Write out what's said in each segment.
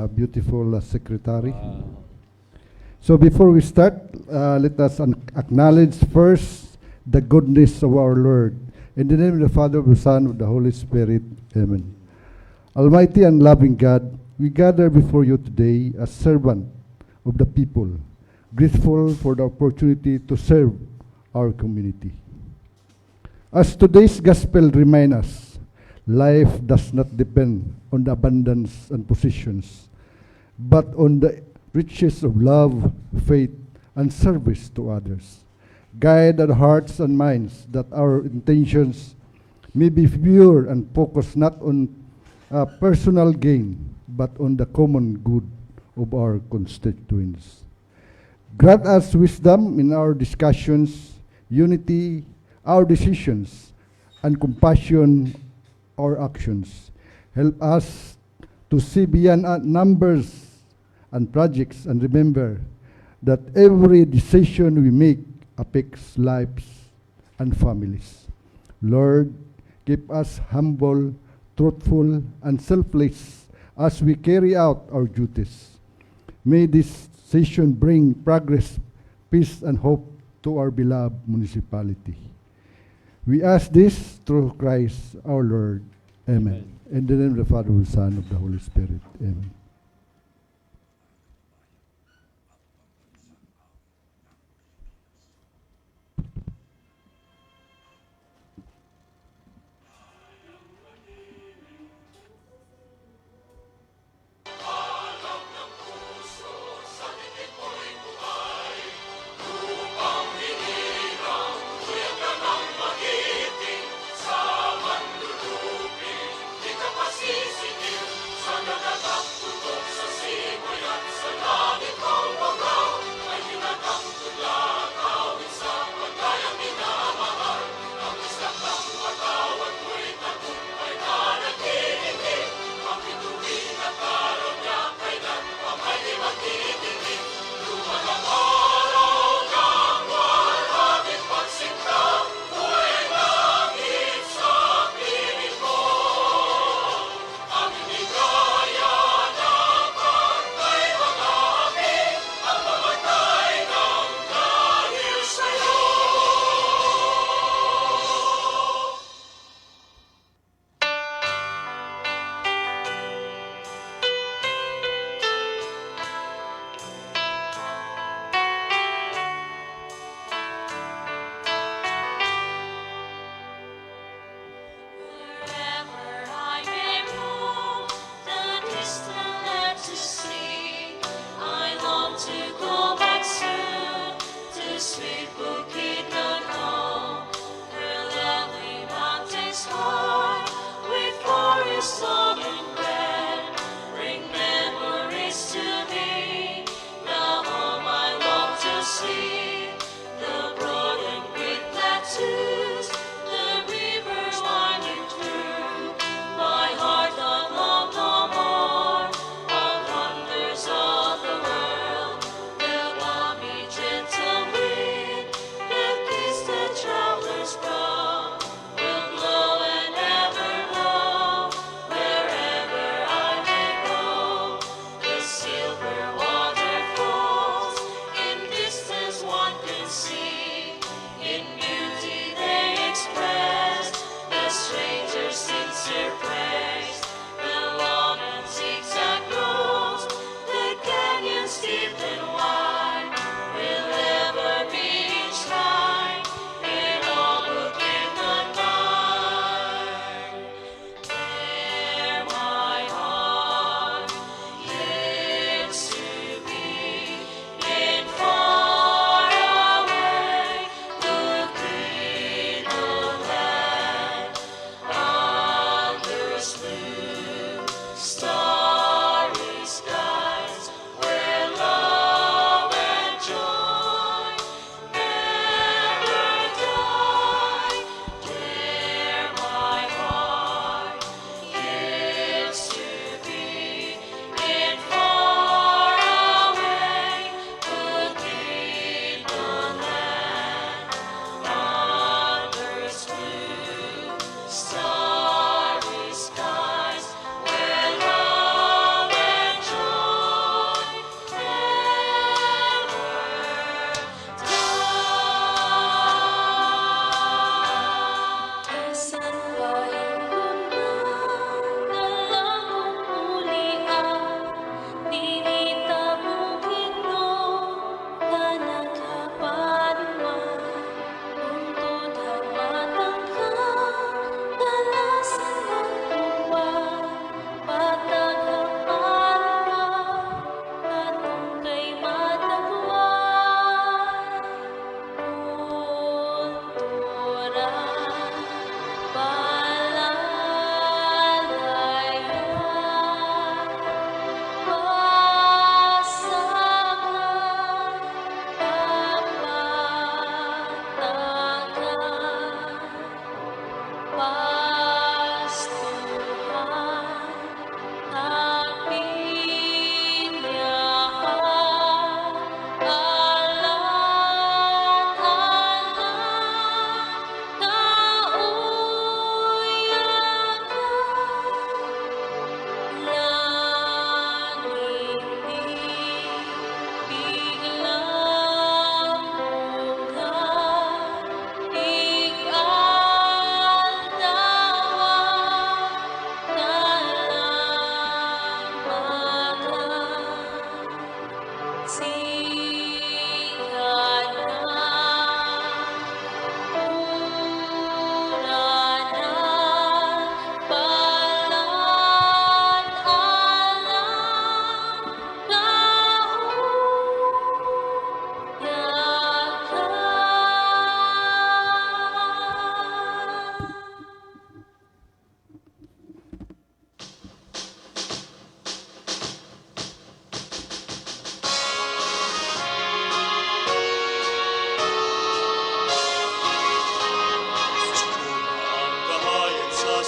beautiful secretary. So before we start, let us acknowledge first the goodness of our Lord. In the name of the Father, of the Son, of the Holy Spirit. Amen. Almighty and loving God, we gather before you today as servant of the people, grateful for the opportunity to serve our community. As today's gospel reminds us, life does not depend on the abundance and positions, but on the riches of love, faith, and service to others. Guide our hearts and minds that our intentions may be pure and focused not on personal gain, but on the common good of our constituents. Grant us wisdom in our discussions, unity, our decisions, and compassion, our actions. Help us to see beyond numbers and projects and remember that every decision we make affects lives and families. Lord, keep us humble, truthful, and selfless as we carry out our duties. May this session bring progress, peace, and hope to our beloved municipality. We ask this through Christ our Lord. Amen. In the name of the Father, and the Son, of the Holy Spirit. Amen. Sa manlulupi, di ka pasisingil, sa nagatakot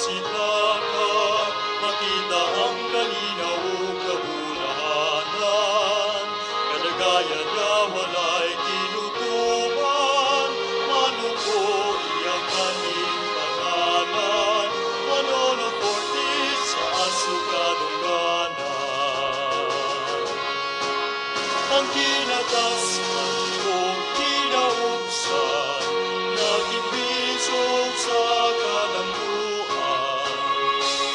Masigla ka, makita ang kalinaw kabulahanan. Kadagaya na walay kinutuban, maluko iyang kaning pangalan. Manolo Fortis sa asukanong ganan. Ang kinatasman kong kinaubsan, naging bisog sa kalambuan.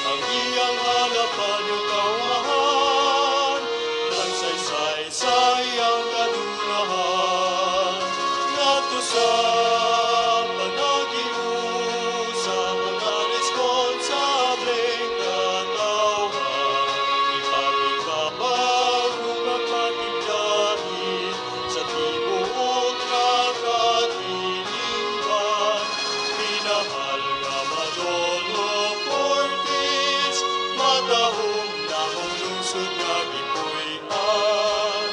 Ang iyang halapan yung kaumahan, nagsaysay-say ang kadunahan. Nato sa panagiusa, mga responsableng katawan. Ipagbabaw nung nagpatigdahin sa tibuok na katilingban. Minahal nga Manolo Fortis, matahong na mong lungsod nga gipuy-an.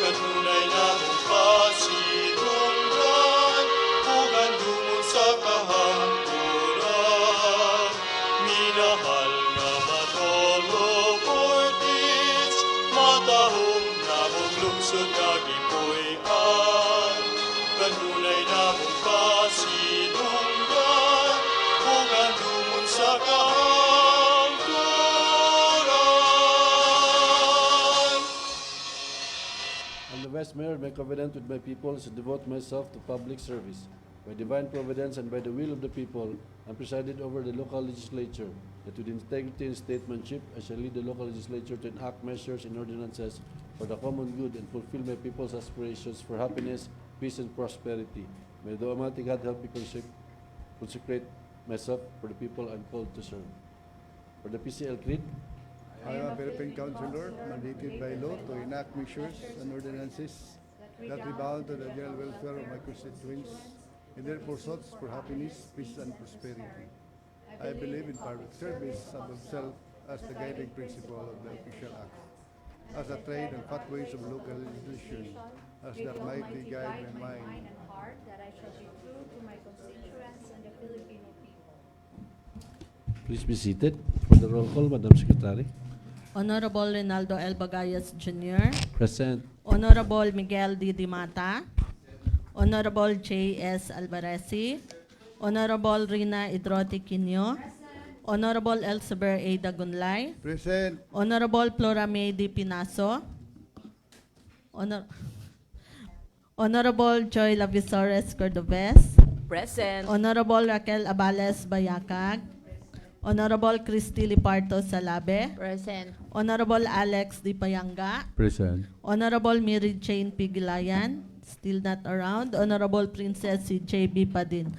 Kanunay na mong pasinunggan, hugan dumon sa kahangkuran. Minahal nga Manolo Fortis, matahong na mong lungsod nga gipuy-an. Kanunay na mong pasinunggan, hugan dumon sa kahangkuran. I'm the Vice Mayor, my covenant with my people is to devote myself to public service. By divine providence and by the will of the people, I presided over the local legislature, that with integrity and statesmanship, I shall lead the local legislature to enact measures and ordinances for the common good and fulfill my people's aspirations for happiness, peace, and prosperity. May the Almighty God help me consecrate myself for the people I'm called to serve. For the PCL Creed, I am a Philippine councilor mandated by law to enact measures and ordinances that redound to the general welfare of my constituents in their pursuits for happiness, peace, and prosperity. I believe in public service above self as the guiding principle of the official act, as the trade and pathways of local legislation, as the Almighty guide my mind. and heart, that I shall be true to my constituents and the Filipino people. please be seated. For the roll call, Madam Secretary. Honorable Rinaldo L. Bagayas Jr., Present. Honorable Miguel D. Dimata, Honorable J.S. Alvarezi, Honorable Rina Idrote Quino, Honorable Elsaber A. Dagunlay, Present. Honorable Flora May D. Pinaso, Honorable Joy Lavisores Cordobes, Present. Honorable Raquel Abales Bayacag, Honorable Christy Liparto Salabe, Present. Honorable Alex Di Payanga, Present. Honorable Mary Jane Pigilayan, still not around. Honorable Princess si J.B. Padin,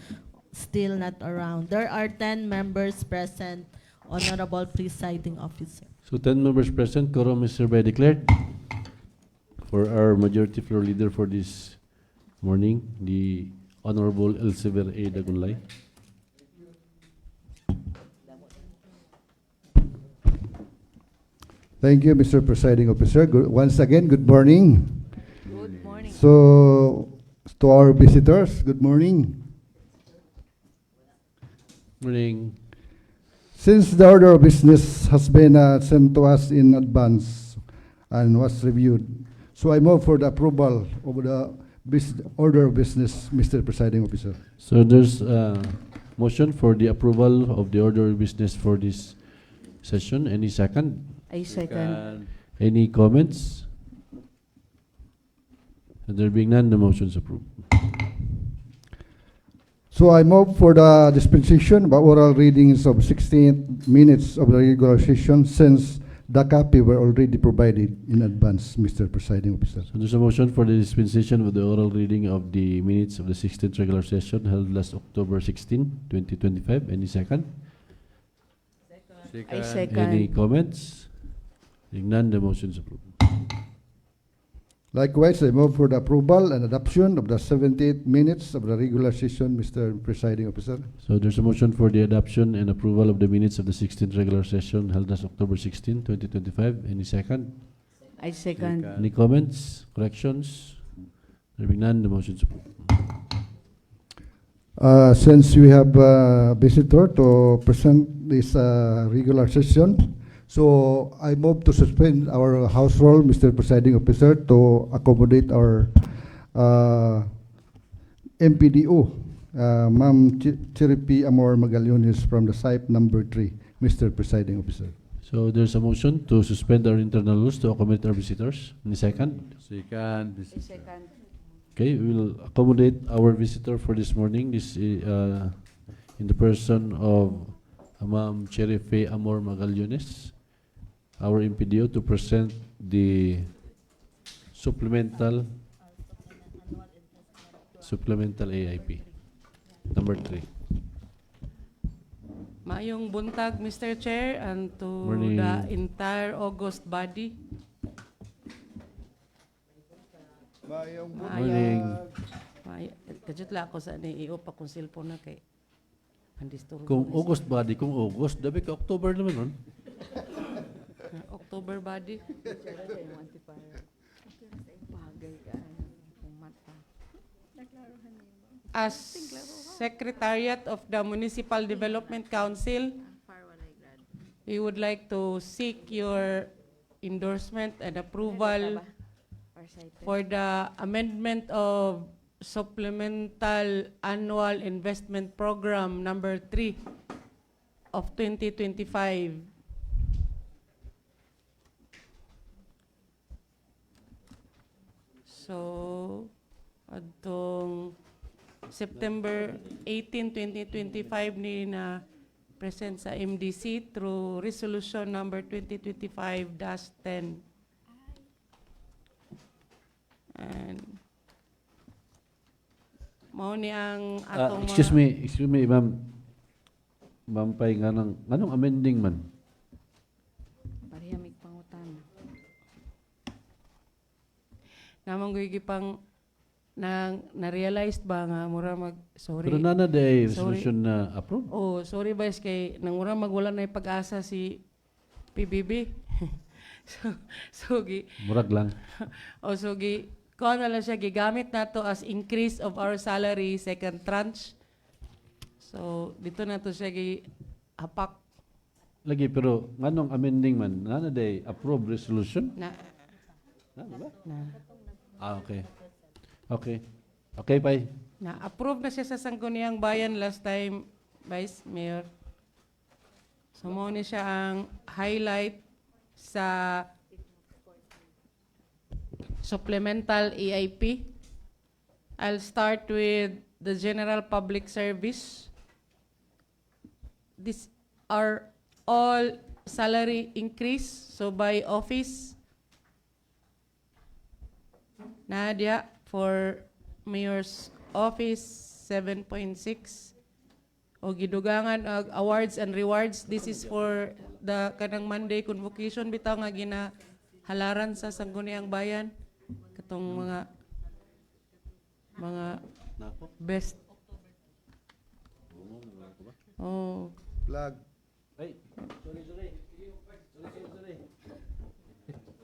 still not around. There are 10 members present, Honorable Presiding Officer. So 10 members present, quorum is hereby declared. For our majority floor leader for this morning, the Honorable Elsevier A. Dagunlay. Thank you, Mr. Presiding Officer. Once again, good morning. Good morning. So, to our visitors, good morning. Morning. Since the order of business has been sent to us in advance and was reviewed, so I move for the approval of the order of business, Mr. Presiding Officer. So there's a motion for the approval of the order of business for this session. Any second? I second. Any comments? There being none, the motion is approved. So I move for the dispensation by oral readings of 16 minutes of the regular session, since the copy were already provided in advance, Mr. Presiding Officer. So there's a motion for the dispensation of the oral reading of the minutes of the 16th regular session held last October 16, 2025. Any second? I second. Any comments? Being none, the motion is approved. Likewise, I move for the approval and adoption of the 78 minutes of the regular session, Mr. Presiding Officer. So there's a motion for the adoption and approval of the minutes of the 16th regular session held last October 16, 2025. Any second? I second. Any comments, corrections? There being none, the motion is approved. Since we have a visitor to present this regular session, so I move to suspend our house rule, Mr. Presiding Officer, to accommodate our MPDO, Ma'am Chiripi Amor Magallones from the site number 3, Mr. Presiding Officer. So there's a motion to suspend our internal rules to accommodate our visitors. Any second? I second. Okay, we will accommodate our visitor for this morning. This in the person of Ma'am Cherife Amor Magallones, our MPDO, to present the supplemental AIP number 3. Maayong buntag, Mr. Chair, and to Morning. the entire August body. Morning. Kajut la ako sa ni pa kung cellphone na kay andisturbo. Kung August body, kung August, dabi ka October naman nun. October body. As Secretariat of the Municipal Development Council, we would like to seek your endorsement and approval for the amendment of Supplemental Annual Investment Program number 3 of 2025. So, adtong September 18, 2025 ni na present sa MDC through resolution number 2025-10. And mao ni ang atong Excuse me, ma'am. Ma'am Pay, anong amending man? Parehimig pangutan. namang gigi pang na-realized ba nga mura sorry. Pero nana day Sorry. resolution na approve. Oh, sorry guys kay nang mura magwala na pag-asa si PBB. so Murag lang. so kuha na lang siya, gigamit na to as increase of our salary, second tranche. So, dito na to siya hapak Lagi, pero nganong amending man? Nana day approve resolution? na, Ba? na, Okay. Okay. Okay, Pay. approve na siya sa Sangguniang Bayan last time, Vice Mayor. So, mo ni siya ang highlight sa supplemental EIP. I'll start with the general public service. These are all salary increase, so by office. Nadia, for mayor's office, 7.6. O gidugangan og awards and rewards. This is for the kanang Monday convocation bitaw nga ginahalaran sa Sangguniang Bayan. Katong mga best. Oh, Plug. Ay,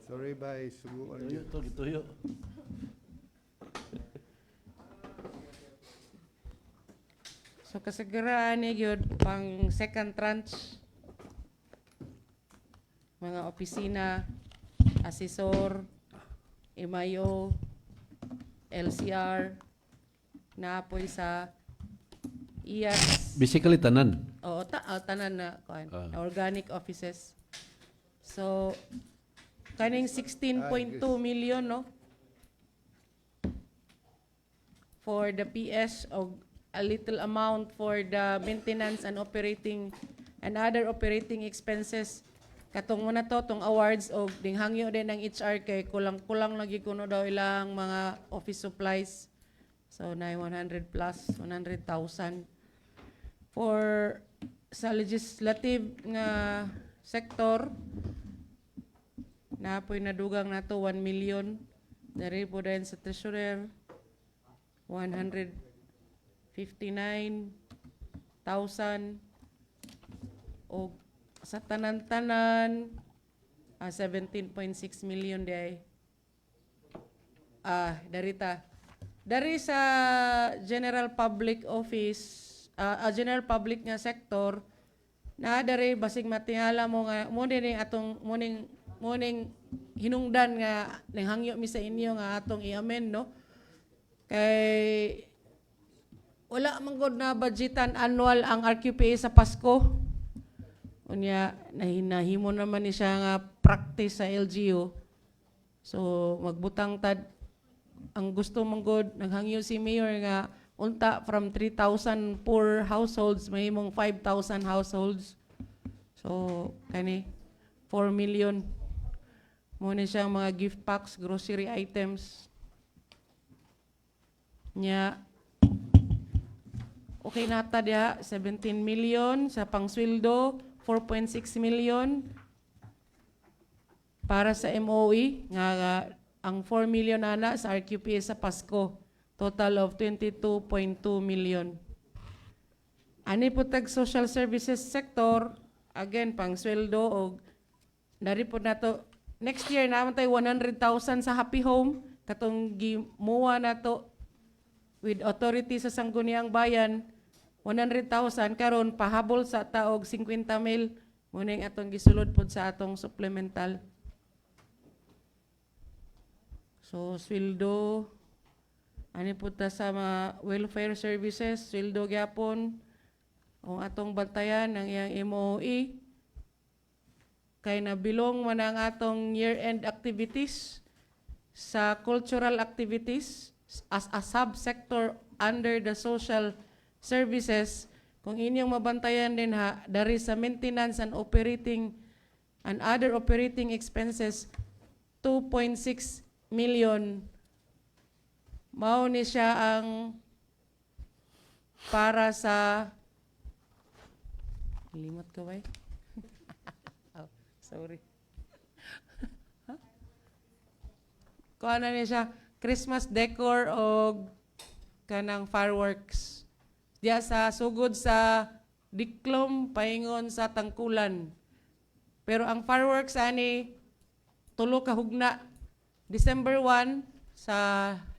Sorry, bye. Subukan tuyo to, gituyo. so kasagaraan ni gyud pang second tranche mga opisina, asesor, MIO, LCR, naapoy sa IAS, Basically, tanan. tanan na kuan, Ah. organic offices. So, kaning 16.2 million, no? For the PS of a little amount for the maintenance and operating and other operating expenses. Katong muna to, tong awards of dinghangyo din ng HR kay kulang-kulang lagi kuno daw ilang mga office supplies. So, na 100 plus, 100,000. For sa legislative nga sector, na po'y nadugang na to 1 million. Dari po din sa treasurer, 159,000. O sa tanan-tanan, 17.6 million day. Darita. dari sa general public office, general public nga sektor, na dari basig matingala mo nga mo din atong muning hinungdan nga nanghangyo mi sa inyo nga atong i-amend, no? Kay wala man gud na budgetan annual ang RQPA sa Pasko. Unya nahimo naman ni siya nga practice sa LGU. So magbutang tad ang gusto mong good naghangyo si mayor nga unta from 3,000 poor households mahimong 5,000 households. So kani 4 million mo ni siyang mga gift packs, grocery items. Nya okay nata diha 17 million sa pangsweldo, 4.6 million para sa MOE nga ang 4 million ana sa RQPA sa Pasko, total of 22.2 million. Ani po tag social services sector, again pangsweldo og dari po nato next year naman tayo 100,000 sa Happy Home katong gimuwa nato with authority sa Sangguniang Bayan, 100,000 karon pahabol sa taog 50,000 muning atong gisulod pod sa atong supplemental. So sweldo ani po ta sa mga welfare services, sweldo gyapon o atong bantayan ng iyang MOE kay nabilong man ang atong year-end activities sa cultural activities as a subsector under the social services. Kung inyong mabantayan din ha, dari sa maintenance and operating and other operating expenses, 2.6 million mao ni siya ang para sa limot ka ba? Oh, sorry. Kuha na niya siya Christmas decor o kanang fireworks. Diya sa sugod sa Diklom, paingon sa Tangkulan. Pero ang fireworks ani tulo ka hugna. December 1 sa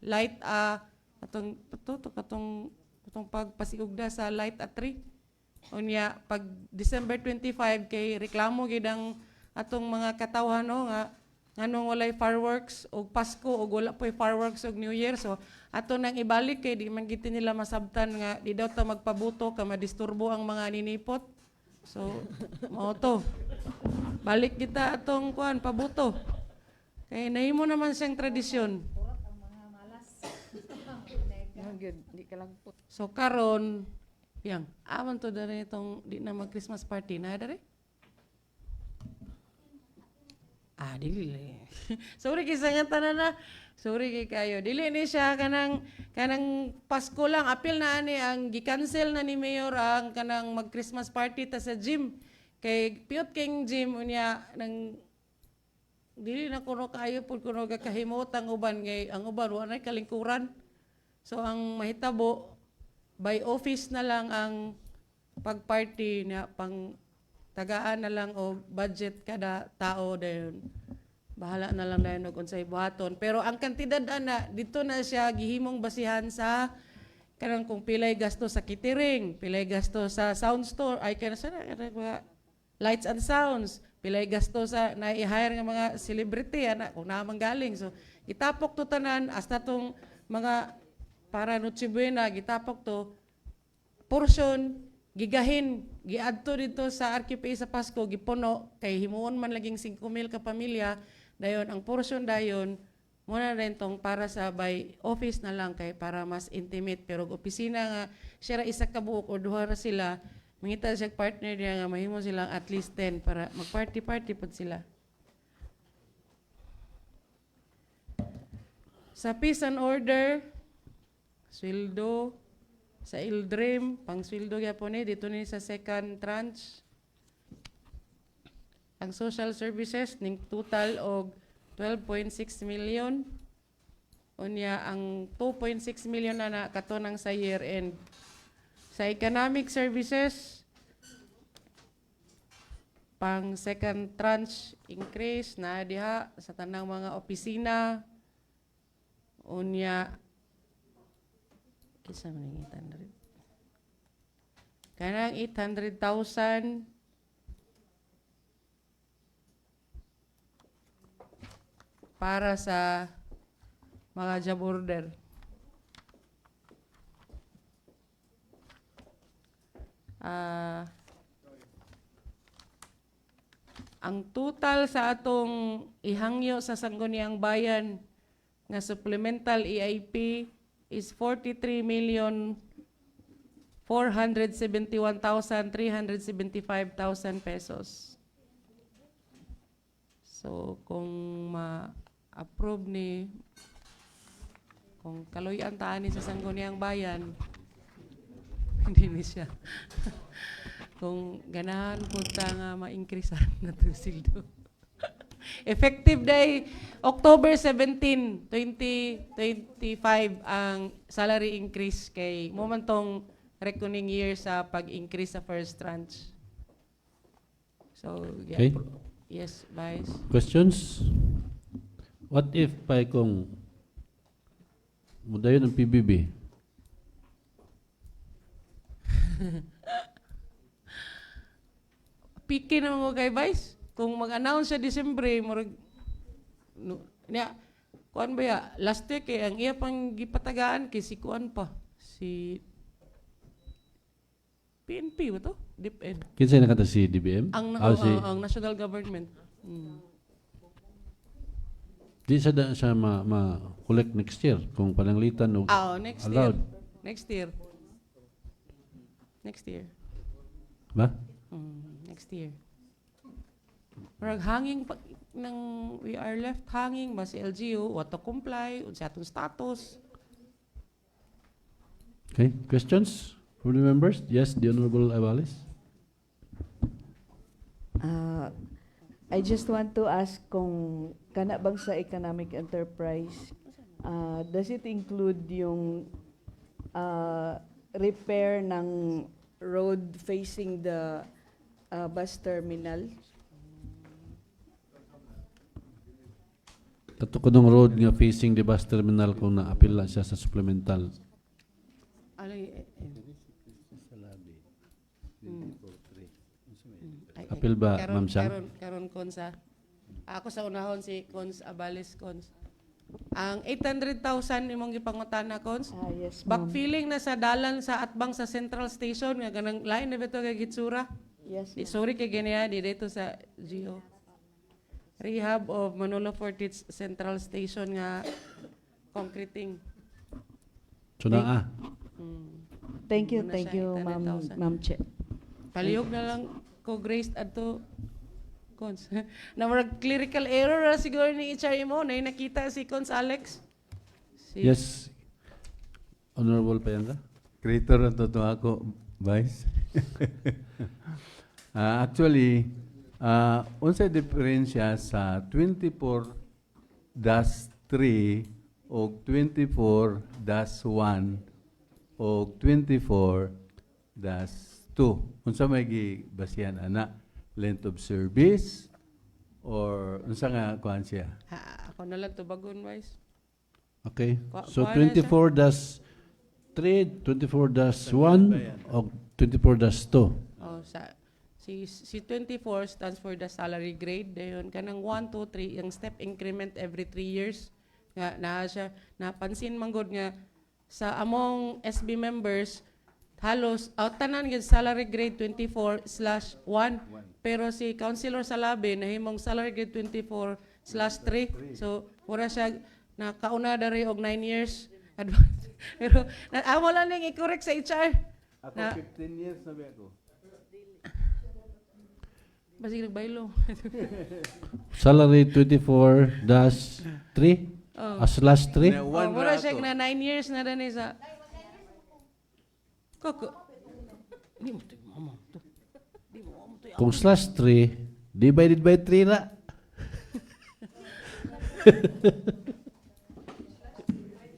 light katong pagpasigugda sa light at 3. Unya pag December 25 kay reklamo gid ang atong mga katawhan no nga nganong walay fireworks og Pasko og wala po'y fireworks og New Year. So ato nang ibalik kay di man gid nila masabtan nga di daw ta magpabuto ka madisturbo ang mga ninipot. So mao to. Balik kita atong kuan pabuto. Kay nahimo naman siyang tradisyon. Di ka lang po. So karon yang aman to dere itong di na mag Christmas party na dere. Dili. Sorry kay sa tanan na. Sorry kay kayo. Dili ni siya kanang Pasko lang apil na ani ang gi-cancel na ni Mayor ang kanang mag Christmas party ta sa gym. Kay piyot king gym unya nang dili na kuno kayo pud kuno gakahimot ang uban kay ang uban wa na kalingkuran. So ang mahitabo by office na lang ang pag-party na pang tagaan na lang o budget kada tao dayon. Bahala na lang dayon og unsay buhaton. Pero ang kantidad ana dito na siya gihimong basihan sa kanang kung pilay gasto sa catering, pilay gasto sa sound store, ay kana sa lights and sounds, pilay gasto sa na-hire nga mga celebrity ana kung naman galing. So itapok to tanan hasta tong mga para Noche Buena, gitapok to portion gigahin, giadto dito sa RQPA sa Pasko, gipuno, kay himuon man laging 5,000 ka pamilya, dayon ang portion dayon, muna rin tong para sa by office na lang, kay para mas intimate, pero opisina nga, siya ra isa ka buok o duha ra sila, mangita siya partner niya nga, mahimo silang at least 10 para mag-party-party pod sila. Sa peace and order, sweldo, sa Ildrim, pang sweldo gyapon dito ni sa second tranche. Ang social services ning total og 12.6 million. Unya ang 2.6 million na katonang sa year end. Sa economic services, pang second tranche increase na diha sa tanang mga opisina. Unya Kisa man yung 800. Kanang 800,000 para sa mga job order. Ang total sa atong ihangyo sa Sangguniang Bayan nga supplemental EIP is 43,471,375,000 pesos. So, kung ma-approve ni, kung kaloyan taan ni sa Sangguniang Bayan, hindi ni siya. Kung ganahan po ta nga ma-increasean na itong sildo. Effective day, October 17, 2025 ang salary increase kay momentong reckoning year sa pag-increase sa first tranche. So, yeah. Okay. Yes, Vice. Questions? What if pa kung mudayon ang PBB? Piki naman ko kay Vice. Kung mag-announce sa Disyembre, kuan ba ya? Last week ang iya pang gipatagaan kay si kuan pa. Si PNP ba to? DepEd. Kinsay nakata si DBM? Ang, ang national government. Di sa siya ma-collect next year kung pananglitan o Next allowed. year. Next year. Next year. Ba? Next year. Parang hanging ng we are left hanging ba si LGU what to comply sa atong status. Okay. Questions from the members? Yes, the Honorable Avalis. I just want to ask kung kana bang sa economic enterprise, does it include yung repair ng road facing the bus terminal? Katukod ng road nga facing the bus terminal kung na-apila siya sa supplemental. Apil ba, Ma'am Sang? Karon Konsa. Ako sa unahon si Cons Abales Cons. Ang 800,000 imong gipangutana Cons. Yes, ma'am. Backfilling na sa dalan sa atbang sa Central Station nga ganang lain na bito kay gitsura. Yes, Di ma'am. sorry kay ganiya di dito sa GO. Rehab of Manolo Fortich Central Station nga concreting. So na Thank you, Muna thank siya, you, Ma'am 800,000. Ma'am Che. Palihog na lang ko graced adto Cons. Na marag clerical error ra siguro ni HR mo na nakita si Cons Alex. Yes. Honorable Payanga. Creator ang totoo ako, Vice. Actually, unsa diferensya sa 24-3 o 24-1 o 24-2? Unsa may gibasihan ana? Length of service or unsa nga kuan siya? Ako na lang to bagon wise. Okay. So Kuha na siya. 24-3, 24-1 o 24-2. Oh, si 24 stands for the salary grade. Dayon kanang 1 2 3 yung step increment every 3 years. Nga na siya napansin manggod nga sa among SB members halos tanan gyud salary grade 24/1 pero si Councilor Salabe nahimong salary grade 24/3 so pura siya nakauna dari og 9 years advance pero amo lang ning i-correct sa HR Ako na 15 years na ba ako? basig nagbaylo. Salary 24-3 slash 3. Mura siya na 9 years na dani sa Koko. Di mo to mama to. Di mo amo to. Kung slash 3, divided by 3 na.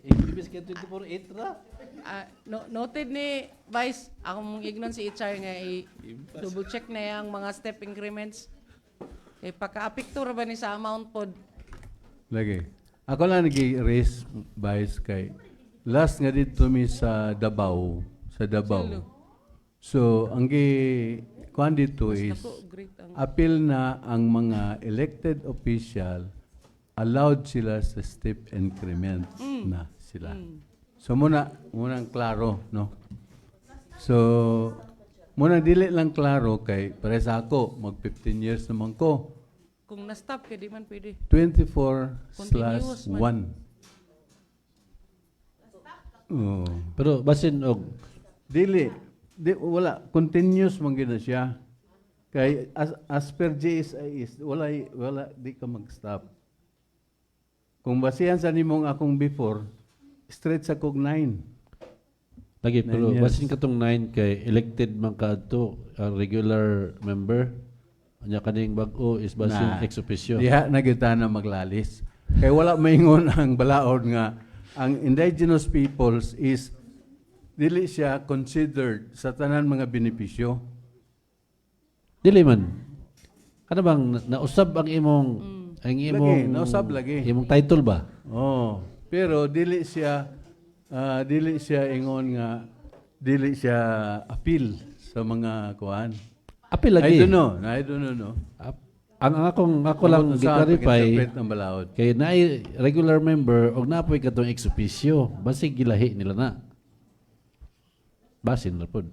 Ibig ka 24-8 na. Noted ni Vice, ako mong ignon si HR nga double check na yung mga step increments. Kay pagka-apekto ra ba ni sa amount pod? Lagi. Ako lang nag-raise Vice kay last nga dito mi sa Davao, So, ang kuan dito is Ako, great ang appeal na ang mga elected official allowed sila sa step increments na sila. So munang klaro, no? So munang dili lang klaro kay para sa ako mag 15 years naman ko. kung na-stop ka, di man pwede. 24/1. Oh. Pero basin og Wala, continuous man gina siya. Kay as per GSIS, wala di ka mag-stop. Kung basihan sa nimong akong before, straight sa kog 9. lagi 9 pero years. basin katong 9 kay elected man kadto ang regular member. Anya kaning bag-o is basin ex officio. Diha na gyud na maglalis. Kay wala maingon ang balaod nga ang indigenous peoples is dili siya considered sa tanan mga benepisyo. Dili man. Ano bang nausab ang imong nausab lagi. imong title ba? Oh, pero dili siya ingon nga dili siya appeal sa mga kuan. Apil lagi. I don't know, no. Ako lang gi-clarify Interpret ng balaod. kay naay regular member og napoy katong ex officio, basig gilahi nila na. Basin na pod.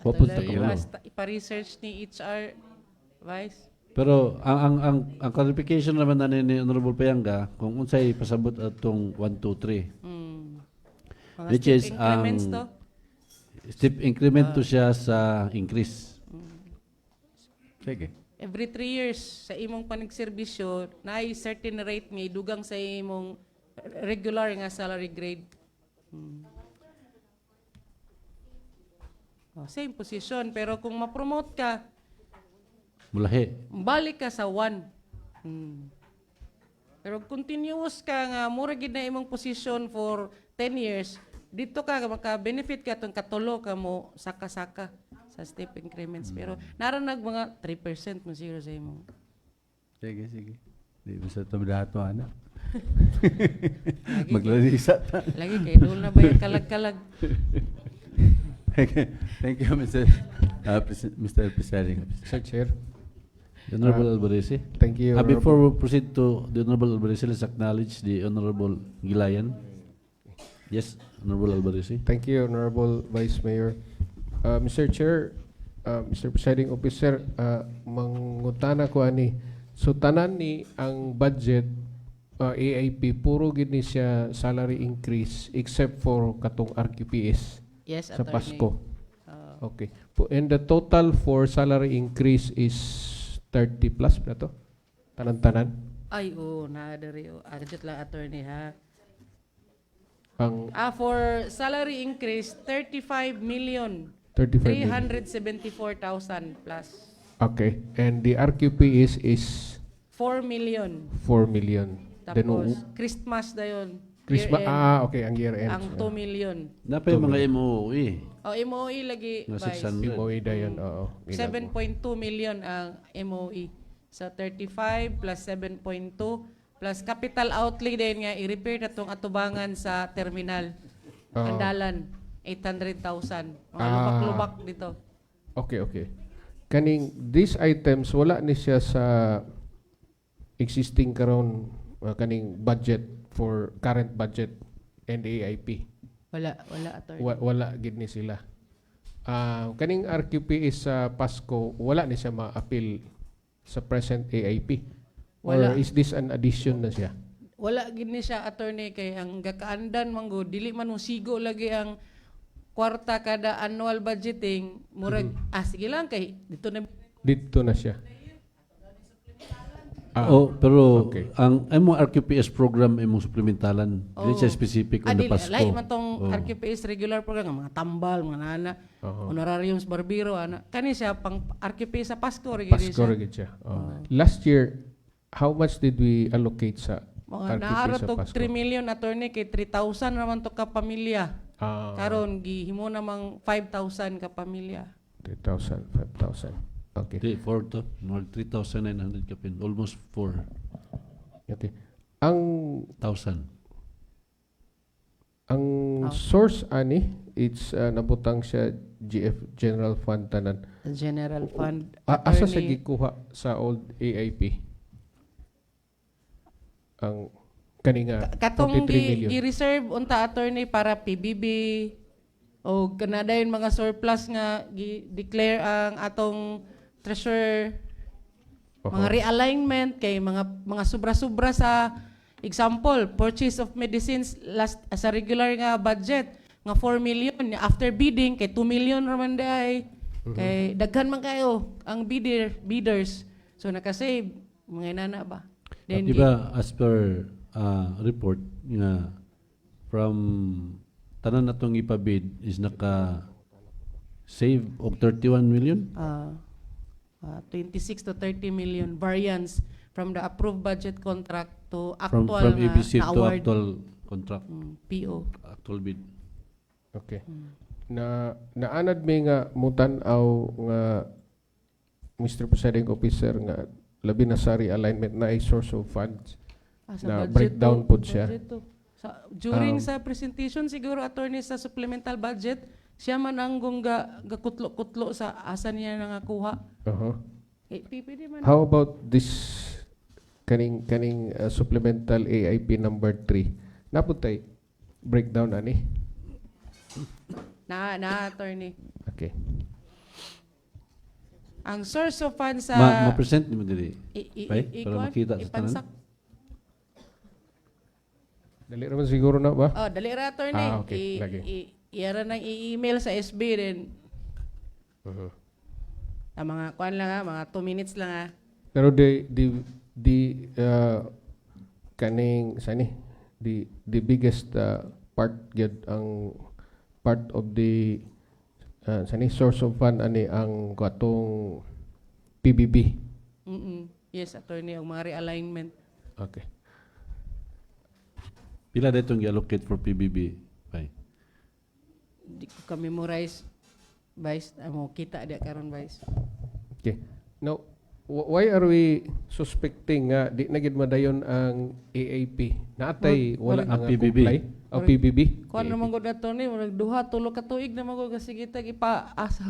Papunta Talaga, ka mo. basta ipa-research ni HR Vice. Pero ang clarification naman na ni Honorable Payanga kung unsay pasabot atong 1 2 3. Mga Which step is increments to. Step increment to siya sa increase. Sige. Every 3 years sa imong panagserbisyo, naay certain rate nga idugang sa imong regular nga salary grade. Same position, pero kung ma-promote ka, Mulahi. balik ka sa 1. Pero continuous ka nga, mura gid na imong position for 10 years, dito ka, maka-benefit ka itong katulo ka mo, saka-saka sa step increments. Pero naranag mga 3% mo siguro sa imong. Sige. Di ba sa tamdato ana? Maglalisa ta. Lagi kay doon na ba yung kalag-kalag? Thank you, Mr. Presiding Officer. Sir Chair, The Honorable Alvarez. thank you. Before we proceed to the Honorable Alvarez, let's acknowledge the Honorable Gilayan. Yes, Honorable Alvarez. Thank you, Honorable Vice Mayor. Mr. Chair, Mr. Presiding Officer, mangutana ko ani. So tanan ni ang budget AIP puro gid ni siya salary increase except for katong RQPS Yes, sa attorney. Pasko. Okay. And the total for salary increase is 30 plus na to? Tanan-tanan? Ay, naadari. Adjust lang, attorney, ha? Ang For salary increase, 35 million. 35 million. 374,000 plus. Okay. And the RQPS is 4 million. 4 million. Then, Tapos, Christmas na yun. Christmas, Year-end. okay, ang year end. Ang 2 million. Napay mga MOE. MOE lagi, Nga Vice. 600. MOE na yun, oo. 7.2 million ang MOE. So 35 plus 7.2 plus capital outlay din nga i-repair na itong atubangan sa terminal. Andalan, 800,000. Mga lubak-lubak dito. Okay. Kaning, these items, wala ni siya sa existing karon kaning budget for current budget and AIP. Wala, attorney. Wala gid ni sila. Kaning RQP is sa Pasko, wala ni siya ma-appeal sa present AIP. Wala. Or is this an addition na siya? Wala gini siya, attorney, kay ang gakaandan manggo dili man mo sigo lagi ang kwarta kada annual budgeting murag sige lang kay Dito na siya. Pero okay. ang RQPS program imong supplementalan, dili siya specific on the Pasko. Lahi man tong RQPS regular program mga tambal, mga nana, honorariums barbero ana. Kani siya pang RQPS sa Pasko rin Pasko rin siya. Last year, how much did we allocate sa mga RQP naaro sa to Pasko? 3 million, attorney, kay 3,000 naman to ka pamilya. Karon gihimo namang 5,000 ka pamilya. 3,000, 5,000. Okay. 4 to, more 3,900 kapin, almost 4,000. Okay. Ang Ang source ani, it's nabutang siya GF General Fund tanan. General Fund. Asa sa Attorney- gikuha sa old AIP? Ang kaninga Katong 43 million. gi-reserve unta attorney para PBB o kanada yung mga surplus nga gi-declare ang atong treasurer, mga realignment kay mga sobra-sobra sa example, purchase of medicines last sa regular nga budget nga 4 million after bidding kay 2 million raman day kay daghan man kayo ang bidders so nakasave mga inana ba. Then Di ba, as per report nga from tanan natong ipabid is naka-save og 31 million? 26 to 30 million variance from the approved budget contract to From actual ABC na to award actual contract, PO. actual bid. Okay. Naanad mi nga mutan-aw nga Mr. Presiding Officer nga labi na sa realignment na a source of funds. Sa Na budget breakdown to- po siya. budget to. During Um, sa presentation siguro attorney sa supplemental budget siya man ang gakutlo-kutlo sa asa niya nangakuha. Pwede man. How about this kaning supplemental AIP number 3? Naputay breakdown ani? Na attorney. Okay. Ang source of funds sa Ma-present ni mo dili. Right? Para makita sa tanan. ipansak. Dali raman siguro na ba? Oh, dali ra attorney. Okay. Lagi. Iyara nang i-email sa SB din. Mga kuan lang mga 2 minutes lang Pero kaning sani the biggest part gyud ang part of the sani source of fund ani ang katong PBB. Yes, attorney, ang mga realignment. Okay. Pila datong gi-allocate for PBB? Bye. Di ko ka-memorize, Vice. Amo kita dia karon, Vice. Okay. Now, why are we suspecting nga di na gid madayon ang AAP? Natay wala Ang nga PBB. comply? O PBB? Kuan naman gud attorney, murag duha tulo ka tuig na magod kasi kita ipaasa.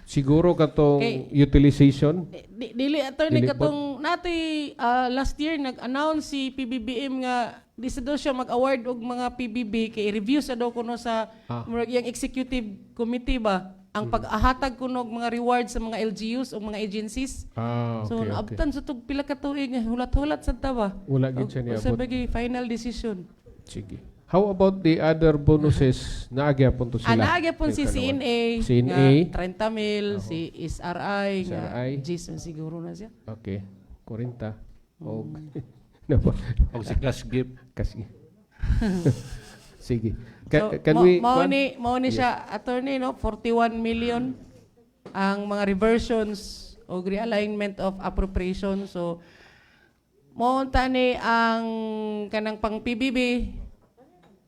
Siguro katong Okay. utilization. Dili attorney Dili po. katong natay last year nag-announce si PBBM nga di sa daw siya mag-award og mga PBB kay review sa daw kuno sa murag yang executive committee ba ang pag-ahatag kuno og mga rewards sa mga LGUs o mga agencies. So Okay, okay. naabtan sa tug pila ka tuig nga hulat-hulat sad ta ba. Wala gid siya Sa niabot. bagay final decision. Sige. How about the other bonuses na agyapon to sila? Naagya po si CNA, CNA. nga 30 mil, si SRI, nga SRI. Jason siguro na siya. Okay. 40. Og napa? Og si cash gift. Kasi. Sige. So, Can we mao ni siya attorney no 41 million ang mga reversions o realignment of appropriation. So mao ni ang kanang pang PBB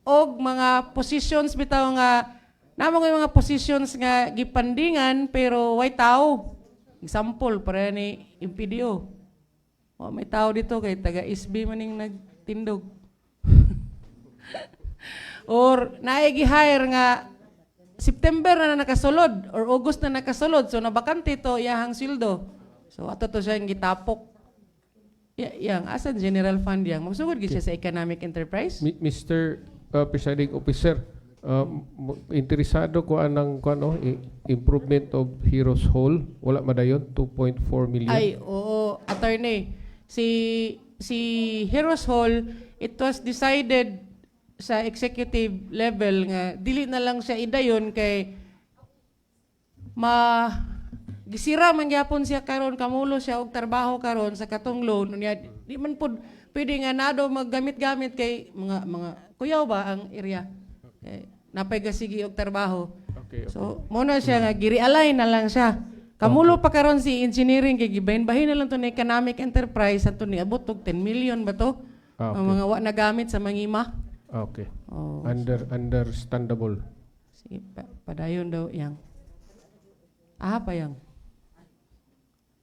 og mga positions bitaw nga namo nga mga positions nga gipandingan pero way tao. Example para ni MPDO. O may tao dito kay taga SB maning nagtindog. Or naigi-hire nga September na nakasulod or August na nakasulod so nabakante to iyahang sweldo. So ato to siya gitapok. Yang asa general fund yang magsugod gid siya sa economic enterprise. Mr. Presiding Officer, interesado ko anang improvement of Heroes Hall. Wala madayon 2.4 million. Ay, oo, attorney. Si Heroes Hall, it was decided sa executive level nga dili na lang siya idayon kay gisira man gyapon siya karon kamulo siya og trabaho karon sa katong loan unya di man pud pwede nga nado maggamit-gamit kay mga kuyaw ba ang area. Napay gasigi og trabaho. Okay. So, mo na siya nga giri-align na lang siya. Kamulo pa karon si engineering kay gibahin-bahin na lang to ni economic enterprise ato ni abot og 10 million ba to? Okay. Ang mga wa nagamit sa mangima. Okay. Oh, Understandable. sige, padayon daw yang. Pa yang.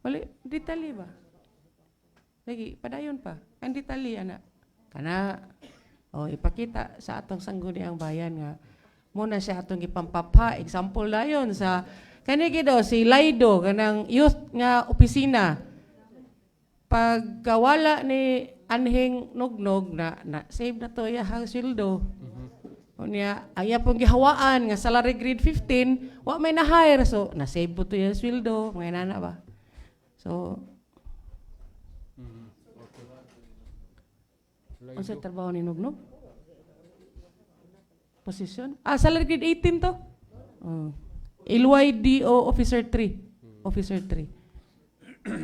Wala, detalye ba? Lagi, padayon pa. Ang detalye, anak. Kana, O ipakita sa atong sangguniang bayan nga muna siya atong gipampapha. Example dayon sa kanigi daw si Laido kanang youth nga opisina. Pagkawala ni Anhing Nugnog na save na to iyahang sweldo. Unya aya pong gihawaan nga salary grade 15, wa may na-hire so na-save po to yung sweldo, mga nana ba. So ano sa trabaho ni Nugnog? Position? Salary grade 18 to? LYDO Officer 3. Officer 3.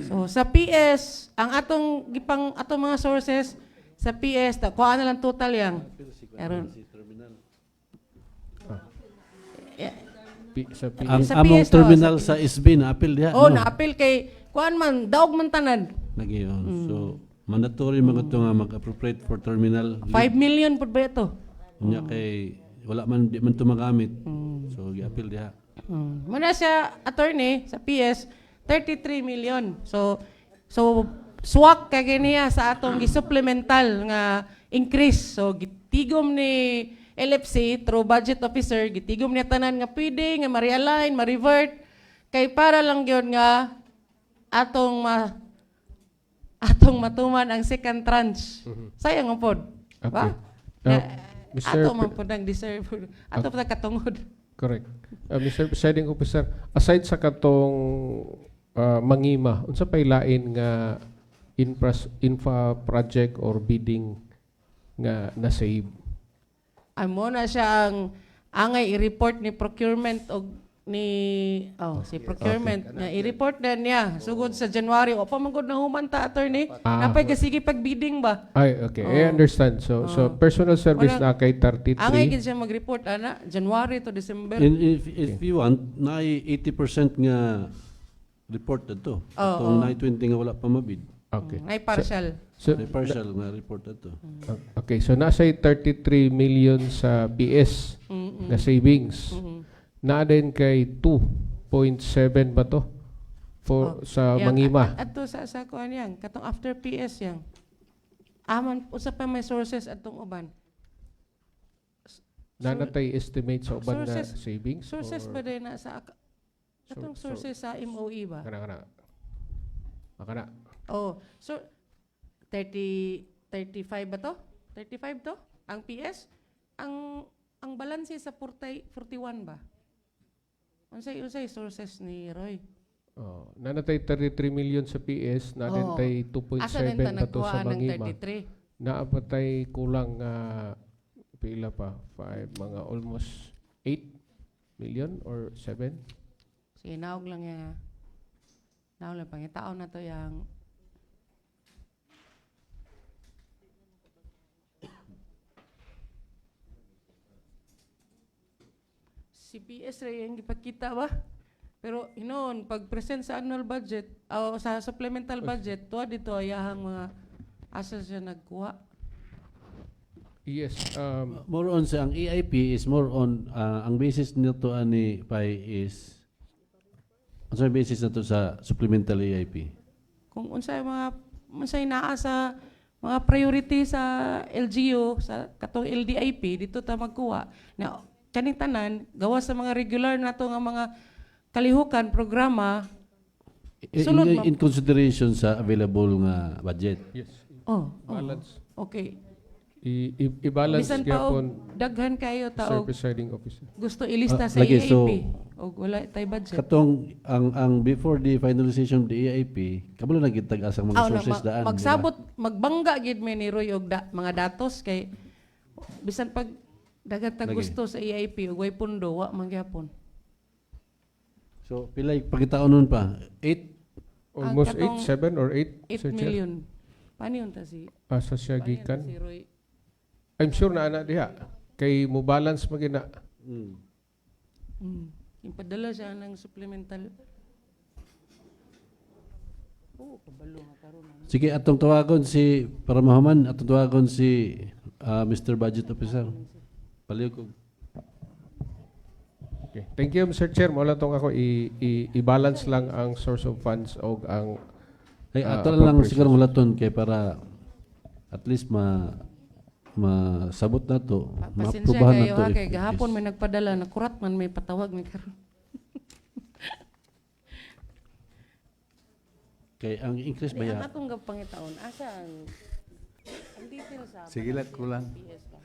So, sa PS, ang atong mga sources, sa PS, kuha na lang total yang. Meron. Sa Ang Sa among PS, terminal sa sa SB na-appeal diha. Oh, no? na-appeal kay, kuhaan man, daog man tanan. Nagyon. So, mandatory mga ito nga mag-appropriate for terminal. 5 million po ba ito? Unya kay wala man di man ito magamit. So, gi-appeal diha. Muna siya, attorney, sa PS, 33 million. So swak kay niya sa atong gisupplemental nga increase. So gitigom ni LFC through budget officer, gitigom niya tanan nga pwede nga ma-realign, ma-revert kay para lang gyud nga atong matuman ang second tranche. Sayang ang pod. Ba? Okay. Mr. Ato man pod ang deserve. Ato pa katungod. Correct. Mr. Presiding Officer, aside sa katong mangima, unsa pay lain nga infra project or bidding nga na-save? Amo na siya ang angay i-report ni procurement o si procurement nga i-report na niya sugod sa January o pa man gud na humanta attorney napay gasige pag bidding ba. Ay, okay. I understand. So personal service Wala- na kay 33. Angay gid siya mag-report ana January to December. And if you want, na 80% nga report na to. Itong 920 nga wala pa mabid. Okay. Ngay partial. So, May partial nga report na to. okay, so nasa 33 million sa PS na savings. Na din kay 2.7 ba to? Sa mangima. Ato sa kuan yang katong after PS yang. Aman usa pa may sources atong uban. Nanatay estimate sa uban na Sources- savings? Sources or- pa din na sa katong sources sa MOE ba? Kana. Oh, so 35 ba to? 35 to? Ang PS? Ang balance sa 41 ba? Unsay sources ni Roy? Nanatay 33 million sa PS, nanatay 2.7 Asa din ta pa to sa nagkuha ng mangima. 33? Naapatay kulang pila pa 5 mga almost 8 million or 7. Sige, naog lang yan. Naog lang pangitaon na to yang CPS rin yung ipakita ba? Pero inoon, pag present sa annual budget, o sa supplemental budget, tuwa dito ayahang mga asa siya nagkuha. Yes. More on sa ang EIP is more on ang basis nito ani Pai is ang basis na to sa supplemental EIP. Kung unsay naa sa mga priority sa LGU, sa katong LDIP, dito ta magkuha. Na kaning tanan, gawa sa mga regular nato nga mga kalihukan, programa, sulod In consideration sa available nga budget. Yes. balance. Okay. I-balance Bisan pa gyapon, og daghan kayo Sir taog Presiding Officer. gusto ilista sa lagi, EIP. so, O wala tay budget. Katong ang before the finalization of the EIP, kabalo na gitag asang mga sources daan. Magsabot, magbangga gid may ni Roy og mga datos kay bisan pag dagat tag Lagi. gusto sa EIP ug way pundo wa man gyapon. So pilay pagkitaon nun pa 8 Almost katong 8, 7 or 8, 8 Sir Chair. million. Paano yun ta si Asa siya paano yun ta gikan? si Roy? I'm sure na ana diha. Kay mo balance magina. Ipadala siya ng supplemental. Oh, kabalo nga karon. Sige, atong tawagon si para mahuman, atong tawagon si Mr. Budget Officer. Paliw ko. Okay. Thank you, Mr. Chair. Mula tong ako i-balance lang ang source of funds o ang Ay ato lang siguro mulaton kay para at least masabot na to, Pasensya maaprubahan na kayo to. ha, if kay it gahapon is- may nagpadala, nakurat man may patawag ni karon. Kay ang increase ba Di, yan? ang atong pangitaon, asa ang details sa Sige lang, kulang. PS ka?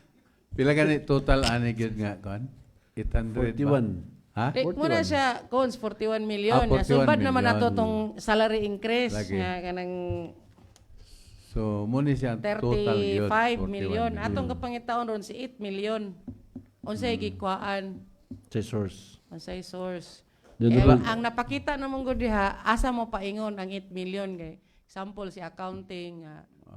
Pila gani total ani gyud nga kon? 800 ba? 41. Ha? Di, muna siya, Cons, 41 million. Ah, 41 Sulbad naman million. nato tong salary increase Lagi. nga kanang So muni siya ang total gyud 35 41 million. Atong kapangitaon ron si 8 million. Unsay gikwaan, Sa source. unsay source. Yun Eh, ba? ang napakita namong gud diha, asa mo paingon ang 8 million kay example si accounting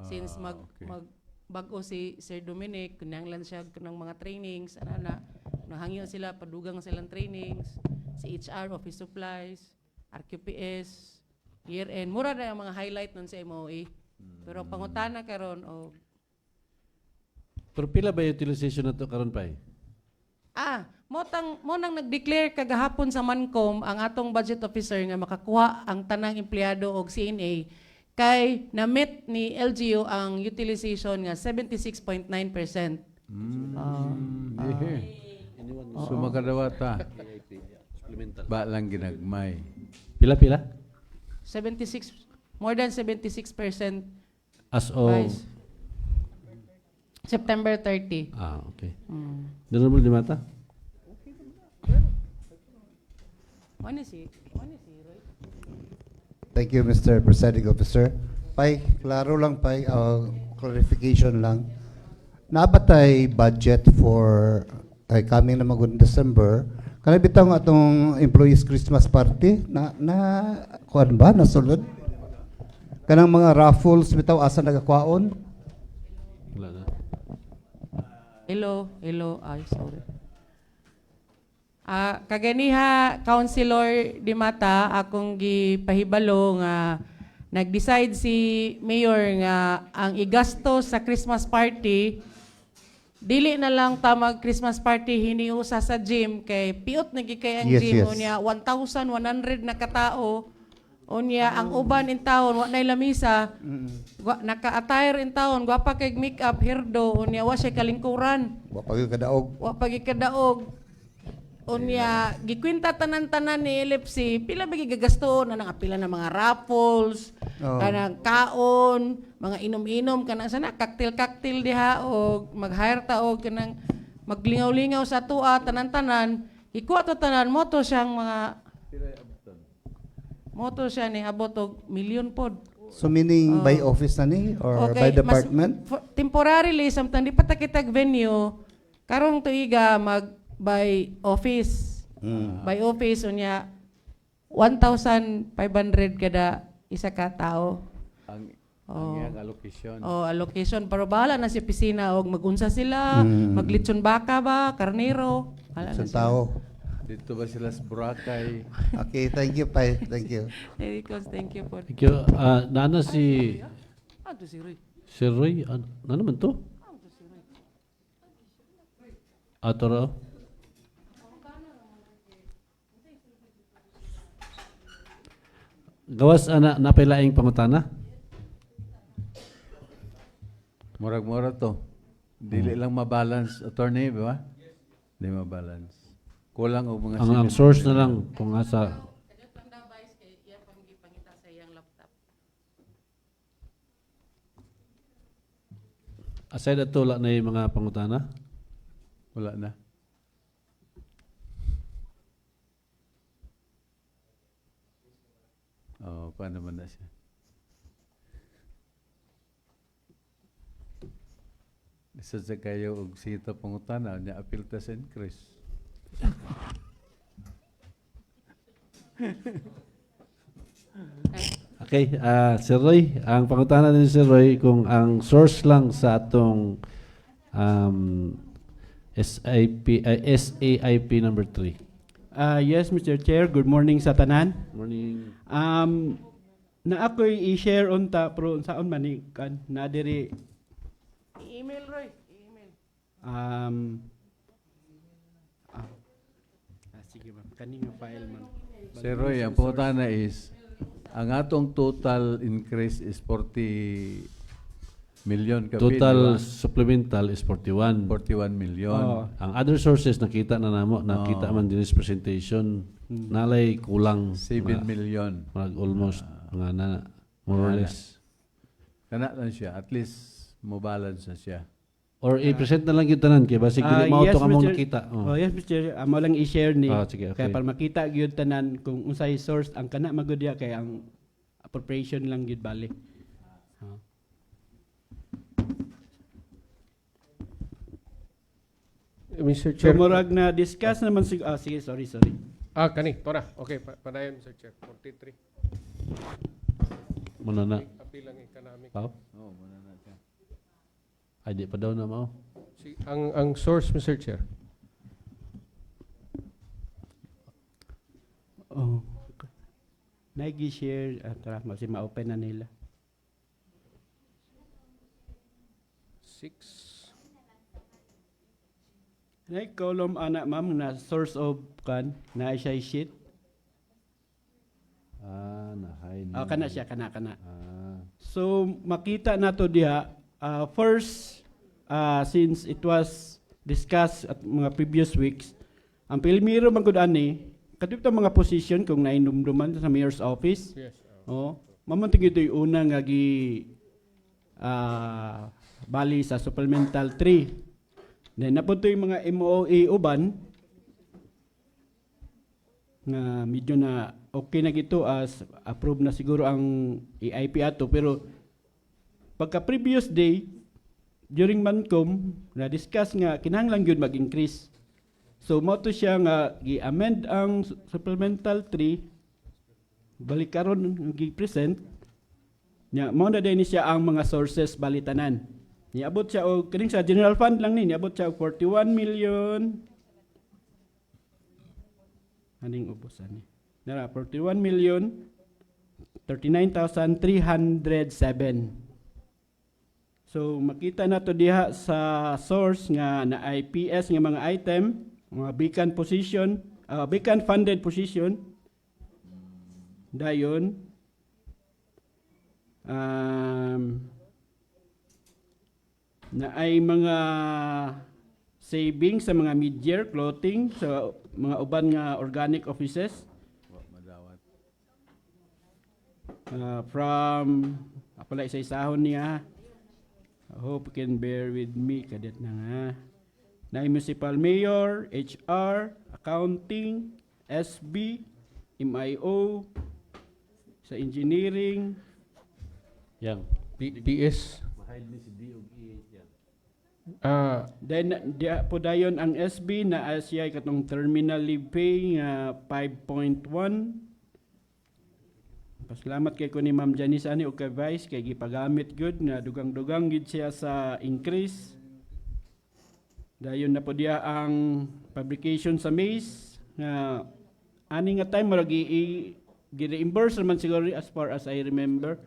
since okay. mag bag-o si Sir Dominic kunanglan siya ng mga trainings ana nahangyo sila padugang silang trainings si HR office supplies RQPS year end mura na ang mga highlight nun sa MOE pero pangutana karon o Pero pila ba yung utilization na to karon pa eh? mo nang nag-declare kagahapon sa Mancom ang atong budget officer nga makakuha ang tanang empleyado og CNA kay na-meet ni LGU ang utilization nga 76.9%. So makadawa ta. Supplemental. Ba lang ginagmay. Pila? 76 more than 76% As of... Vice. September 30. Okay. Doon mo mata? One is it? Roy? Thank you, Mr. Presiding Officer. Pai, klaro lang, Pai, clarification lang. Nabatay budget for coming na mag December. Kana bitaw nga atong employees Christmas party na kuan ba nasulod? Kanang mga raffles bitaw asa nagakwaon? Wala na. Hello, ay sorry. Kaganiha, Councilor Dimata, akong gipahibalo nga nag-decide si Mayor nga ang igasto sa Christmas party, dili na lang tamag Christmas party hiniusa sa gym kay piot na kay ang Yes, gym yes. unya 1,100 na katao unya ang uban in town wa nay lamisa naka-attire in town gwapa kay make up hirdo unya wa siya kalingkuran Wa pa gyud kadaog. wa pagikadaog unya gikwinta tanan-tanan ni LFC pila ba gigagasto na pila na mga raffles Oo. kanang kaon mga inom-inom kanang sana cocktail diha o mag-hire ta og kanang maglingaw-lingaw sa tuwa tanan-tanan ikuha to tanan moto siyang mga moto siya ni abot og milyon pod. So meaning by office na ni or by department? Temporarily samtang di pa ta kitag venue karong tuiga mag by office. By office unya 1,500 kada isa ka tao. Ang Oh. iyang allocation. Allocation pero bahala na si opisina og magunsa sila, maglitson baka ba, karnero. Bahala na Sa sila. tao. Dito ba sila sa Boracay? Okay, thank you, Pai. Thank you. Thank you po. Thank you. Nana si... Ato si Roy. Si Roy, ano naman to? Ato raw? Gawas napailaing pangutana? Murag-mura to. Dili lang mabalance attorney, ba? Di mabalance. Kulang og mga Ang source na lang kung asa... Aside ato, wala na yung mga pangutana? Wala na. Oh, paano man na siya? Isa sa kayo og sita pangutana niya apil ta sa increase. Okay, Sir Roy, ang pangutana din si Roy kung ang source lang sa atong SAIP number 3. Yes, Mr. Chair. Good morning sa tanan. Morning. Na ako'y i-share unta pero unsaon man ni kan na diri Email Roy, email. sige ma'am, kaning file man. Sir Roy, ang pangutana is ang atong total increase is 40 million kapin, Total di ba? supplemental is 41. 41 million. Oh, ang other sources nakita na namo, nakita man din sa presentation, nalay kulang 7 million. almost mga na more or Mga less. Kana lang siya. At least, mo balance na siya. Or i-present na lang yung tanan kay basig dili mao to kamong nakita. Oh, yes, Mr. Amo lang i-share ni. Sige, okay. Kaya para makita gyud tanan kung unsay source ang kana magud diha kay ang appropriation lang gyud bali. Mr. So Chair. murag na discuss naman sig sige, sorry. Kani, tora. Okay, padayon, Mr. Chair. 43. Muna na. Apil lang economic. Pao? Oo, muna na siya. Ay di pa daw na mao. Ang source, Mr. Chair. Oh. Nag-share tara kasi ma-open na nila. 6. Nay column ana ma'am na source of kan na siya sheet. Nahay. Kana siya kana. Ah. So makita nato diha first since it was discussed at mga previous weeks ang pilmiro magud ani kadto mga position kung nainumduman sa mayor's office. Yes. Oh, mamunting ito yung una nga bali sa supplemental 3. Then napunto yung mga MOA uban na medyo na okay na gito as approve na siguro ang EIP ato pero pagka previous day during Mancom na discuss nga kinahanglan gyud mag-increase. So mo to siya nga gi-amend ang supplemental 3 balik karon gi-present nya mo na din siya ang mga sources balitanan. Niabot siya og kining sa general fund lang ni niabot siya og 41 million. Aning ubusan ni. Nara 41 million 39,307. So makita na to diha sa source nga na IPS nga mga item, mga vacant position, vacant funded position. Dayon na ay mga savings sa mga mid-year clothing sa mga uban nga organic offices from apalay sa isahon niya. I hope you can bear with me kadet na nga na municipal mayor, HR, accounting, SB, MIO, sa engineering, Yang PS. mahid ni si D og E yan. Then diya po dayon ang SB na siya katong terminal leave pay nga 5.1. Pasalamat kay ko ni Ma'am Janice ani og kay Vice kay gipagamit good nga dugang-dugang gid siya sa increase. Dayon na po diya ang publication sa Maze nga ani nga time murag gi-reimburse man siguro as far as I remember.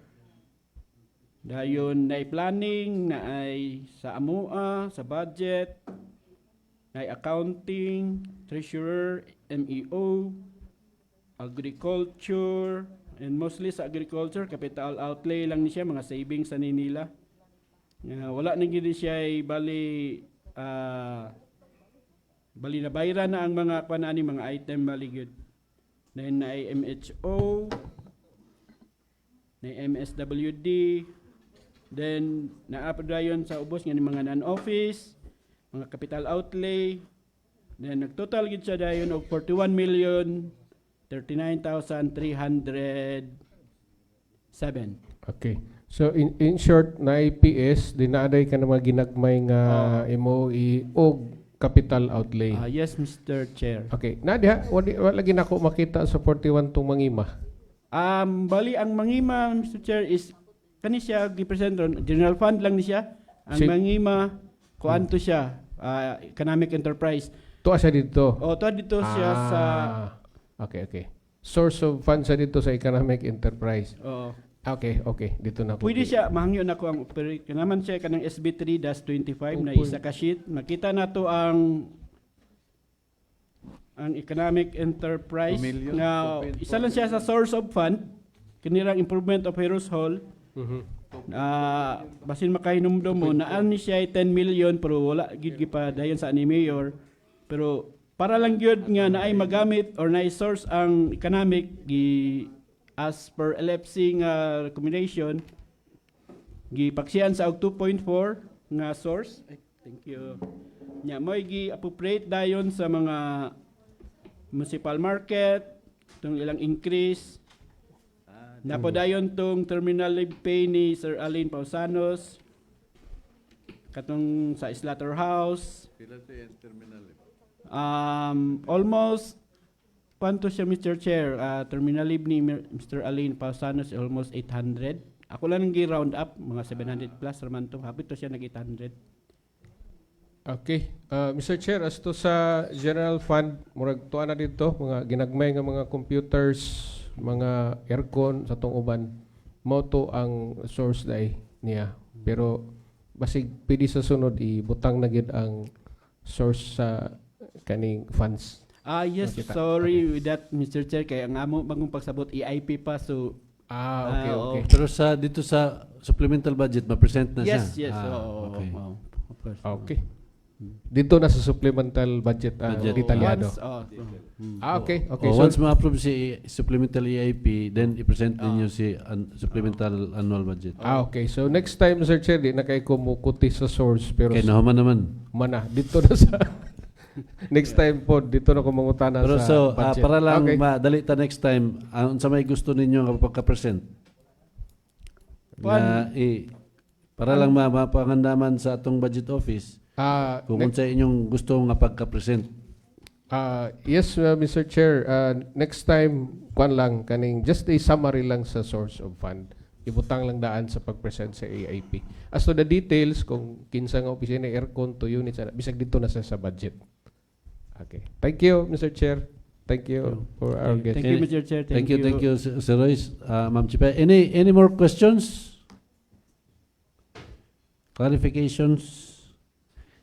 Dayon na planning, na ay sa AMUA, sa budget, na accounting, treasurer, MEO, agriculture, and mostly sa agriculture, capital outlay lang ni siya, mga savings sa nila. Wala na gini siya bali na bayra na ang mga kanani mga item bali good. Then na MHO, na MSWD, then na-updayon sa ubos nga ni mga non-office, mga capital outlay, then nagtotal gid siya dayon og 41,039,307. Okay. So in short, na IPS dinaaday ka na mga ginagmay nga MOE o capital outlay. Yes, Mr. Chair. Okay. Nadia, wala lagi nako makita sa 41 tong mangima. Bali ang mangima, Mr. Chair, is kani siya gipresent ron general fund lang ni siya. Ang mangima kuanto siya economic enterprise. Tuwa siya dito. Tuwa dito siya sa Okay. Source of funds siya dito sa economic enterprise. Oo. Okay. Dito na po. Pwede siya mahangyo na ko ang operate. Naman siya kanang SB3-25 na isa ka sheet. Makita na to ang economic enterprise nga isa lang siya sa source of fund kanirang improvement of Heroes Hall. basin makainomdom mo naan ni siya 10 million pero wala gid pa dayon sa ni mayor, pero para lang gyud nga naay magamit or naay source ang economic as per LFC nga recommendation gipaksihan sa og 2.4 nga source. Ay, thank you. Nya mo'y gi-appropriate dayon sa mga municipal market, itong ilang increase. Napo dayon tong terminal leave pay ni Sir Alin Pausanos, katong sa Slaughterhouse. Pila to yung terminal? Almost, kwanto siya Mr. Chair, terminal leave ni Mr. Alin Pausanos almost 800. Ako lang nang round up, mga 700 plus raman to. Hapit to siya nag 800. Okay. Mr. Chair, as to sa general fund, murag tuwa na dito, mga ginagmay nga mga computers, mga aircon sa tong uban, mo to ang source day niya. Pero basig pwede sa sunod ibutang na gid ang source sa kaning funds. Yes, Makita. sorry with that Mr. Chair, kaya ang amo bagong pagsabot EIP pa, so okay, okay. Pero dito sa supplemental budget, ma-present na siya? yes, Okay. of course. Okay. Dito na sa supplemental budget, detalyado. Okay, okay. Once ma-approve si supplemental EIP, then i-present ninyo si supplemental annual budget. Okay. So next time, Sir Chair, di na kayo kumukuti sa source, pero Okay, nahuman naman. mana dito na sa next time po dito na ko mangutana Pero sa budget. para lang Okay. madali ta next time, sa may gusto ninyo nga pagka-present. Para lang mapangandaman sa atong budget office. Kung sa inyong gusto nga pagka-present. Yes, Mr. Chair. Next time, kwan lang, kaning just a summary lang sa source of fund. Ibutang lang daan sa pag-present sa AIP. As to the details, kung kinsa nga opisina aircon to units, bisag dito na sa budget. Okay. Thank you, Mr. Chair. Thank you for our guest. Thank you, Mr. Chair. Thank you, Sir Royce. Ma'am Chipe. Any more questions? Clarifications?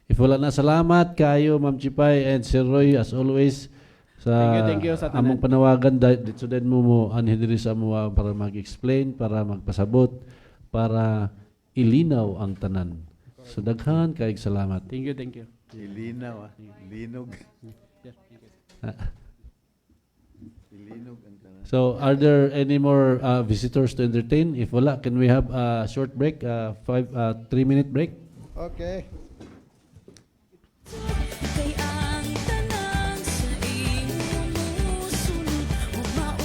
If wala na, salamat kayo, Ma'am Chipay and Sir Roy, as always, sa Thank you sa tanan. among panawagan, dito din mo anhidiri sa mo para mag-explain, para magpasabot, para ilinaw ang tanan. So daghan kaayong salamat. Thank you. Ilinaw, linog. Ilinog ang tanan. So are there any more visitors to entertain? If wala, can we have a short break, 3-minute break? Okay. Kay ang tanang sa iyong musunod, umaog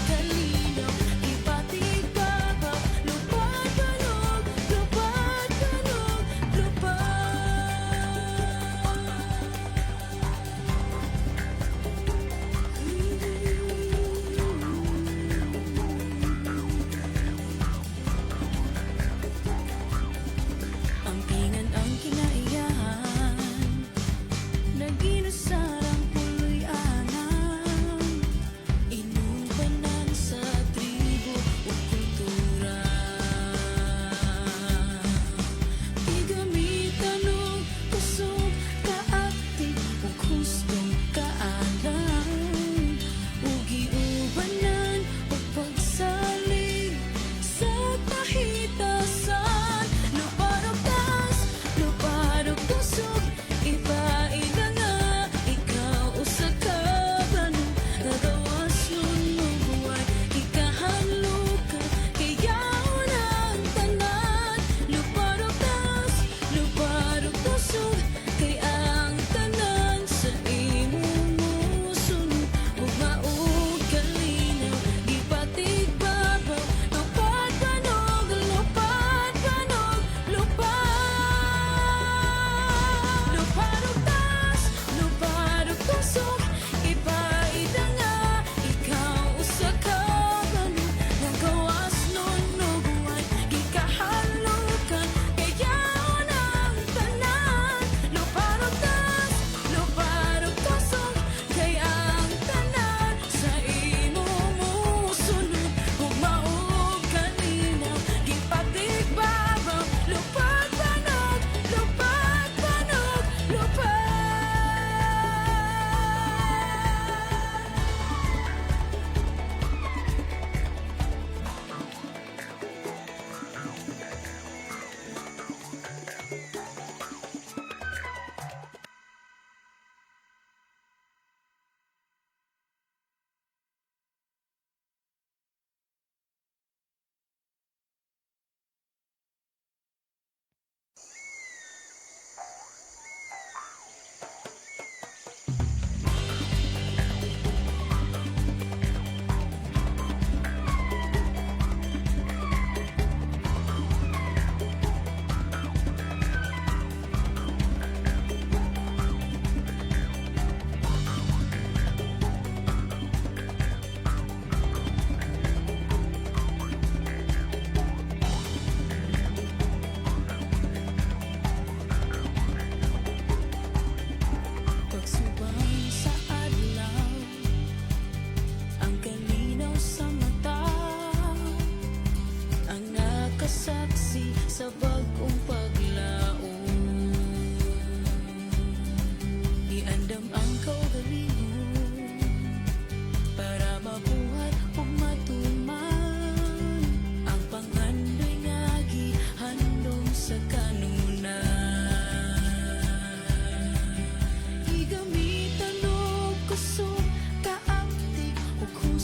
kalinaw, ipatibaba, lupad balog, lupad balog, lupad. Ang ingan ang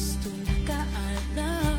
gustong kaalam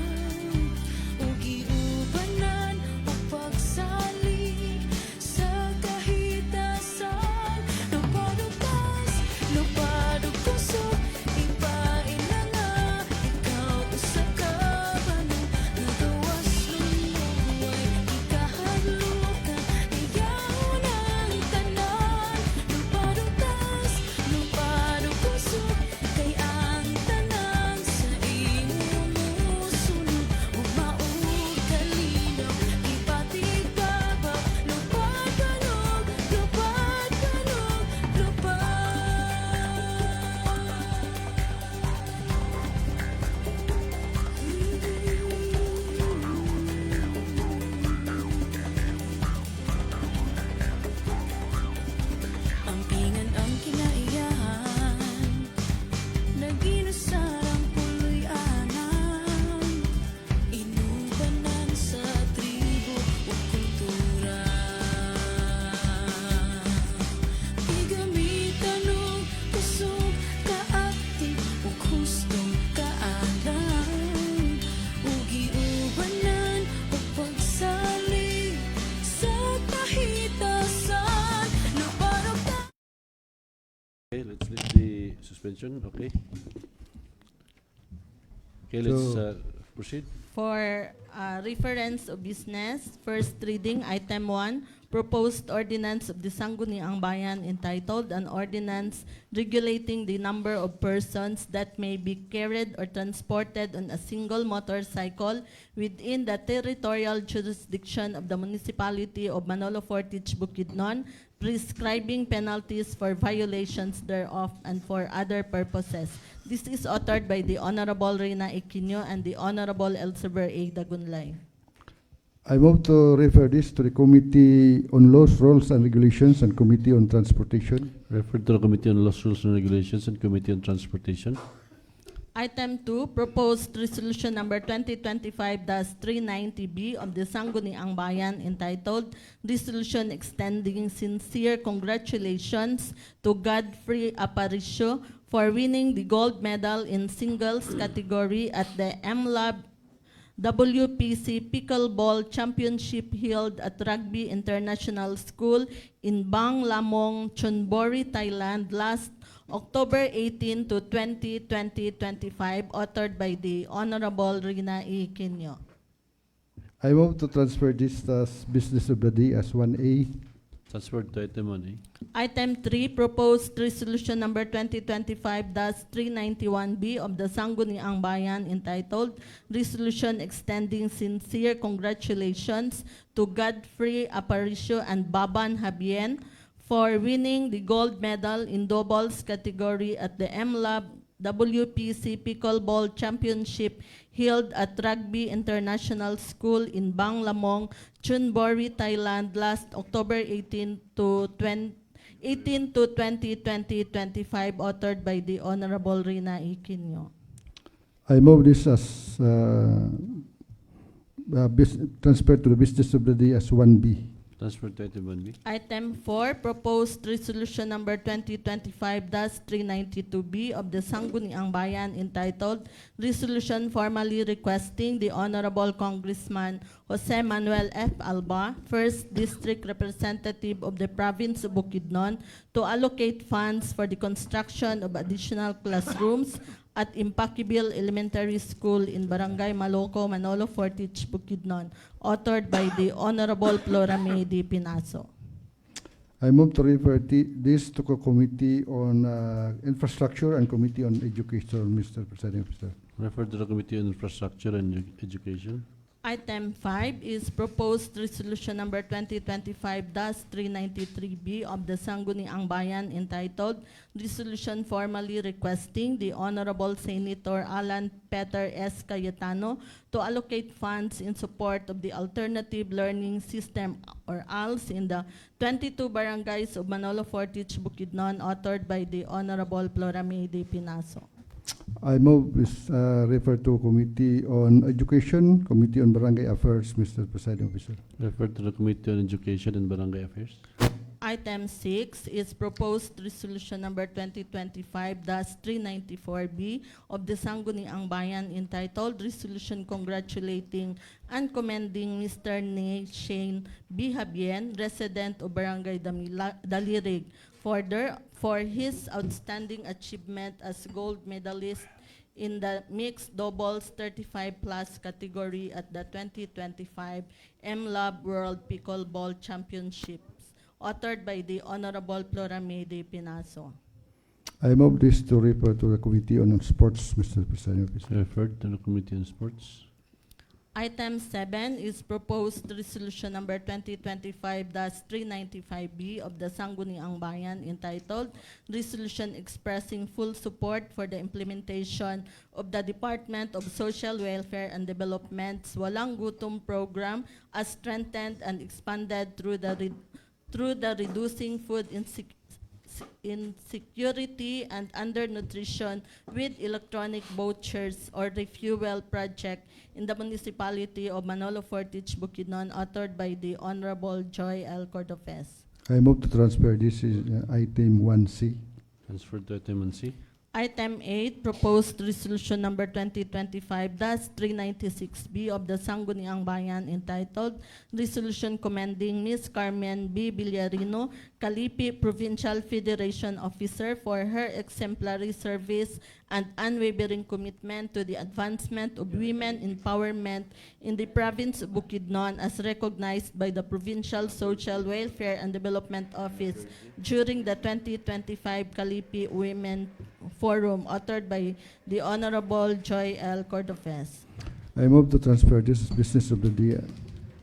ug giubanan o pagsalig sa kahitasan. Lupadutas, lupadug kusog, ipain na nga ikaw usa ka banong nagawas lumuway ikahadlukan iyaw ng tanan. Lupadutas, lupadug kusog, kay ang tanan sa imong musunod ug maug kalinaw ipatibabaw. Lupad banog, lupad banog, lupad. Ampingan ang kinaiyahan, naginusarang puloy-anan, inubanan sa tribo o kultura. Igamitan og kusog kaakti o gustong kaalam ug giubanan o pagsalig sa kahitasan. Luparog ta. Okay, let's lift the suspension. Okay. Okay, let's So- proceed. For reference of business, first reading, item 1, proposed ordinance of the Sangguniang Bayan entitled An Ordinance Regulating the Number of Persons That May Be Carried or Transported on a Single Motorcycle within the Territorial Jurisdiction of the Municipality of Manolo Fortich, Bukidnon, prescribing penalties for violations thereof and for other purposes. This is authored by the Honorable Reyna Equino and the Honorable Elsevier A. Dagunlay. I move to refer this to the Committee on Laws, Rules, and Regulations and Committee on Transportation. Referred to the Committee on Laws, Rules and Regulations and Committee on Transportation. Item 2, proposed resolution number 2025-390B of the Sangguniang Bayan entitled Resolution Extending Sincere Congratulations to Godfrey Aparicio for winning the gold medal in singles category at the MLAB WPC Pickleball Championship held at Rugby International School in Bang Lamong, Chonburi, Thailand last October 18 to 20, 2025, authored by the Honorable Rina E. Quino. I move to transfer this as business of the day as 1A. Transferred to item 1A. Item 3, proposed resolution number 2025-391B of the Sangguniang Bayan entitled Resolution Extending Sincere Congratulations to Godfrey Aparicio and Baban Habien for winning the gold medal in doubles category at the MLAB WPC Pickleball Championship held at Rugby International School in Bang Lamong, Chonburi, Thailand last October 18 to 20, 2025, authored by the Honorable Rina E. Quino. I move this as transferred to the business of the day as 1B. Transferred to item 1B. Item 4, proposed resolution number 2025-392B of the Sangguniang Bayan entitled Resolution Formally Requesting the Honorable Congressman Jose Manuel F. Alba, 1st District Representative of the Province of Bukidnon, to allocate funds for the construction of additional classrooms at Impaquibil Elementary School in Barangay Maloco, Manolo Fortich, Bukidnon, authored by the Honorable Flora May D. Pinaso. I move to refer this to Committee on Infrastructure and Committee on Education, Mr. Presiding Officer. Referred to the Committee on Infrastructure and Education. Item 5 is proposed resolution number 2025-393B of the Sangguniang Bayan entitled Resolution Formally Requesting the Honorable Senator Alan Peter S. Cayetano to allocate funds in support of the Alternative Learning System or ALS in the 22 barangays of Manolo Fortich, Bukidnon, authored by the Honorable Flora May D. Pinaso. I move this refer to Committee on Education, Committee on Barangay Affairs, Mr. Presiding Officer. Referred to the Committee on Education and Barangay Affairs. Item 6 is proposed resolution number 2025-394B of the Sangguniang Bayan entitled Resolution Congratulating and Commending Mr. Ne Shane B. Habien, resident of Barangay Dalirig, for his outstanding achievement as gold medalist in the mixed doubles 35+ category at the 2025 MLab World Pickleball Championships, authored by the Honorable Floramede Pinaso. I move this to refer to the Committee on Sports, Mr. President. Referred to the Committee on Sports. Item 7 is proposed resolution number 2025-395B of the Sangguniang Bayan entitled Resolution Expressing Full Support for the Implementation of the Department of Social Welfare and Development's Walang Gutom program as strengthened and expanded through the Reducing Food Insecurity and Undernutrition with Electronic Vouchers or Refuel project in the municipality of Manolo Fortich, Bukidnon, authored by the Honorable Joy L. Cordofes. I move to transfer this is item 1C. Transferred to item 1C. Item 8, proposed resolution number 2025-396B of the Sangguniang Bayan entitled Resolution Commending Ms. Carmen B. Villarino, Calipi Provincial Federation Officer, for her exemplary service and unwavering commitment to the advancement of women empowerment in the province of Bukidnon as recognized by the Provincial Social Welfare and Development Office during the 2025 Calipi Women Forum, authored by the Honorable Joy L. Cordofes. I move to transfer this business of the day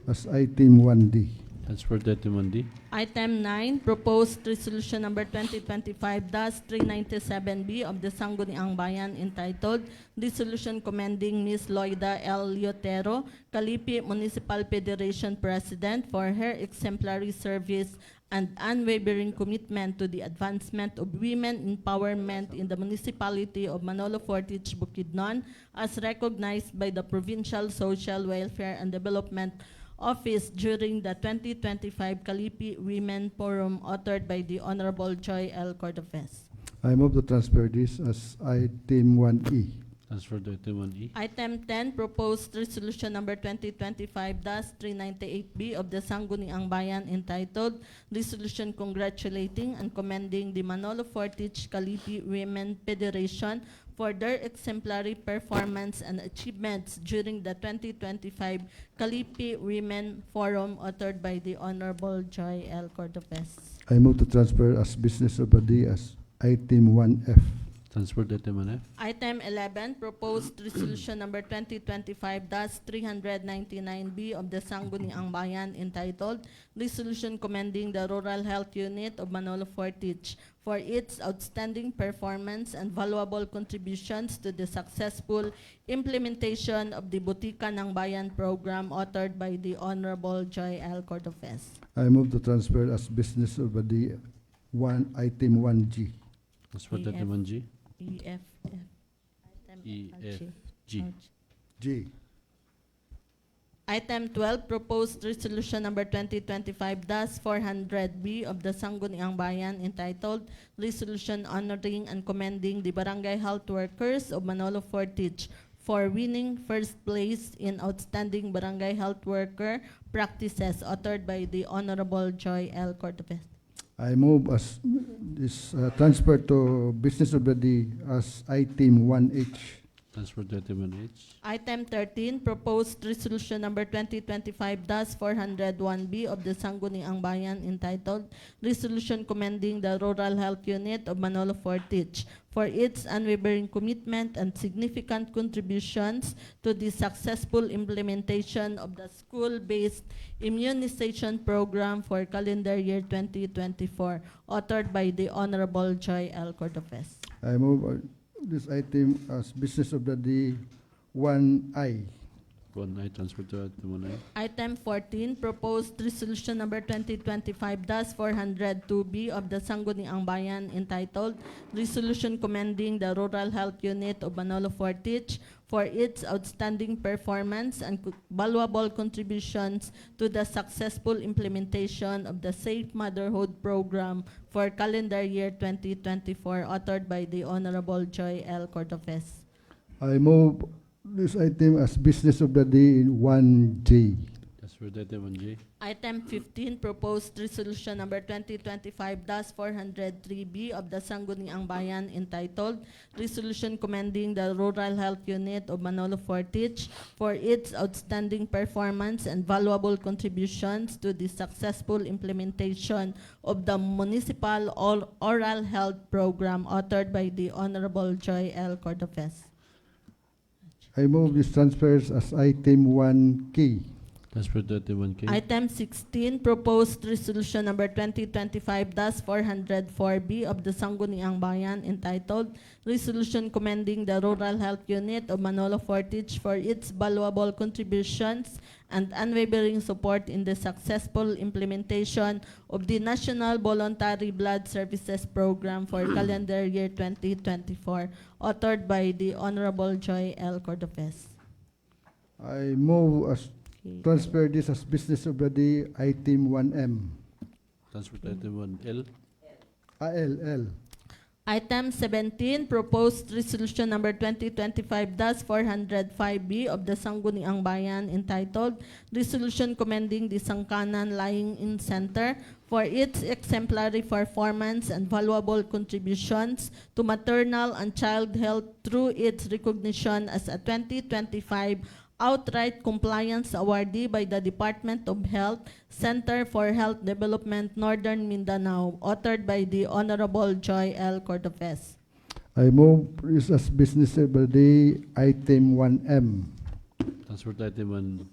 as item 1D. Transferred to item 1D. Item 9, proposed resolution number 2025-397B of the Sangguniang Bayan entitled Resolution Commending Ms. Loida L. Liotero, Calipi Municipal Federation President, for her exemplary service and unwavering commitment to the advancement of women empowerment in the municipality of Manolo Fortich, Bukidnon, as recognized by the Provincial Social Welfare and Development Office during the 2025 Calipi Women Forum, authored by the Honorable Joy L. Cordofes. I move to transfer this as item 1E. Transferred to item 1E. Item 10, proposed resolution number 2025-398B of the Sangguniang Bayan entitled Resolution Congratulating and Commending the Manolo Fortich Calipi Women Federation for their exemplary performance and achievements during the 2025 Calipi Women Forum, authored by the Honorable Joy L. Cordofes. I move to transfer as business of the day as item 1F. Transferred to item 1F. Item 11, proposed resolution number 2025-399B of the Sangguniang Bayan entitled Resolution Commending the Rural Health Unit of Manolo Fortich for its outstanding performance and valuable contributions to the successful implementation of the Butika ng Bayan program, authored by the Honorable Joy L. Cordofes. I move to transfer as business of the day item 1G. Transferred to item 1G. Item G. G. Item 12, proposed resolution number 2025-400B of the Sangguniang Bayan entitled Resolution Honoring and Commending the Barangay Health Workers of Manolo Fortich for winning first place in Outstanding Barangay Health Worker Practices, authored by the Honorable Joy L. Cordofes. I move as this transfer to business of the day as item 1H. Transferred to item 1H. Item 13, proposed resolution number 2025-401B of the Sangguniang Bayan entitled Resolution Commending the Rural Health Unit of Manolo Fortich for its unwavering commitment and significant contributions to the successful implementation of the school-based immunization program for calendar year 2024, authored by the Honorable Joy L. Cordofes. I move this item as business of the day 1I. 1 I transfer to item 1 I. Item 14, proposed resolution number 2025-402B of the Sangguniang Bayan entitled Resolution Commending the Rural Health Unit of Manolo Fortich for its outstanding performance and valuable contributions to the successful implementation of the Safe Motherhood Program for calendar year 2024, authored by the Honorable Joy L. Cordofes. I move this item as business of the day in 1J. Transfer to item 1J. Item 15, proposed resolution number 2025-403B of the Sangguniang Bayan entitled Resolution Commending the Rural Health Unit of Manolo Fortich for its outstanding performance and valuable contributions to the successful implementation of the Municipal Oral Health Program, authored by the Honorable Joy L. Cordofes. I move this transfers as item 1K. Transfer to item 1K. Item 16, proposed resolution number 2025-404B of the Sangguniang Bayan entitled Resolution Commending the Rural Health Unit of Manolo Fortich for its valuable contributions and unwavering support in the successful implementation of the National Voluntary Blood Services Program for calendar year 2024, authored by the Honorable Joy L. Cordofes. I move as transfer this as business of the day, item 1M. Transfer to item 1L. L. Item 17, proposed resolution number 2025-405B of the Sangguniang Bayan entitled Resolution Commending the Sangkanan Lying-in Center for its exemplary performance and valuable contributions to maternal and child health through its recognition as a 2025 outright compliance awardee by the Department of Health, Center for Health Development, Northern Mindanao, authored by the Honorable Joy L. Cordofes. I move this as business of the day, item 1M. Transfer to item 1M.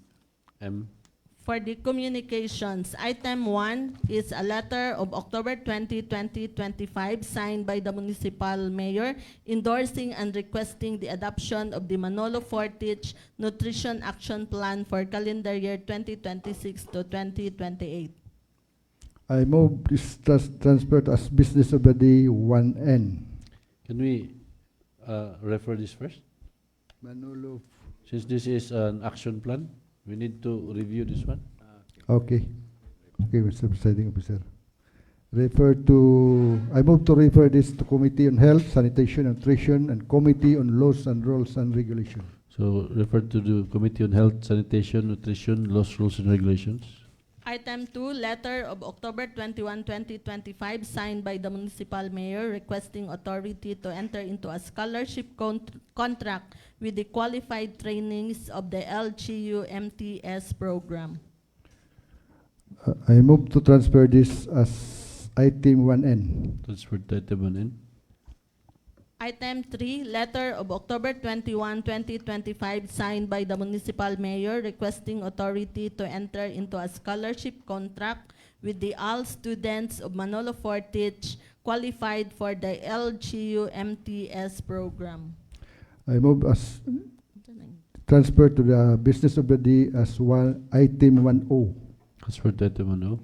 For the communications, item 1 is a letter of October 20, 2025 signed by the municipal mayor endorsing and requesting the adoption of the Manolo Fortich Nutrition Action Plan for calendar year 2026 to 2028. I move this transferred as business of the day, 1N. Can we refer this first? Manolo. Since this is an action plan, we need to review this one. Okay. Okay, Mr. Presiding Officer. I move to refer this to Committee on Health, Sanitation, Nutrition, and Committee on Laws and Rules and Regulations. So refer to the Committee on Health, Sanitation, Nutrition, Laws, Rules, and Regulations. Item 2, letter of October 21, 2025 signed by the municipal mayor requesting authority to enter into a scholarship contract with the qualified trainings of the LGU MTS program. I move to transfer this as item 1N. Transfer to item 1N. Item 3, letter of October 21, 2025 signed by the municipal mayor requesting authority to enter into a scholarship contract with the AL students of Manolo Fortich qualified for the LGU MTS program. I move as transfer to the business of the day as item 1O. Transfer to item 1O.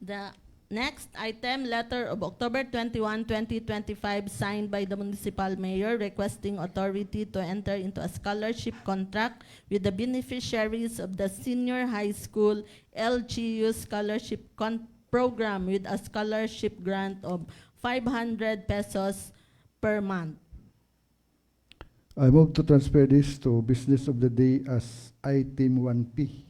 The next item, letter of October 21, 2025 signed by the municipal mayor requesting authority to enter into a scholarship contract with the beneficiaries of the senior high school LGU scholarship program with a scholarship grant of 500 pesos per month. I move to transfer this to business of the day as item 1P.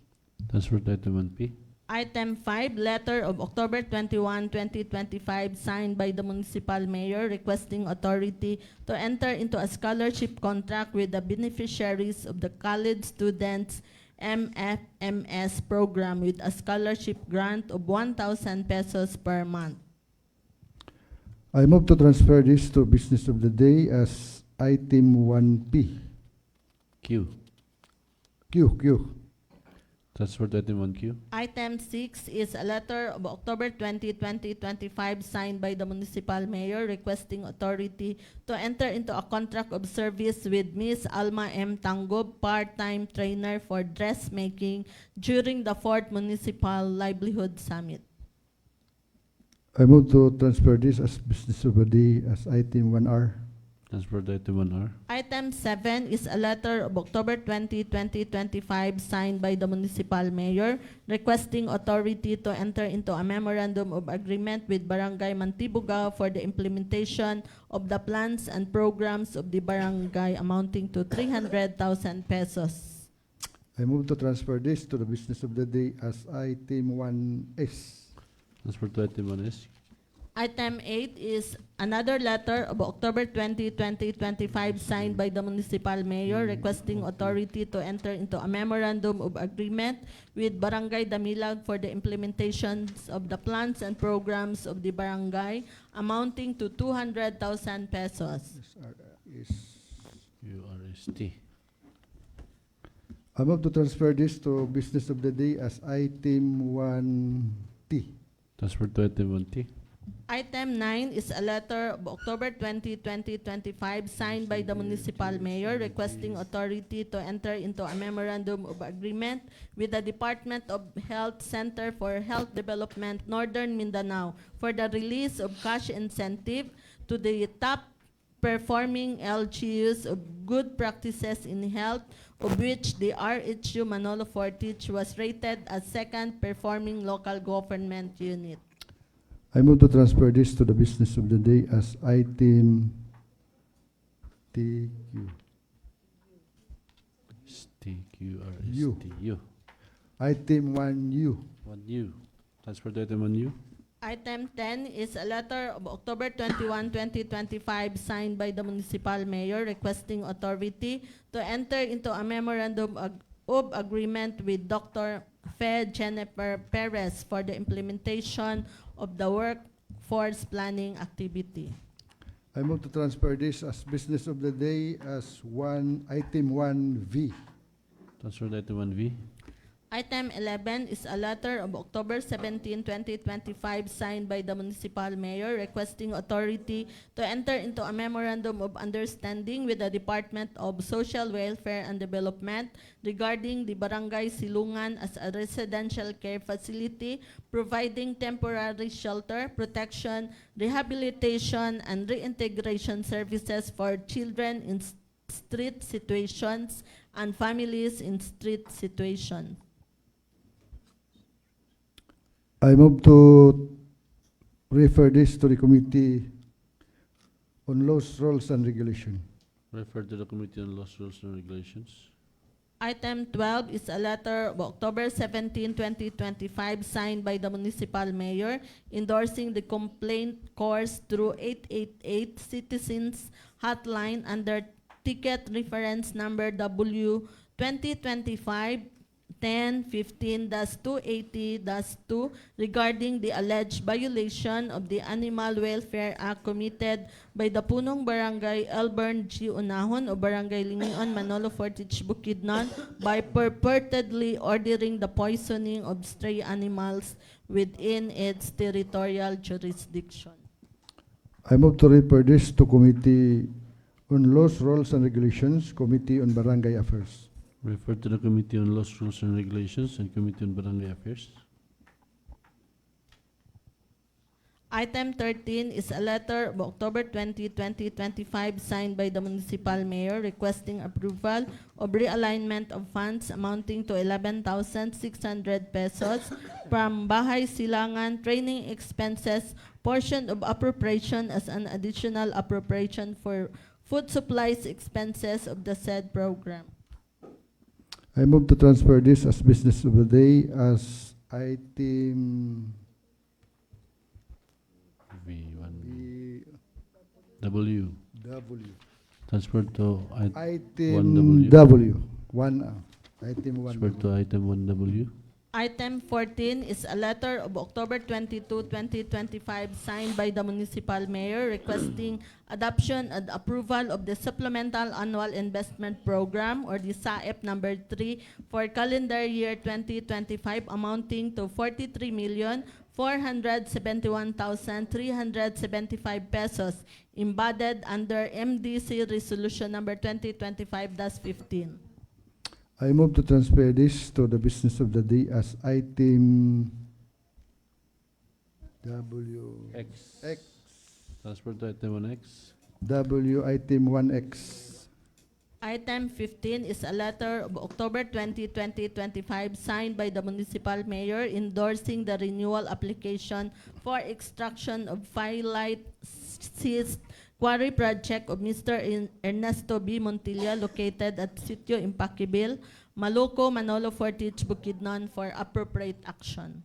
Transfer to item 1P. Item 5, letter of October 21, 2025 signed by the municipal mayor requesting authority to enter into a scholarship contract with the beneficiaries of the college students MFMS program with a scholarship grant of 1,000 pesos per month. I move to transfer this to business of the day as item 1P. Q. Q. Transfer to item 1Q. Item 6 is a letter of October 20, 2025 signed by the municipal mayor requesting authority to enter into a contract of service with Ms. Alma M. Tangob, part-time trainer for dressmaking during the 4th Municipal Livelihood Summit. I move to transfer this as business of the day as item 1R. Transfer to item 1R. Item 7 is a letter of October 20, 2025 signed by the municipal mayor requesting authority to enter into a memorandum of agreement with Barangay Mantibugao for the implementation of the plans and programs of the barangay amounting to 300,000 pesos. I move to transfer this to the business of the day as item 1S. Transfer to item 1S. Item 8 is another letter of October 20, 2025 signed by the municipal mayor requesting authority to enter into a memorandum of agreement with Barangay Damilag for the implementations of the plans and programs of the barangay amounting to 200,000 pesos. URST. I move to transfer this to business of the day as item 1T. Transfer to item 1T. Item 9 is a letter of October 20, 2025 signed by the municipal mayor requesting authority to enter into a memorandum of agreement with the Department of Health Center for Health Development Northern Mindanao for the release of cash incentive to the top performing LGUs of good practices in health, of which the RHU Manolo Fortich was rated as second performing local government unit. I move to transfer this to the business of the day as item TQ. STQRSTU. Item 1U. 1U. Transfer to item 1U. Item 10 is a letter of October 21, 2025 signed by the municipal mayor requesting authority to enter into a memorandum of agreement with Dr. Fe Jennifer Perez for the implementation of the workforce planning activity. I move to transfer this as business of the day as item 1V. Transfer to item 1V. Item 11 is a letter of October 17, 2025 signed by the municipal mayor requesting authority to enter into a memorandum of understanding with the Department of Social Welfare and Development regarding the Barangay Silungan as a residential care facility providing temporary shelter, protection, rehabilitation, and reintegration services for children in street situations and families in street situations. I move to refer this to the Committee on Laws, Rules, and Regulation. Refer to the Committee on Laws, Rules, and Regulations. Item 12 is a letter of October 17, 2025 signed by the municipal mayor endorsing the complaint course through 888 Citizens Hotline under ticket reference number W 2025-10-15-280-2 regarding the alleged violation of the Animal Welfare Act committed by the Punong Barangay Elburn G. Unahon o Barangay Lingion, Manolo Fortich, Bukidnon by purportedly ordering the poisoning of stray animals within its territorial jurisdiction. I move to refer this to Committee on Laws, Rules, and Regulations, Committee on Barangay Affairs. Refer to the Committee on Laws, Rules, and Regulations and Committee on Barangay Affairs. Item 13 is a letter of October 20, 2025 signed by the municipal mayor requesting approval of realignment of funds amounting to 11,600 pesos from Bahay Silangan training expenses portion of appropriation as an additional appropriation for food supplies expenses of the said program. I move to transfer this as business of the day as item V1 W. W. Transfer to Item 1W. W. Item 1. Transfer to item 1W. Item 14 is a letter of October 22, 2025, signed by the municipal mayor requesting adoption and approval of the Supplemental Annual Investment Program or the SAEP number 3 for calendar year 2025 amounting to 43,471,375 pesos embodied under MDC Resolution number 2025-15. I move to transfer this to the business of the day as item W X. X. Transfer to item 1X. W item 1X. Item 15 is a letter of October 20, 2025, signed by the municipal mayor endorsing the renewal application for extraction of phyllite cyst quarry project of Mr. Ernesto B. Montilla located at Sitio Impaquibil, Maluco, Manolo Fortich, Bukidnon for appropriate action.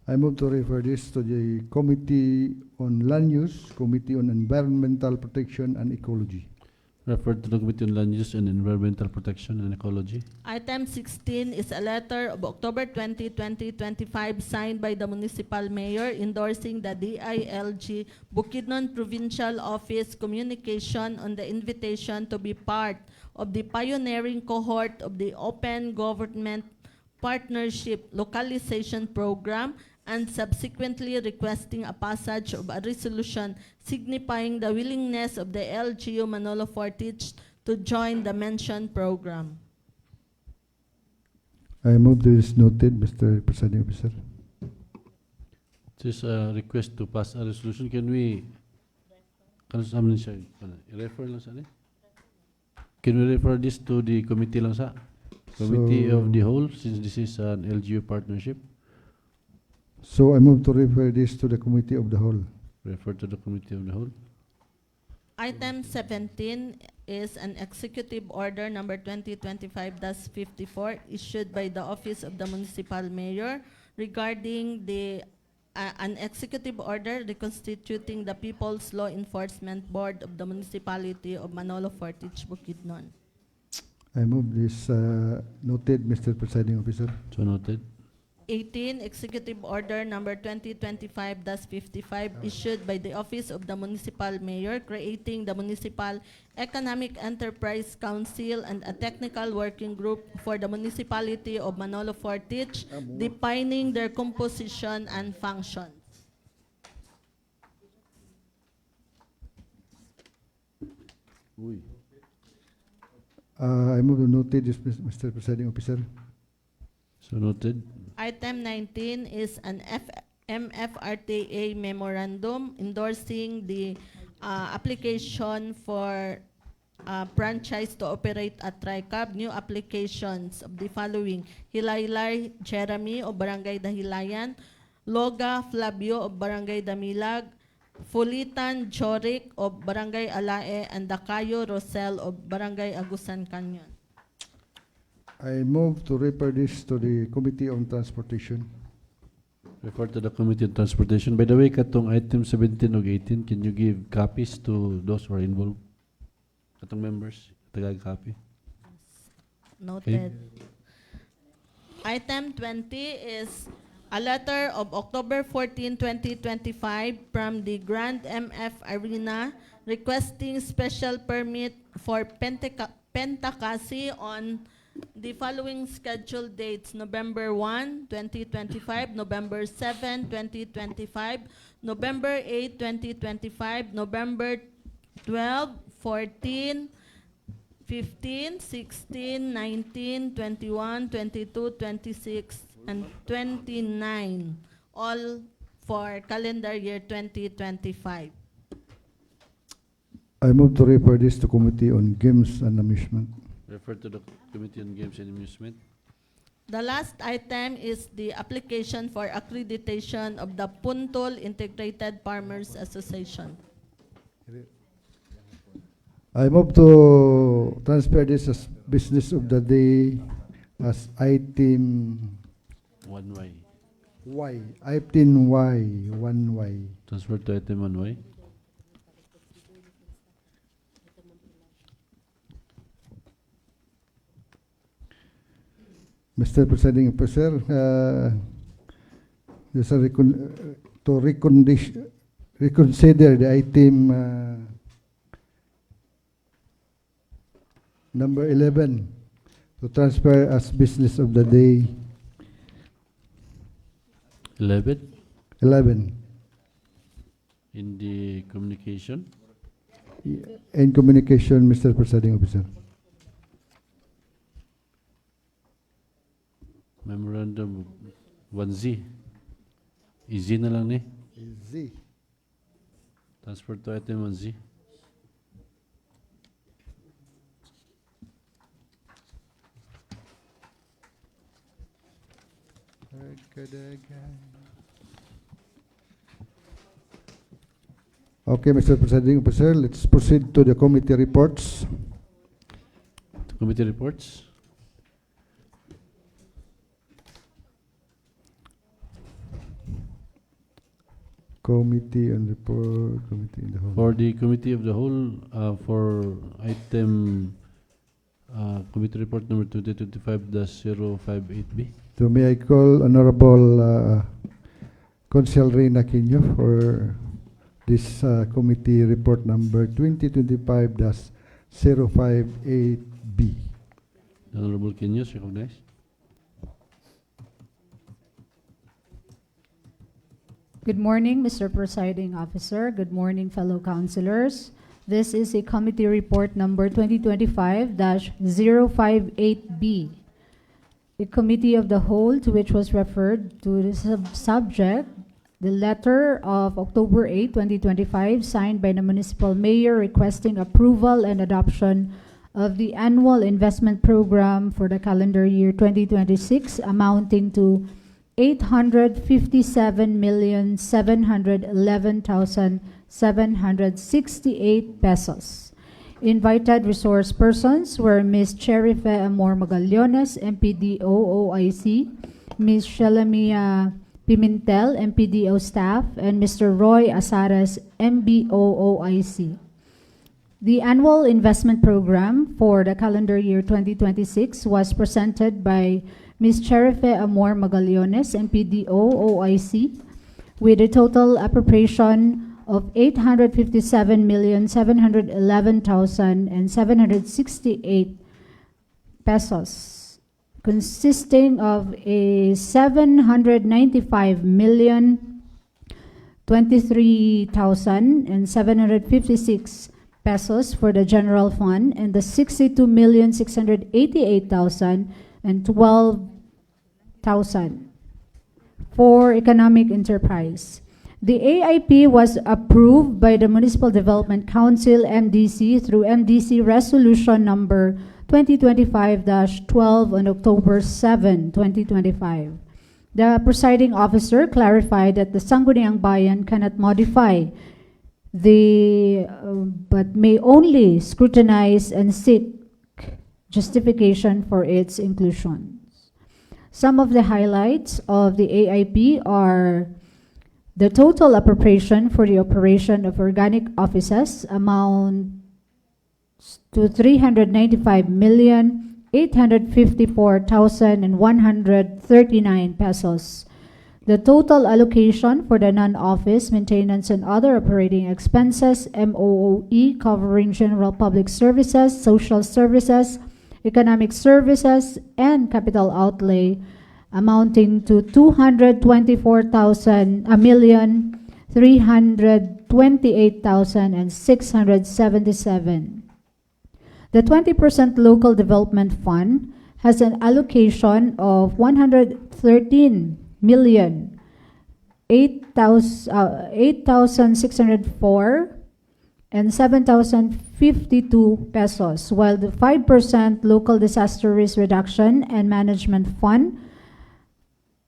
I move to refer this to the Committee on Land Use, Committee on Environmental Protection and Ecology. Referred to the Committee on Land Use and Environmental Protection and Ecology. Item 16 is a letter of October 20, 2025, signed by the municipal mayor endorsing the DILG Bukidnon Provincial Office communication on the invitation to be part of the pioneering cohort of the Open Government Partnership Localization Program and subsequently requesting a passage of a resolution signifying the willingness of the LGU Manolo Fortich to join the mentioned program. I move this noted, Mr. Presiding Officer. This is a request to pass a resolution. Can we, refer lang sa Can we refer this to the committee lang sa? Committee of the whole, since this is an LGU partnership? So I move to refer this to the Committee of the Whole. Refer to the committee of the whole. Item 17 is an executive order number 2025-54 issued by the Office of the Municipal Mayor regarding the an executive order reconstituting the People's Law Enforcement Board of the Municipality of Manolo Fortich, Bukidnon. I move this noted, Mr. Presiding Officer. So noted. 18, Executive Order number 2025-55 issued by the Office of the Municipal Mayor creating the Municipal Economic Enterprise Council and a technical working group for the municipality of Manolo Fortich, defining their composition and functions. I move to noted this, Mr. Presiding Officer. So noted. Item 19 is an MFRTA memorandum endorsing the application for franchise to operate at TriCab. New applications of the following: Hilaylay Jeremy of Barangay Dahilayan, Loga Flavio of Barangay Damilag, Fulitan Jorik of Barangay Alae, and Dacayo Rosel of Barangay Agusan Canyon. I move to refer this to the Committee on Transportation. Refer to the Committee on Transportation. By the way, katong item 17 o 18, can you give copies to those who are involved? Katong members, tagag-copy. Noted. Item 20 is a letter of October 14, 2025 from the Grand MF Arena requesting special permit for Pentacasi on the following scheduled dates: November 1, 2025, November 7, 2025, November 8, 2025, November 12, 14, 15, 16, 19, 21, 22, 26, and 29, all for calendar year 2025. I move to refer this to Committee on Games and Amusement. Refer to the Committee on Games and Amusement. The last item is the application for accreditation of the Puntol Integrated Farmers Association. I move to transfer this as business of the day as item 1Y. Y. Item Y. 1Y. Transfer to item 1Y. Mr. Presiding Officer, there's a reconsider the item number 11 to transfer as business of the day. 11 in the communication. in communication, Mr. Presiding Officer. Memorandum 1Z. Easy na lang ni. Easy. Transfer to item 1Z. Okay, Mr. Presiding Officer, let's proceed to the committee reports. Committee reports. Committee and report, committee in the whole. For the committee of the whole, for item committee report number 2025-058B. So may I call Honorable Consul Reyna Quino for this committee report number 2025-058B. Honorable Quino, recognized. Good morning, Mr. Presiding Officer. Good morning, fellow councilors. This is a committee report number 2025-058B. The Committee of the Whole, to which was referred to the subject, the letter of October 8, 2025, signed by the municipal mayor requesting approval and adoption of the annual investment program for the calendar year 2026, amounting to 857,711,768 pesos. Invited resource persons were Ms. Cherife Amor Magallones, MPDO OIC, Ms. Shelamia Pimentel, MPDO staff, and Mr. Roy Asares, MBO OIC. The annual investment program for the calendar year 2026 was presented by Ms. Cherife Amor Magallones, MPDO OIC, with a total appropriation of 857,711,768 pesos, consisting of a 795,023,756 pesos for the general fund and the 62,688,012,000 for economic enterprise. The AIP was approved by the Municipal Development Council, MDC, through MDC Resolution number 2025-12 on October 7, 2025. The presiding officer clarified that the Sangguniang Bayan cannot modify but may only scrutinize and seek justification for its inclusion. Some of the highlights of the AIP are the total appropriation for the operation of organic offices amounts to 395,854,139 pesos. The total allocation for the non-office maintenance and other operating expenses, MOOE, covering general public services, social services, economic services, and capital outlay, amounting to 224,328,677. The 20% local development fund has an allocation of 113,008,604 and 7,052 pesos, while the 5% local disaster risk reduction and management fund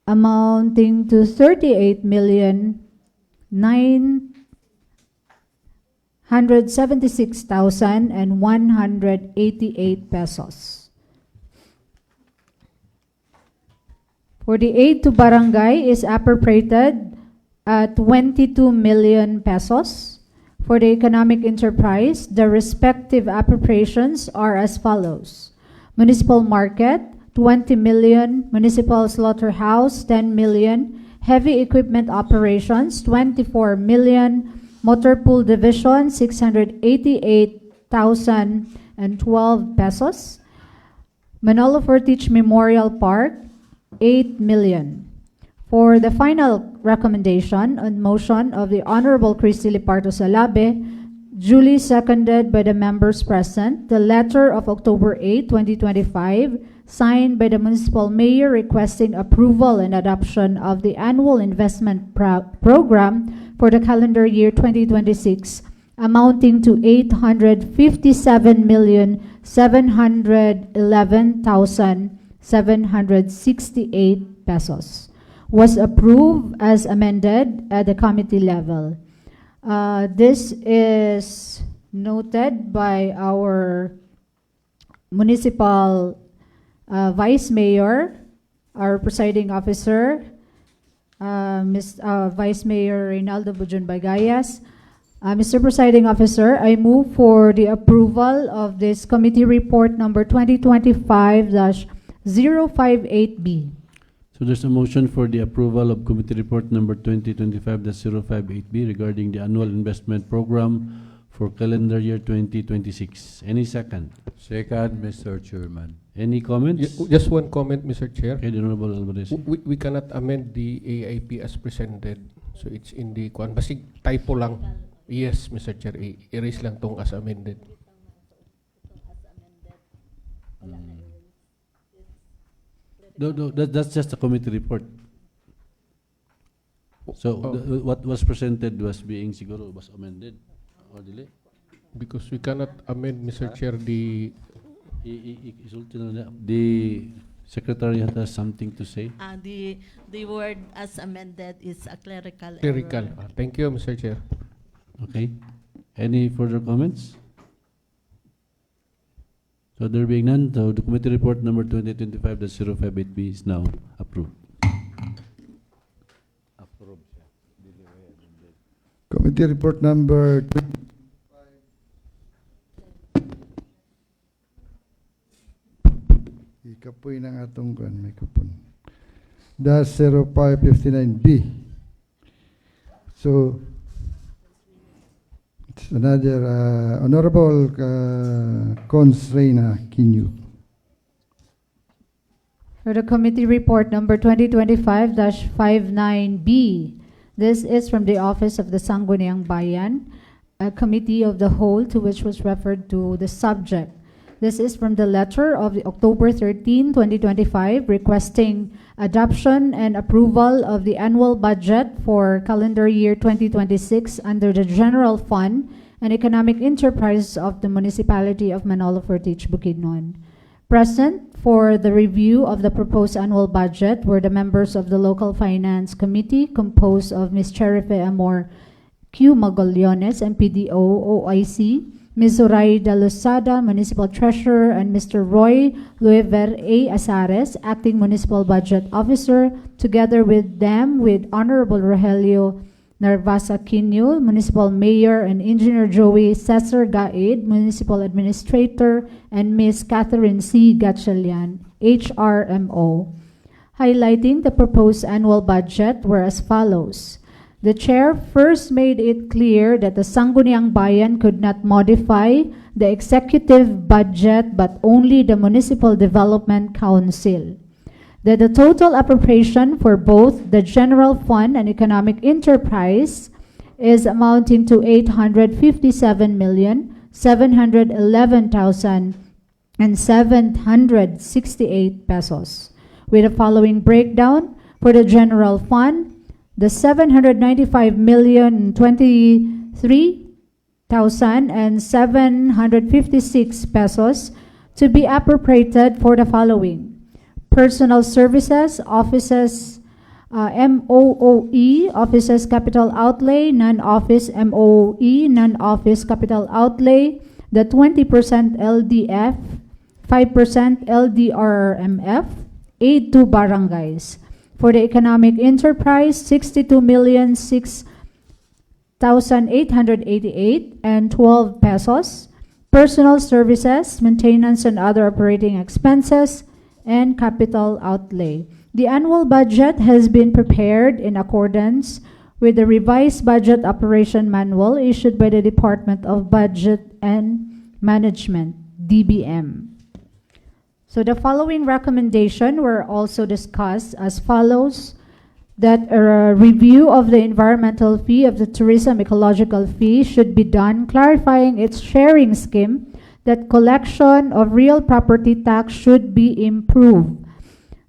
amounting to 38,976,188 pesos. For the aid to barangay is appropriated at 22 million pesos. For the economic enterprise, the respective appropriations are as follows. Municipal market, 20 million. Municipal slaughterhouse, 10 million. Heavy equipment operations, 24 million. Motor pool division, 688,012 pesos. Manolo Fortich Memorial Park, 8 million. For the final recommendation on motion of the Honorable Christy Lipardo Salabe, duly seconded by the members present, the letter of October 8, 2025, signed by the municipal mayor requesting approval and adoption of the annual investment program for the calendar year 2026, amounting to 857,711,768 pesos, was approved as amended at the committee level. This is noted by our municipal vice mayor, our presiding officer, Vice Mayor Reynaldo Bujon Bagayas. Mr. Presiding Officer, I move for the approval of this committee report number 2025-058B. So there's a motion for the approval of committee report number 2025-058B regarding the annual investment program for calendar year 2026. Any second? Second, Mr. Chairman. Any comments? Just one comment, Mr. Chair. Okay, the Honorable Alvarez. We cannot amend the AIP as presented. So it's in the kwan. Basig typo lang. Yes, Mr. Chair. Erase lang tong as amended. That's just a committee report. So what was presented was being siguro was amended or delay? Because we cannot amend, Mr. Chair, the Secretariat has something to say. The word as amended is a clerical clerical. error. Thank you, Mr. Chair. Okay. Any further comments? So there being none, so the committee report number 2025-058B is now approved. Committee report number ikapoy ng atong kan may kupon. Dash 0559B. So it's another Honorable Cons Reyna Quinyo. For the committee report number 2025-59B, this is from the Office of the Sangguniang Bayan, a committee of the whole to which was referred to the subject. This is from the letter of the October 13, 2025, requesting adoption and approval of the annual budget for calendar year 2026 under the General Fund and Economic Enterprise of the Municipality of Manolo Fortich, Bukidnon. Present for the review of the proposed annual budget were the members of the Local Finance Committee, composed of Ms. Cherife Amor Q. Magallones, MPDO, OIC, Ms. Zoraida Losada, Municipal Treasurer, and Mr. Roy Luever A. Asares, Acting Municipal Budget Officer, together with them with Honorable Rogelio Narvasa Quinyo, Municipal Mayor, and Engineer Joey Cesar Gaid, Municipal Administrator, and Ms. Catherine C. Gatchalian, HRMO. Highlighting the proposed annual budget were as follows. The chair first made it clear that the Sangguniang Bayan could not modify the executive budget but only the Municipal Development Council. That the total appropriation for both the General Fund and Economic Enterprise is amounting to 857,711,768 pesos. With the following breakdown: for the General Fund, the 795,023,756 pesos to be appropriated for the following: personal services, offices, MOOE, offices capital outlay, non-office MOE, non-office capital outlay, the 20% LDF, 5% LDRMF, aid to barangays. For the Economic Enterprise, 62,006,888.12 pesos. Personal services, maintenance and other operating expenses, and capital outlay. The annual budget has been prepared in accordance with the revised budget operation manual issued by the Department of Budget and Management, DBM. So the following recommendation were also discussed as follows: that a review of the environmental fee of the tourism ecological fee should be done, clarifying its sharing scheme, that collection of real property tax should be improved.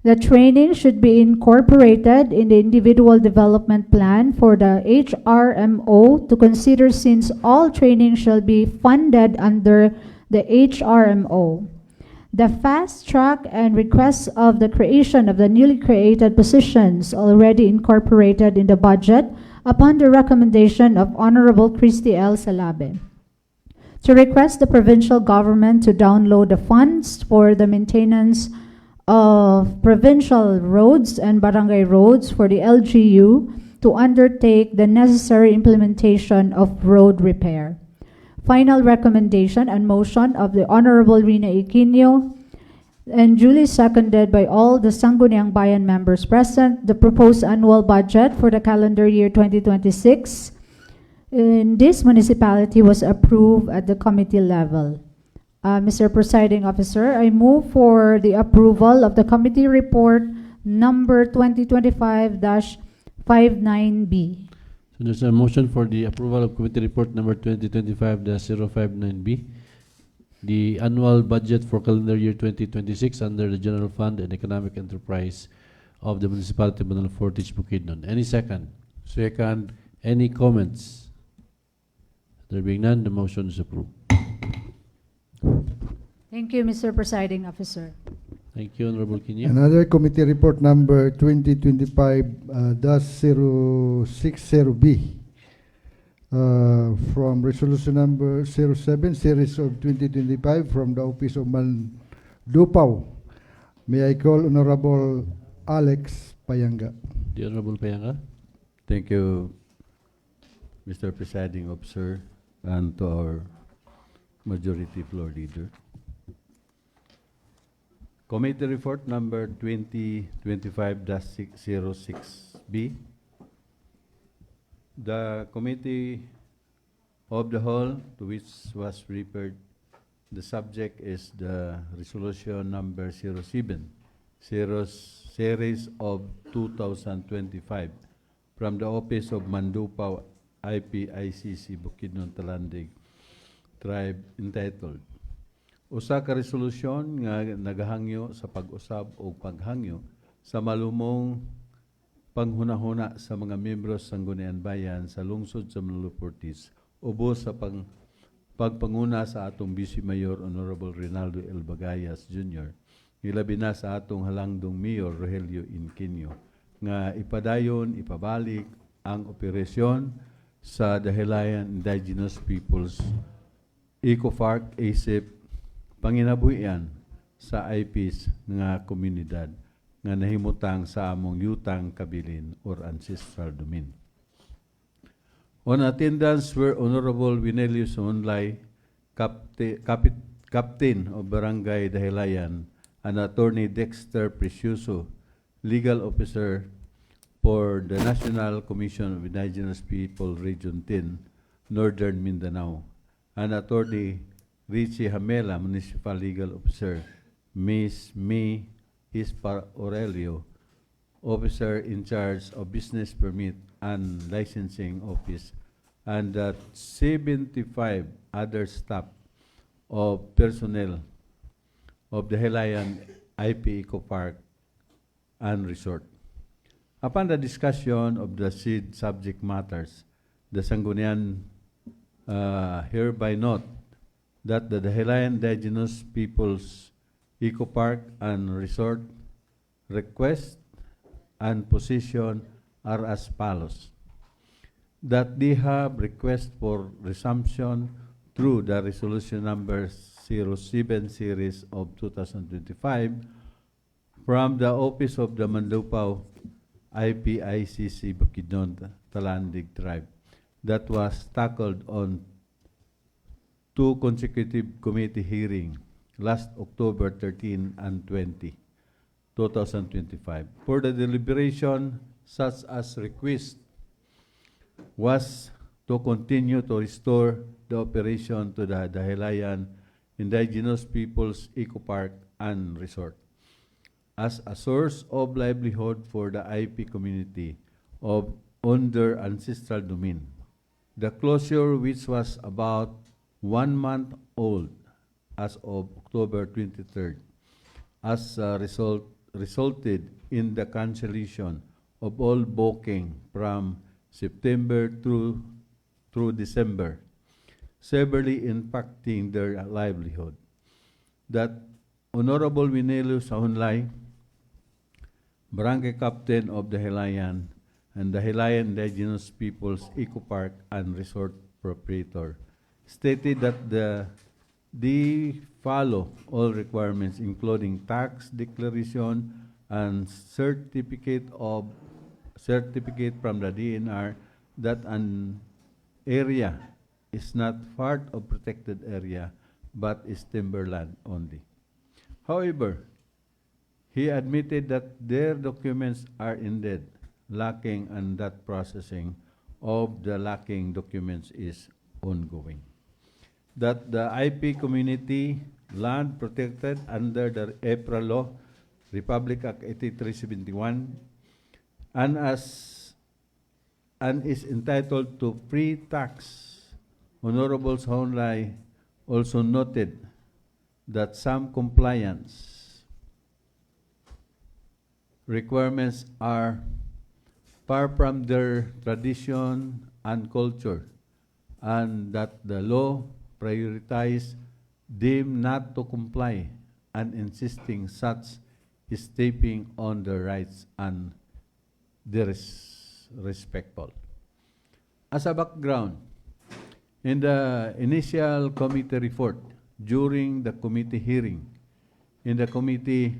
The training should be incorporated in the individual development plan for the HRMO to consider, since all training shall be funded under the HRMO. The fast track and request of the creation of the newly created positions already incorporated in the budget upon the recommendation of Honorable Christy L. Salabe. To request the provincial government to download the funds for the maintenance of provincial roads and barangay roads for the LGU to undertake the necessary implementation of road repair. Final recommendation and motion of the Honorable Rina Iquino, and duly seconded by all the Sangguniang Bayan members present, the proposed annual budget for the calendar year 2026 in this municipality was approved at the committee level. Mr. Presiding Officer, I move for the approval of the committee report number 2025-59B. So there's a motion for the approval of committee report number 2025-059B, the annual budget for calendar year 2026 under the general fund and economic enterprise of the municipality of Manalo Fortich, Bukidnon. Any second? Second. Any comments? There being none, the motion is approved. Thank you, Mr. Presiding Officer. Thank you, Honorable Quino. Another committee report number 2025-060B from resolution number 07 series of 2025 from the office of Mandupaw. May I call Honorable Alex Payanga. The Honorable Payanga. Thank you, Mr. Presiding Officer, and to our Majority Floor Leader. Committee report number 2025-06B. The Committee of the Whole, to which was referred, the subject is the resolution number 07, series of 2025, from the office of Mandupaw IPICC Bukidnon Talandig Tribe, entitled usa ka resolusyon nga nagahangyo sa pag-usab o paghangyo sa malumong panghunahuna sa mga miyembro sa Sangguniang Bayan sa lungsod sa Manalo Fortis ubos sa pagpanguna sa atong Vice Mayor Honorable Rinaldo L. Bagayas Jr. Hilabi na sa atong halangdong Mayor Rogelio Inquino nga ipadayon, ipabalik ang operasyon sa Dahilayan Indigenous Peoples Eco-Park ASIP panginabuhian sa IPs nga komunidad nga nahimutang sa among yutang kabilin or ancestral domain. On attendance were Honorable Winelio Sumunlay, Captain of Barangay Dahilayan, and Attorney Dexter Precioso, Legal Officer for the National Commission of Indigenous People Region 10, Northern Mindanao, and Attorney Richie Hamela, Municipal Legal Officer, Ms. May Hispar Aurelio, Officer in charge of Business Permit and Licensing Office, and 75 other staff of personnel of the Helayan IP Eco Park and Resort. Upon the discussion of the said subject matters, the Sangguniang hereby note that the Dahilayan Indigenous Peoples Eco Park and Resort request and position are as follows: that they have request for resumption through the resolution number 07 series of 2025 from the office of the Mandupaw IPICC Bukidnon Talandig Tribe that was tackled on 2 consecutive committee hearings last October 13 and 20 2025. For the deliberation, such as request was to continue to restore the operation to the Dahilayan Indigenous Peoples Eco Park and Resort as a source of livelihood for the IP community on their ancestral domain. The closure, which was about 1 month old as of October 23rd, as a result, resulted in the cancellation of all booking from September through December, severely impacting their livelihood. That Honorable Winelio Sahunlay, Barangay Captain of the Hilayan and the Hilayan Indigenous Peoples Eco Park and Resort Proprietor, stated that they follow all requirements, including tax declaration and certificate from the DNR that an area is not part of protected area but is timberland only. However, he admitted that their documents are indeed lacking and that processing of the lacking documents is ongoing. That the IP community land protected under the EPRA law, Republic Act 8371, and is entitled to free tax. Honorable Sahunlay also noted that some compliance requirements are far from their tradition and culture, and that the law prioritizes them not to comply and insisting such is stepping on their rights and disrespectful. As a background, in the initial committee report, during the committee hearing in the Committee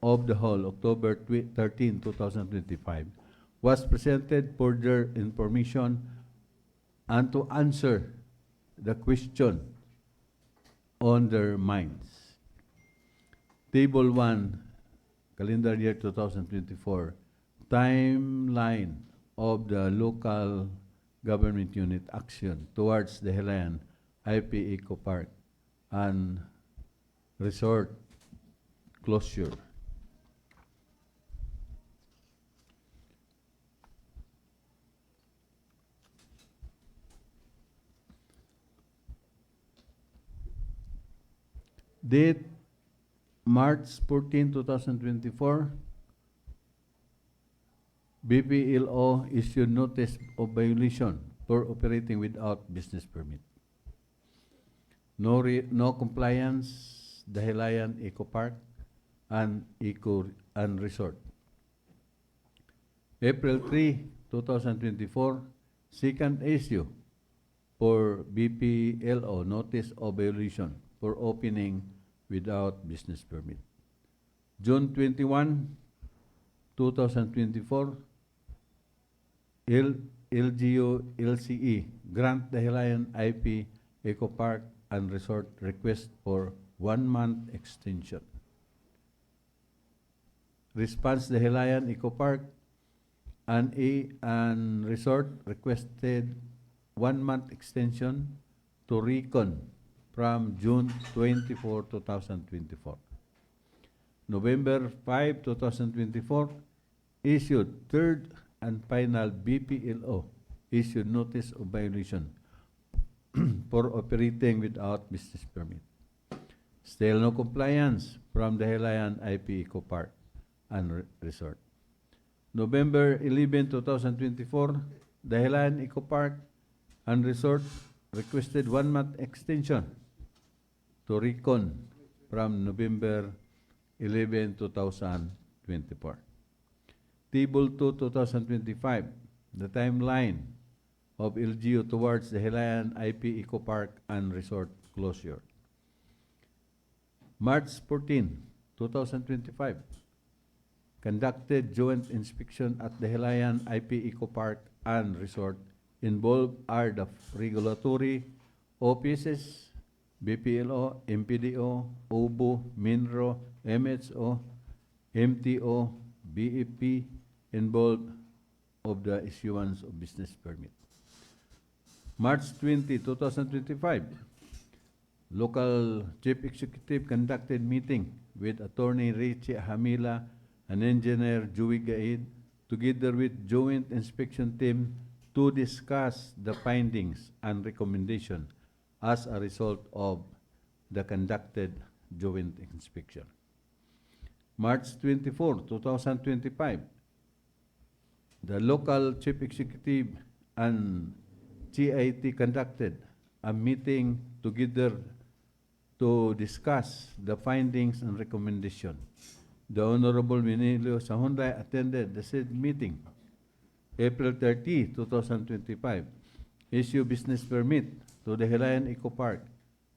of the Whole, October 13, 2025, was presented for their information and to answer the question on their minds. Table 1, calendar year 2024, timeline of the local government unit action towards the Hilayan IP Eco Park and Resort closure. Date March 14, 2024, BPLO issued notice of violation for operating without business permit. No compliance, the Hilayan Eco Park and Resort. April 3, 2024, second issue for BPLO notice of violation for opening without business permit. June 21, 2024, LGU LCE grant the Hilayan IP Eco Park and Resort request for 1 month extension. Response: the Hilayan Eco Park and Resort requested 1 month extension to recon from June 24, 2024. November 5, 2024, issued third and final BPLO issued notice of violation for operating without business permit. Still no compliance from the Hilayan IP Eco Park and Resort. November 11, 2024, the Hilayan Eco Park and Resort requested 1 month extension to recon from November 11, 2024. Table 2, 2025, the timeline of LGU towards the Hilayan IP Eco Park and Resort closure. March 14, 2025, conducted joint inspection at the Hilayan IP Eco Park and Resort. Involved are the regulatory offices, BPLO, MPDO, OBO, MINRO, MHO, MTO, BEP involved of the issuance of business permit. March 20, 2025, local chief executive conducted meeting with Attorney Richie Hamila and Engineer Joey Gaid, together with joint inspection team, to discuss the findings and recommendation as a result of the conducted joint inspection. March 24, 2025, the local chief executive and CIT conducted a meeting together to discuss the findings and recommendation. The Honorable Minilio Sahunday attended the said meeting. April 30, 2025, issue business permit to the Helayan Eco Park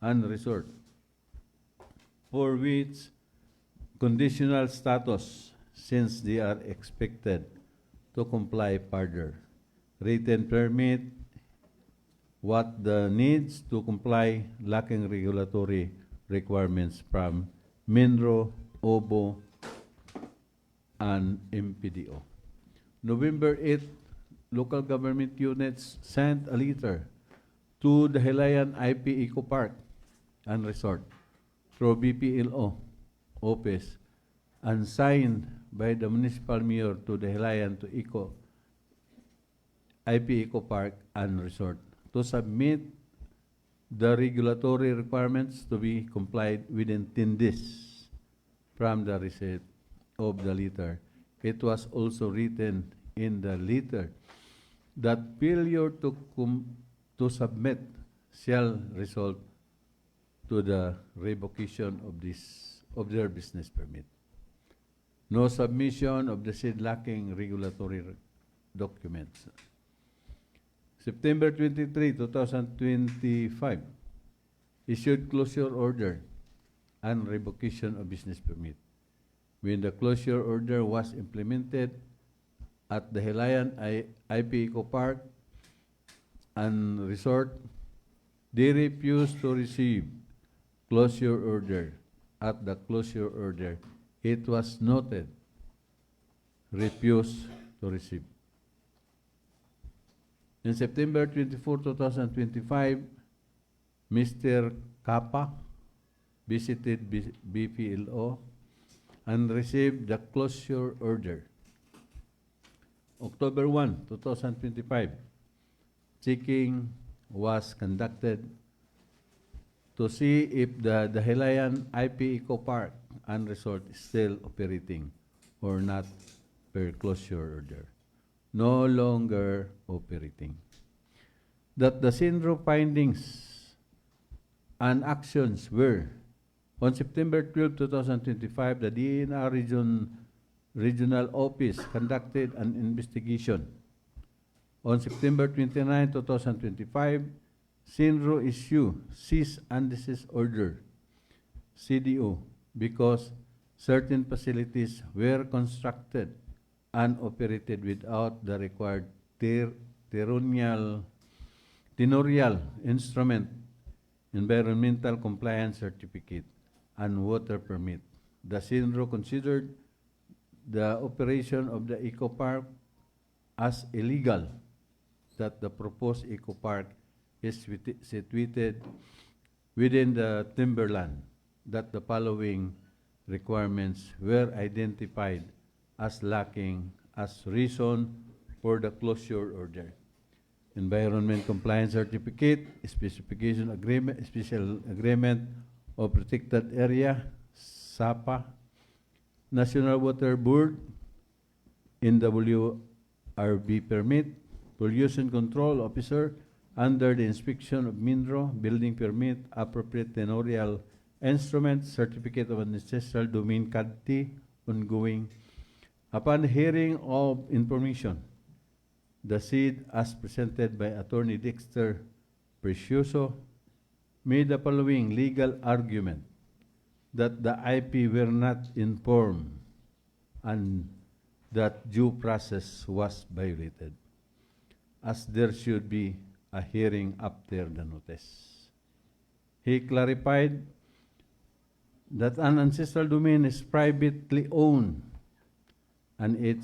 and Resort, for which conditional status, since they are expected to comply further. Written permit, what the needs to comply, lacking regulatory requirements from MINRO, OBO, and MPDO. November 8, local government units sent a letter to the Helayan IP Eco Park and Resort through BPLO office and signed by the municipal mayor to the Helayan to IP Eco Park and Resort to submit the regulatory requirements to be complied within 10 days from the receipt of the letter. It was also written in the letter that failure to submit shall result to the revocation of their business permit. No submission of the said lacking regulatory documents. September 23, 2025, issued closure order and revocation of business permit. When the closure order was implemented at the Helayan IP Eco Park and Resort, they refused to receive closure order. At the closure order, it was noted, refused to receive. In September 24, 2025, Mr. Kappa visited BPLO and received the closure order. October 1, 2025, checking was conducted to see if the Helayan IP Eco Park and Resort is still operating or not per closure order. No longer operating. That the Sinro findings and actions were: on September 12, 2025, the DENR Regional Office conducted an investigation. On September 29, 2025, Sinro issued cease and desist order, CDO, because certain facilities were constructed and operated without the required tenorial instrument, environmental compliance certificate, and water permit. The Sinro considered the operation of the Eco Park as illegal, that the proposed Eco Park is situated within the timberland, that the following requirements were identified as lacking as reason for the closure order: environment compliance certificate, specification agreement, special agreement of protected area, SAPA, National Water Board, NWRB permit, pollution control officer under the inspection of MINRO, building permit, appropriate tenorial instrument, certificate of ancestral domain CADTI, ongoing. Upon hearing of information, the SEED, as presented by Attorney Dexter Precioso, made the following legal argument: that the IP were not informed and that due process was violated, as there should be a hearing after the notice. He clarified that an ancestral domain is privately owned and it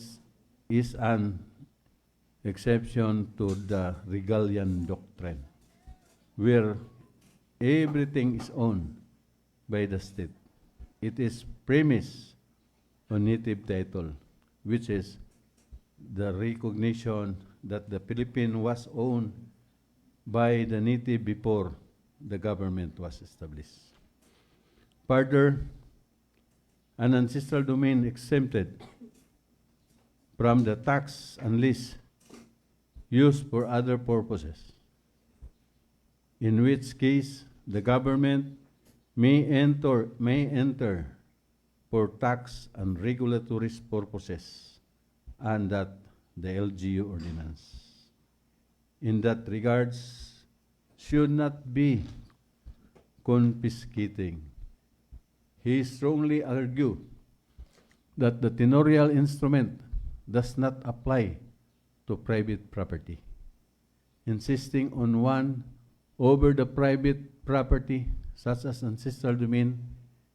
is an exception to the Regalian doctrine, where everything is owned by the state. It is premised on native title, which is the recognition that the Philippines was owned by the native before the government was established. Further, an ancestral domain exempted from the tax unless used for other purposes, in which case the government may enter for tax and regulatory purposes, and that the LGU ordinance, in that regards, should not be confiscating. He strongly argued that the tenorial instrument does not apply to private property, insisting on one over the private property, such as ancestral domain,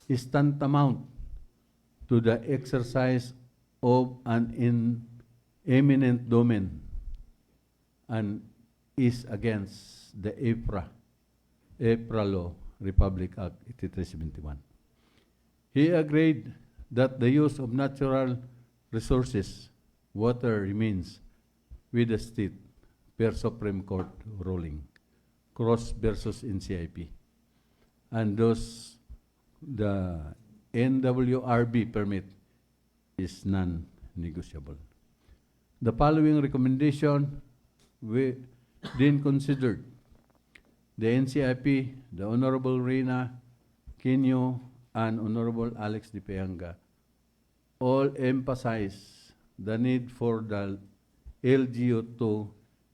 is tantamount to the exercise of an eminent domain and is against the EPRA law, Republic Act 8371. He agreed that the use of natural resources, water, remains with the state per Supreme Court ruling, Cross versus NCIP, and thus the NWRB permit is non-negotiable. The following recommendation we then considered: the NCIP, the Honorable Reina Quino, and Honorable Alex Di Peanga all emphasize the need for the LGU to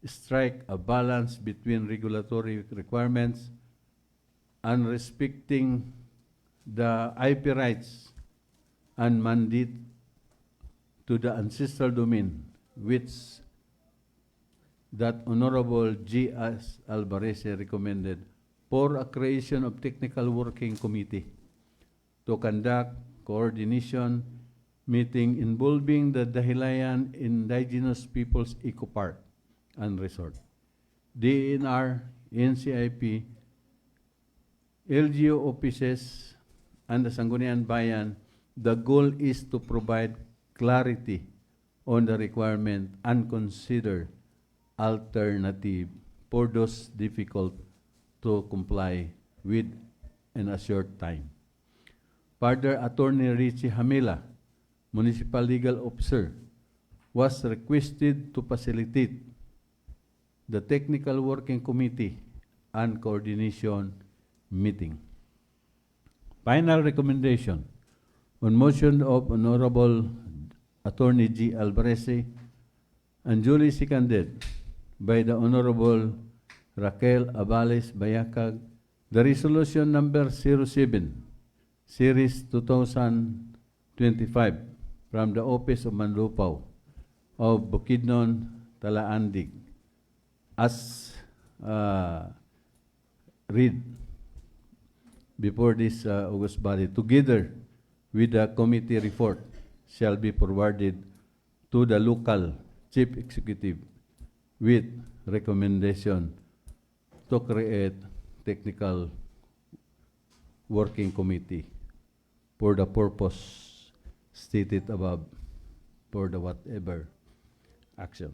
strike a balance between regulatory requirements and respecting the IP rights and mandate to the ancestral domain, which that Honorable G.S. Alvarez recommended for a creation of technical working committee to conduct coordination meeting involving the Dahilayan Indigenous Peoples Eco Park and Resort, DNR, NCIP, LGU offices, and the Sangguniang Bayan. The goal is to provide clarity on the requirement and consider alternative for those difficult to comply with in a short time. Further, Attorney Richie Hamila, Municipal Legal Officer, was requested to facilitate the Technical Working Committee and Coordination Meeting. Final recommendation on motion of Honorable Attorney G. Alvarez and duly seconded by the Honorable Raquel Abales Bayacag, the resolution number 07, Series 2025, from the Office of Manlupao of Bukidnon, Talaandig, as read before this August body, together with the committee report, shall be forwarded to the local chief executive with recommendation to create technical working committee for the purpose stated above, for the whatever action.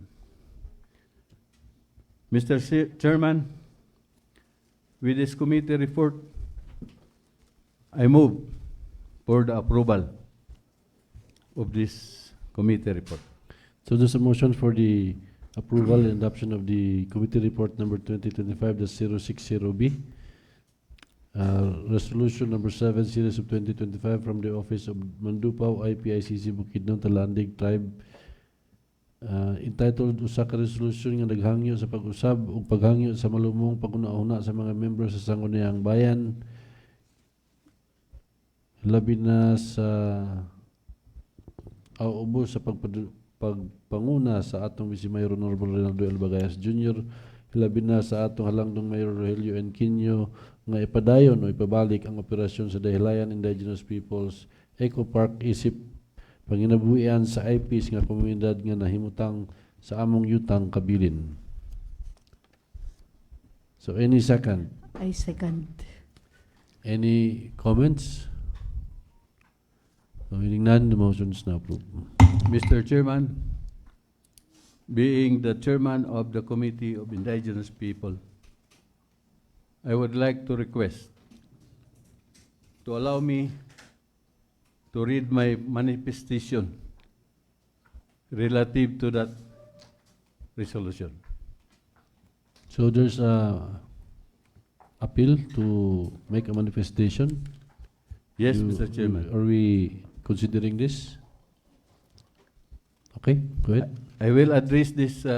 Mr. Chairman, with this committee report, I move for the approval of this committee report. So there's a motion for the approval and adoption of the committee report number 2025-060B. Resolution number 7, series of 2025 from the Office of Mandupao, IPICC, Bukidnon, Talandig Tribe, entitled usa ka resolution nga naghangyo sa pag-usab ug paghangyo sa malumong paguna-una sa mga membro sa Sangguniang Bayan, labi na sa ubos sa pagpanguna sa atong Vice Mayor Honorable Reynaldo L. Bagayas Jr., labi na sa atong halangdong Mayor Rogelio N. Quino nga ipadayon o ipabalik ang operasyon sa Dahilayan Indigenous Peoples Eco Park isip panginabuhian sa IPs nga komunidad nga nahimutang sa among yutang kabilin. So any second? I second. Any comments? So hearing none, the motion is now approved. Mr. Chairman, being the chairman of the Committee of Indigenous People, I would like to request to allow me to read my manifestation relative to that resolution. So there's a appeal to make a manifestation? Yes, Mr. Chairman. Are we considering this? Okay, go ahead. I will address this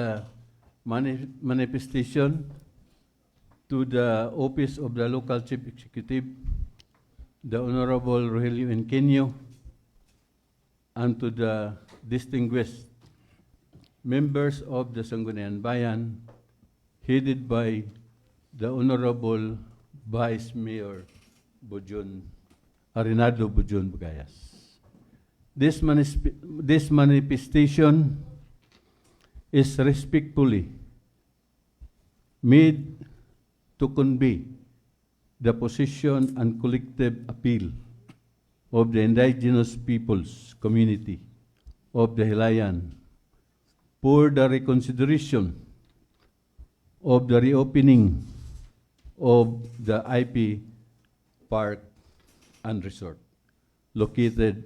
manifestation to the Office of the Local Chief Executive, the Honorable Rogelio Enqueño, and to the distinguished members of the Sangguniang Bayan, headed by the Honorable Vice Mayor Arenado Bujon Bugayas. This manifestation is respectfully made to convey the position and collective appeal of the indigenous peoples community of the Hilayan for the reconsideration of the reopening of the IP Park and Resort located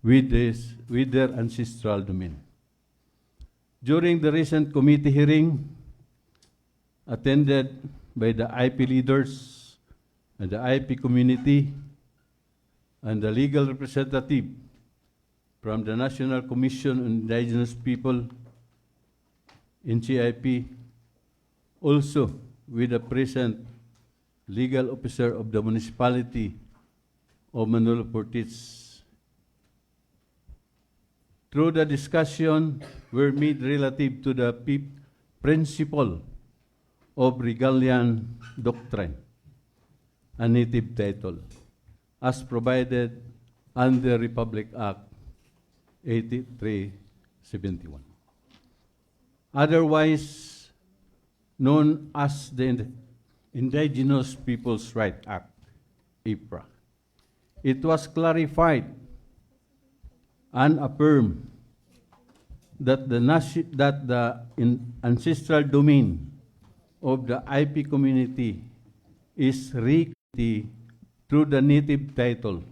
with their ancestral domain. During the recent committee hearing attended by the IP leaders and the IP community and the legal representative from the National Commission on Indigenous People, NCIP, also with the present legal officer of the municipality of Manolo Portis. Through the discussion were made relative to the principle of Regalian doctrine and native title as provided under Republic Act 8371. Otherwise known as the Indigenous Peoples' Right Act, IPRA. It was clarified and affirmed that the ancestral domain of the IP community is reclaimed through the native title,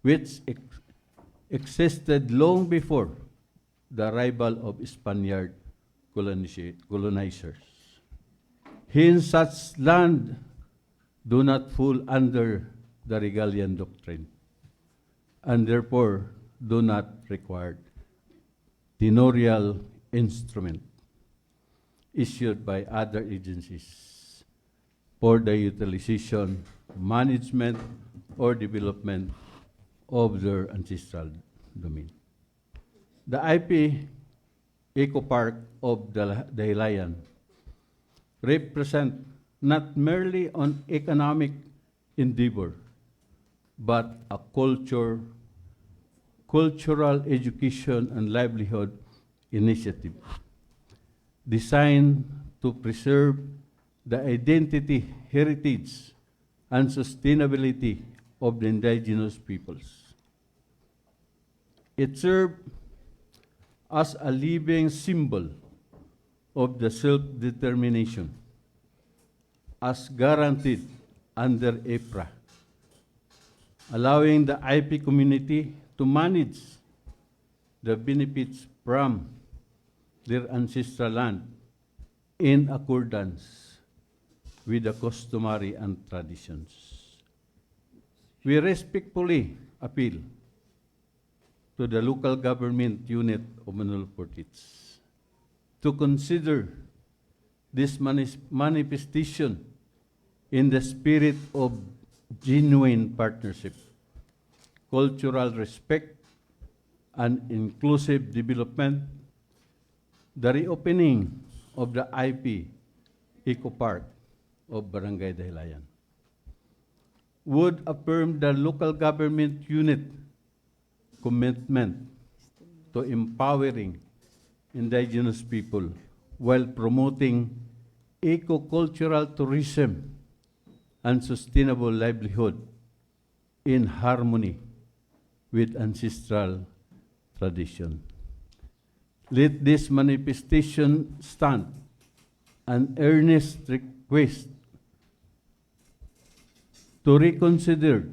which existed long before the arrival of Spaniard colonizers. Hence, such land do not fall under the Regalian doctrine, and therefore do not require tenorial instrument issued by other agencies for the utilization, management, or development of their ancestral domain. The IP Eco Park of the Hilayan represent not merely an economic endeavor, but a cultural education and livelihood initiative designed to preserve the identity, heritage, and sustainability of the indigenous peoples. It served as a living symbol of the self-determination as guaranteed under EPRA, allowing the IP community to manage the benefits from their ancestral land in accordance with the customary and traditions. We respectfully appeal to the local government unit of Manolo Portis to consider this manifestation in the spirit of genuine partnership, cultural respect, and inclusive development. The reopening of the IP Eco Park of Barangay Dahilayan would affirm the local government unit commitment to empowering indigenous people while promoting eco-cultural tourism and sustainable livelihood in harmony with ancestral tradition. Let this manifestation stand an earnest request to reconsider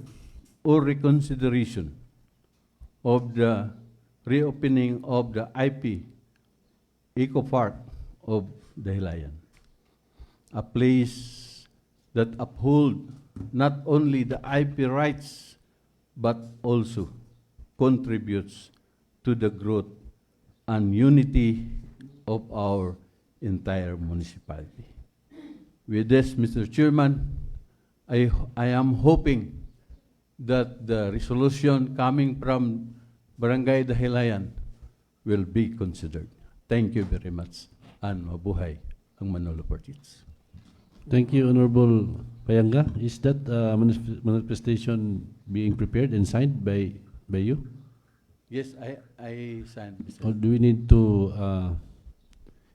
or reconsideration of the reopening of the IP Eco Park of Dahilayan, a place that uphold not only the IP rights but also contributes to the growth and unity of our entire municipality. With this, Mr. Chairman, I am hoping that the resolution coming from Barangay Dahilayan will be considered. Thank you very much, and mabuhay ang Manolo Portits. Thank you, Honorable Payanga. Is that manifestation being prepared and signed by you? Yes, I signed. Or do we need to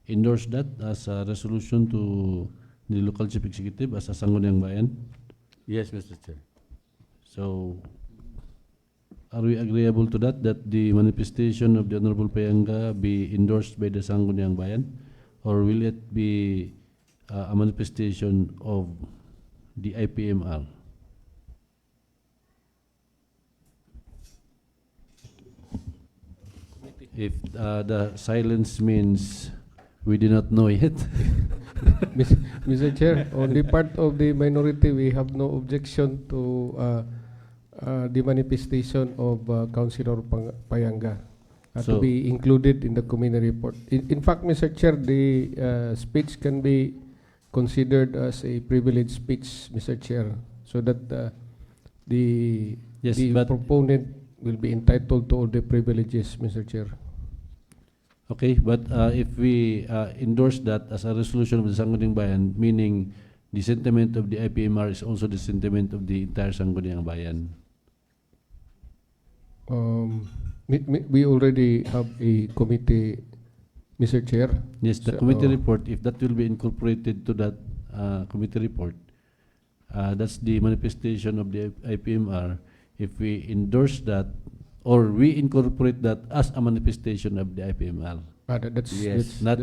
endorse that as a resolution to the local chief executive as a Sangguniang Bayan? Yes, Mr. Chair. So, are we agreeable to that the manifestation of the Honorable Payanga be endorsed by the Sangguniang Bayan? Or will it be a manifestation of the IPMR? If the silence means we do not know yet. Mr. Chair, on the part of the minority, we have no objection to the manifestation of Councilor Payanga to be included in the committee report. In fact, Mr. Chair, the speech can be considered as a privileged speech, Mr. Chair, so that the proponent will be entitled to all the privileges, Mr. Chair. Okay, but if we endorse that as a resolution of the Sangguniang Bayan, meaning the sentiment of the IPMR is also the sentiment of the entire Sangguniang Bayan. We already have a committee, Mr. Chair. Yes, the committee report, if that will be incorporated to that committee report, that's the manifestation of the IPMR. If we endorse that, or we incorporate that as a manifestation of the IPMR. Yes. Not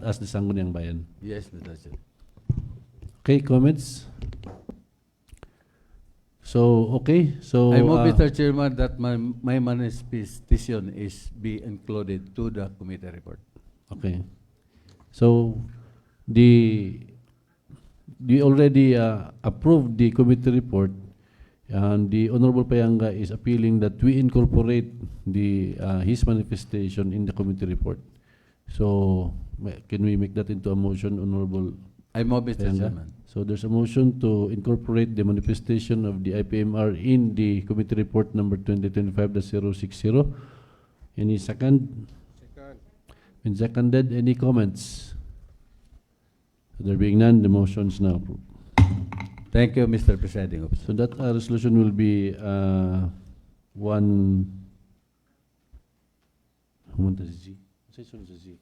as the Sangguniang Bayan. Yes, Mr. Chair. Okay, comments? So, okay. So, I move, Mr. Chairman, that my manifestation is be included to the committee report. Okay. So, we already approved the committee report, and the Honorable Payanga is appealing that we incorporate his manifestation in the committee report. So, can we make that into a motion, Honorable I move, Mr. Payanga? Chairman. So, there's a motion to incorporate the manifestation of the IPMR in the committee report number 2025-060. Any second? Second. When seconded, any comments? There being none, the motion is now approved. Thank you, Mr. Presiding Officer. So that resolution will be one. Humunta si Z. Say sunod sa Z.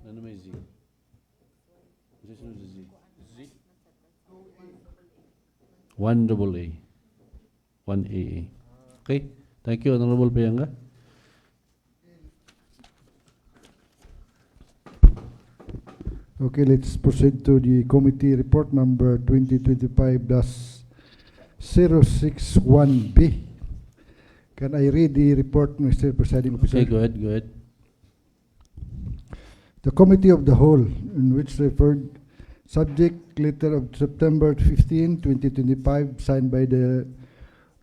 Ano may Z? Say sunod sa Z. Z. 1AA. 1AA. Okay. Thank you, Honorable Payanga. Okay, let's proceed to the committee report number 2025-061B. Can I read the report, Mr. Presiding Officer? Okay, go ahead, go ahead. The Committee of the Whole, in which referred subject letter of September 15, 2025, signed by the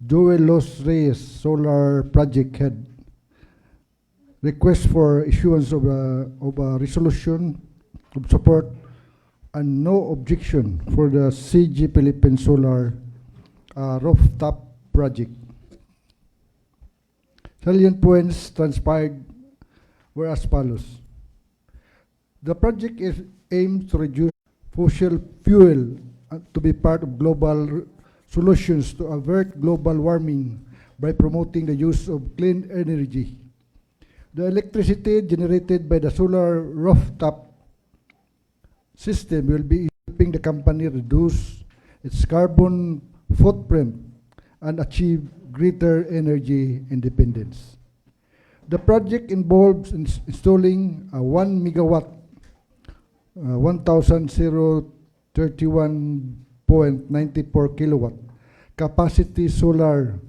Joel Los Reyes Solar Project Head, request for issuance of a resolution of support and no objection for the CG Philippines Solar rooftop project. Salient points transpired were as follows. The project aims to reduce fossil fuel to be part of global solutions to avert global warming by promoting the use of clean energy. The electricity generated by the solar rooftop system will be helping the company reduce its carbon footprint and achieve greater energy independence. The project involves installing a 1 megawatt, 1,031.94 kilowatt capacity solar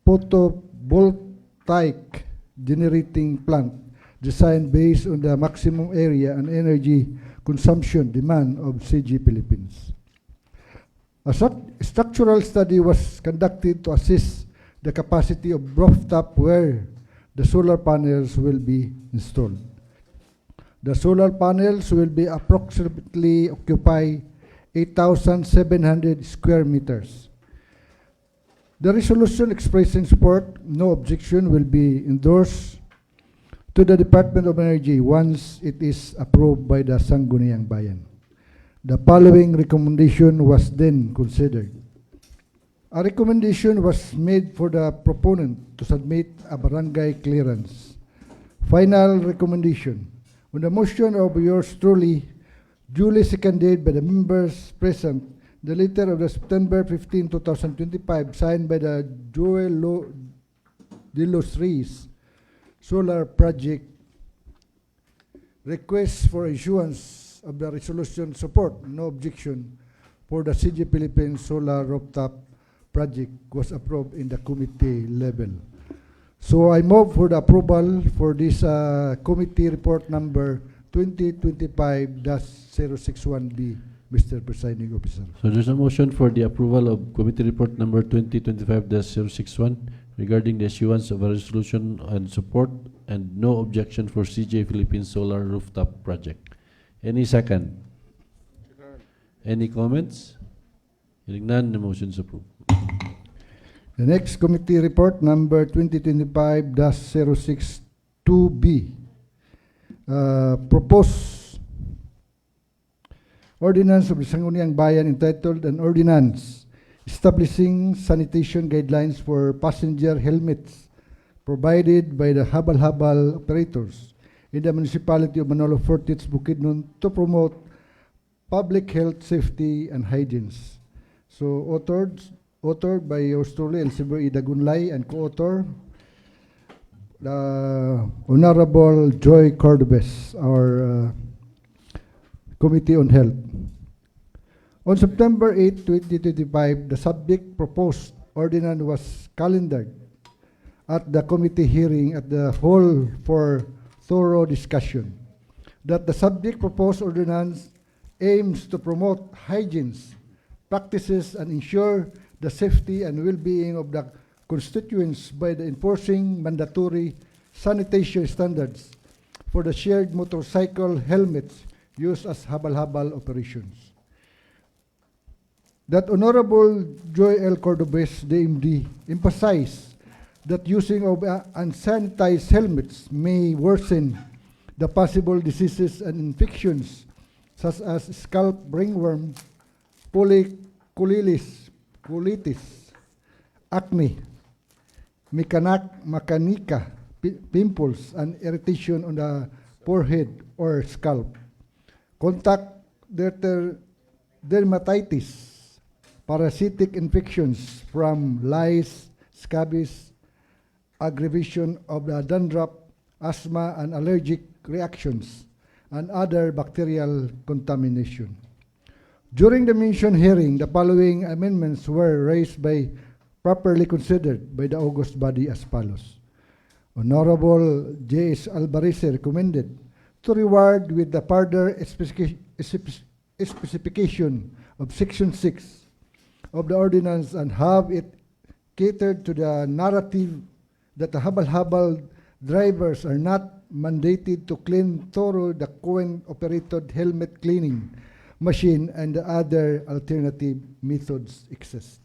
photovoltaic generating plant designed based on the maximum area and energy consumption demand of CG Philippines. A structural study was conducted to assess the capacity of rooftop where the solar panels will be installed. The solar panels will be approximately occupy 8,700 square meters. The resolution expressing support, no objection, will be endorsed to the Department of Energy once it is approved by the Sangguniang Bayan. The following recommendation was then considered. A recommendation was made for the proponent to submit a barangay clearance. Final recommendation. On the motion of yours truly, duly seconded by the members present, the letter of the September 15, 2025, signed by the Joel de los Reyes Solar Project, request for issuance of the resolution support, no objection, for the CG Philippines Solar Rooftop Project was approved in the committee level. So I move for the approval for this committee report number 2025-061B, Mr. Presiding Officer. So there's a motion for the approval of committee report number 2025-061 regarding the issuance of a resolution and support and no objection for CJ Philippines Solar Rooftop Project. Any second? Any comments? Hearing none, the motion is approved. The next committee report number 2025-062B, proposed ordinance of the Sangguniang Bayan entitled an ordinance establishing sanitation guidelines for passenger helmets provided by the habal-habal operators in the municipality of Manolo Fortich, Bukidnon to promote public health, safety, and hygiene. So authored by yours truly, Elciber E. Dagunlay, and co-author, the Honorable Joy Cordobes, our Committee on Health. On September 8, 2025, the subject proposed ordinance was calendared at the committee hearing at the hall for thorough discussion. That the subject proposed ordinance aims to promote hygiene practices and ensure the safety and well-being of the constituents by the enforcing mandatory sanitation standards for the shared motorcycle helmets used as habal-habal operations. That Honorable Joy L. Cordobes, DMD, emphasized that using of unsanitized helmets may worsen the possible diseases and infections such as scalp ringworm, colitis, acne, mechanical pimples, and irritation on the forehead or scalp, contact dermatitis, parasitic infections from lice, scabies, aggravation of the dandruff, asthma, and allergic reactions, and other bacterial contamination. During the mentioned hearing, the following amendments were raised by properly considered by the august body as follows. Honorable J.S. Alvarez recommended to reward with the further specification of Section 6 of the ordinance and have it catered to the narrative that the habal-habal drivers are not mandated to clean thorough the coin-operated helmet cleaning machine and the other alternative methods exist.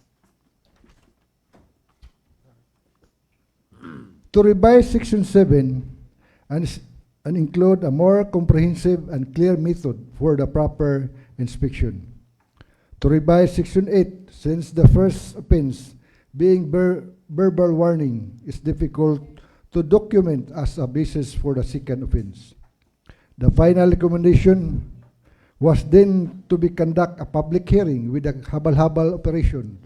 To revise Section 7 and include a more comprehensive and clear method for the proper inspection. To revise Section 8, since the first offense being verbal warning is difficult to document as a basis for the second offense. The final recommendation was then to be conduct a public hearing with the habal-habal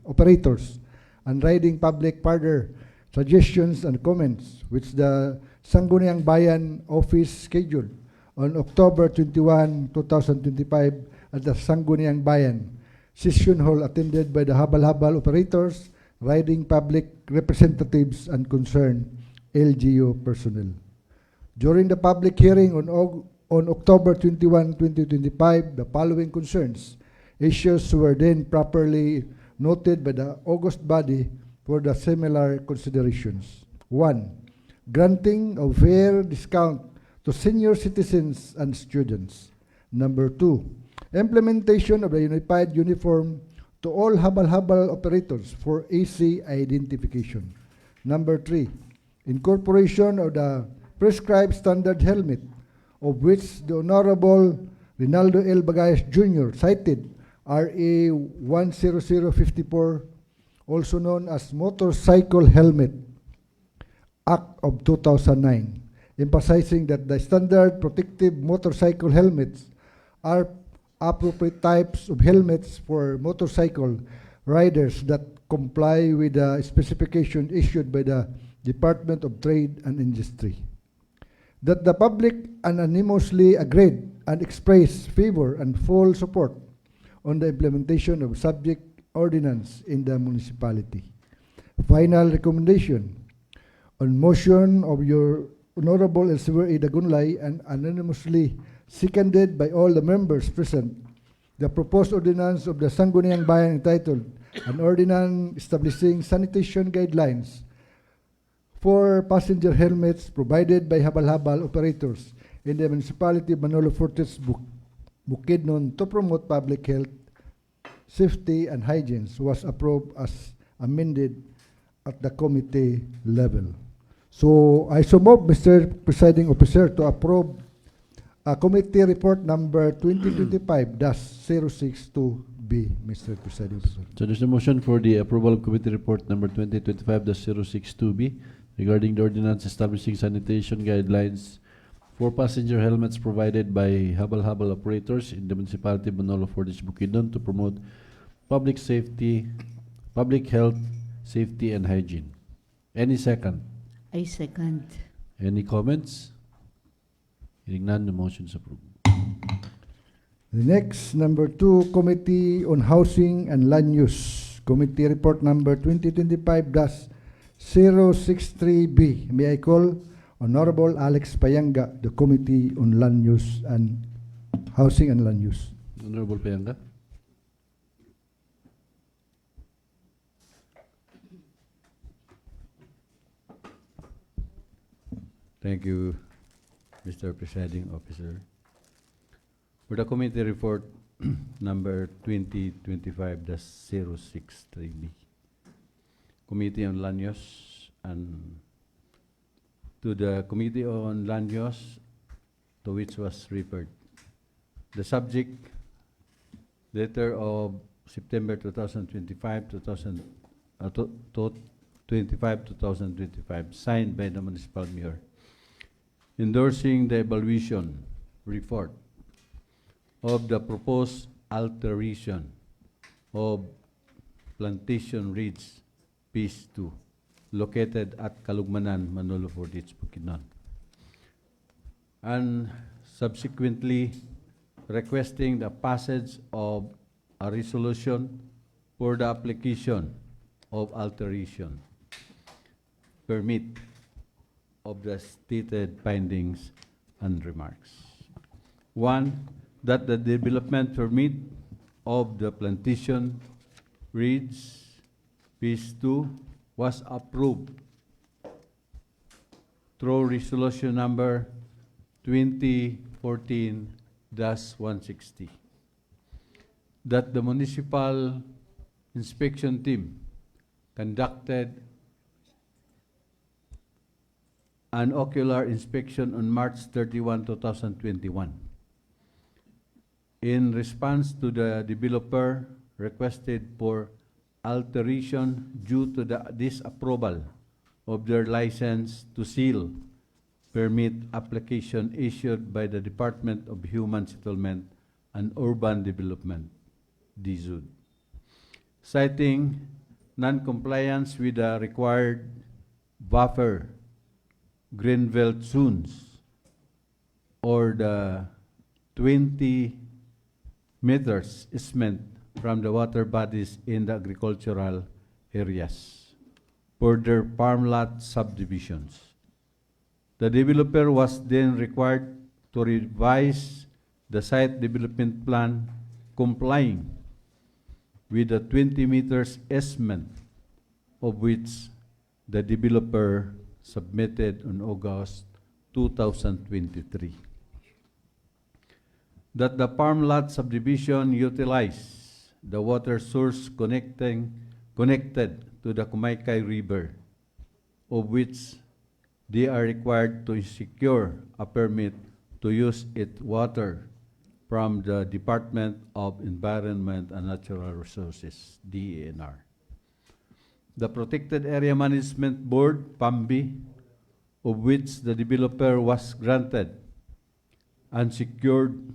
operators and riding public further suggestions and comments, which the Sangguniang Bayan office scheduled on October 21, 2025 at the Sangguniang Bayan session hall attended by the habal-habal operators, riding public representatives and concerned LGU personnel. During the public hearing on October 21, 2025, the following concerns issues were then properly noted by the August body for the similar considerations. 1. Granting of fair discount to senior citizens and students. Number 2. Implementation of the unified uniform to all habal-habal operators for AC identification. Number 3. Incorporation of the prescribed standard helmet, of which the Honorable Rinaldo L. Bagayas Jr. cited RA 10054, also known as Motorcycle Helmet Act of 2009, emphasizing that the standard protective motorcycle helmets are appropriate types of helmets for motorcycle riders that comply with the specification issued by the Department of Trade and Industry. That the public unanimously agreed and expressed favor and full support on the implementation of subject ordinance in the municipality. Final recommendation on motion of your Honorable Elsevier A. Dagunlay and anonymously seconded by all the members present, the proposed ordinance of the Sangguniang Bayan entitled An Ordinance Establishing Sanitation Guidelines for Passenger Helmets Provided by Habal-Habal Operators in the Municipality of Manolo Fortes, Bukidnon to promote public health, safety, and hygiene was approved as amended at the committee level. So I so move, Mr. Presiding Officer, to approve committee report number 2025-062B, Mr. Presiding Officer. So there's a motion for the approval of committee report number 2025-062B regarding the ordinance establishing sanitation guidelines for passenger helmets provided by habal-habal operators in the municipality of Manolo Fortes, Bukidnon to promote public safety, public health, safety, and hygiene. Any second? I second. Any comments? Hearing none, the motion is approved. The next, number 2, Committee on Housing and Land Use. Committee report number 2025-063B. May I call Honorable Alex Payanga, the Committee on Land Use and Housing and Land Use. Honorable Payanga. Thank you, Mr. Presiding Officer. For the committee report number 2025-063B, Committee on Land Use, and to the Committee on Land Use to which was referred. The subject, letter of September 2025, 2025, signed by the municipal mayor, endorsing the evaluation report of the proposed alteration of Plantation Ridge Phase 2, located at Kalugmanan, Manolo Fortes, Bukidnon, and subsequently requesting the passage of a resolution for the application of alteration permit of the stated findings and remarks. 1, that the development permit of the Plantation Ridge Phase 2 was approved through resolution number 2014-160. That the municipal inspection team conducted an ocular inspection on March 31, 2021. In response to the developer requested for alteration due to the disapproval of their license to seal permit application issued by the Department of Human Settlement and Urban Development, DSUD, citing non-compliance with the required buffer greenbelt zones or the 20 meters easement from the water bodies in the agricultural areas for their farm lot subdivisions. The developer was then required to revise the site development plan complying with the 20 meters easement, of which the developer submitted on August 2023. That the farm lot subdivision utilize the water source connected to the Kumaykay River, of which they are required to secure a permit to use its water from the Department of Environment and Natural Resources, DENR. The Protected Area Management Board, PAMBI, of which the developer was granted and secured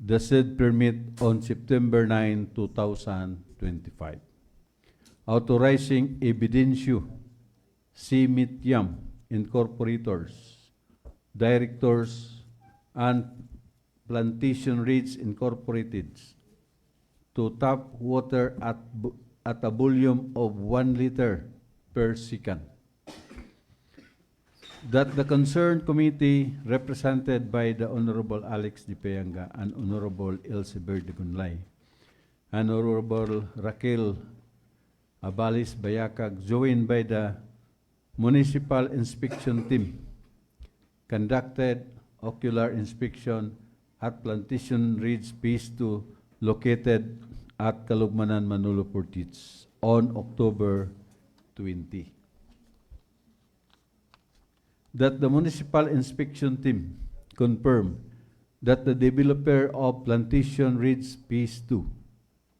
the said permit on September 9, 2025, authorizing Evidencio C. Mityam Incorporators, Directors, and Plantation Ridge Incorporated to tap water at a volume of 1 liter per second. That the concerned committee, represented by the Honorable Alex Di Peanga and Honorable Elsie Verde Gunlay, and Honorable Raquel Abalis Bayakag, joined by the Municipal Inspection Team, conducted ocular inspection at Plantation Ridge Phase 2 located at Kalugmanan, Manolo Portage on October 20. That the Municipal Inspection Team confirmed that the developer of Plantation Ridge Phase 2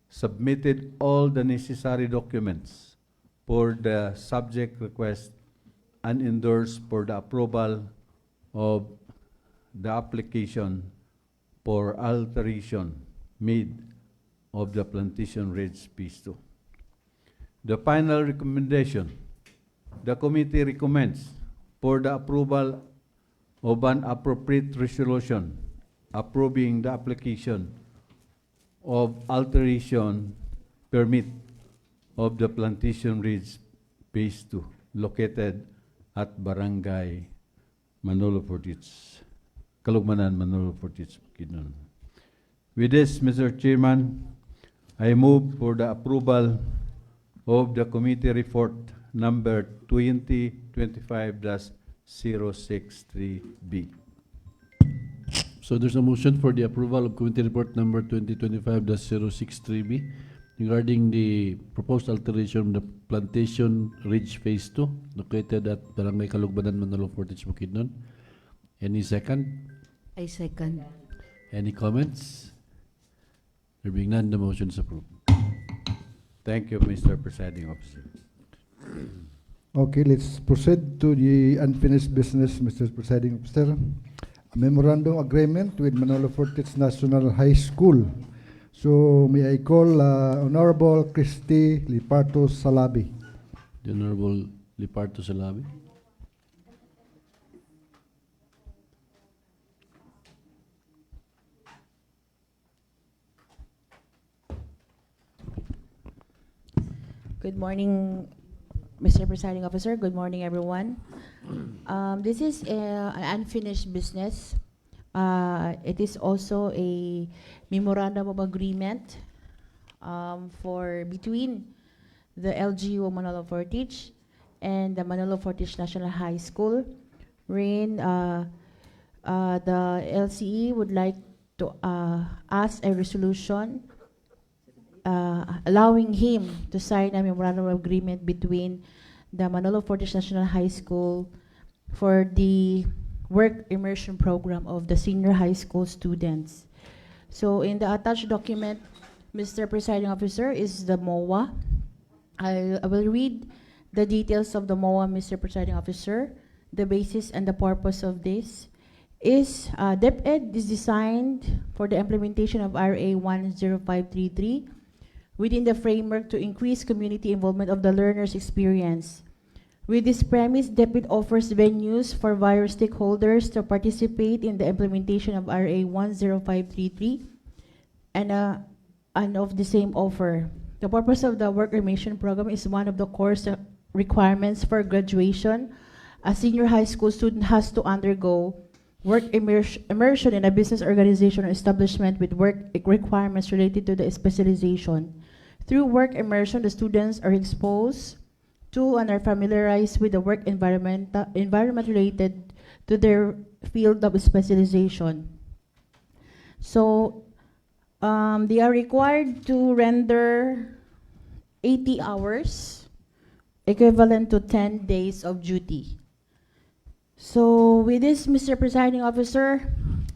submitted all the necessary documents for the subject request and endorsed for the approval of the application for alteration made of the Plantation Ridge Phase 2. The final recommendation, the committee recommends for the approval of an appropriate resolution approving the application of alteration permit of the Plantation Ridge Phase 2 located at Barangay Manolo Portage, Kalugmanan, Manolo Portage, Bukidnon. With this, Mr. Chairman, I move for the approval of the committee report number 2025-063B. So there's a motion for the approval of committee report number 2025-063B regarding the proposed alteration of the Plantation Ridge Phase 2 located at Barangay Kalugbanan, Manolo Portage, Bukidnon. Any second? I second. Any comments? There being none, the motion is approved. Thank you, Mr. Presiding Officer. Okay, let's proceed to the unfinished business, Mr. Presiding Officer. A memorandum agreement with Manolo Portage National High School. So may I call Honorable Christy Liparto Salabi. The Honorable Liparto Salabi. Good morning, Mr. Presiding Officer. Good morning, everyone. This is an unfinished business. It is also a memorandum of agreement for between the LGU of Manolo Portage and the Manolo Portage National High School, wherein the LCE would like to ask a resolution allowing him to sign a memorandum of agreement between the Manolo Portage National High School for the work immersion program of the senior high school students. So in the attached document, Mr. Presiding Officer, is the MOA. I will read the details of the MOA, Mr. Presiding Officer. The basis and the purpose of this is DepEd is designed for the implementation of RA 10533 within the framework to increase community involvement of the learner's experience. With this premise, DepEd offers venues for various stakeholders to participate in the implementation of RA 10533 and of the same offer. The purpose of the work immersion program is one of the course requirements for graduation. A senior high school student has to undergo work immersion in a business organization or establishment with work requirements related to the specialization. Through work immersion, the students are exposed to and are familiarized with the work environment related to their field of specialization. So they are required to render 80 hours, equivalent to 10 days of duty. So with this, Mr. Presiding Officer,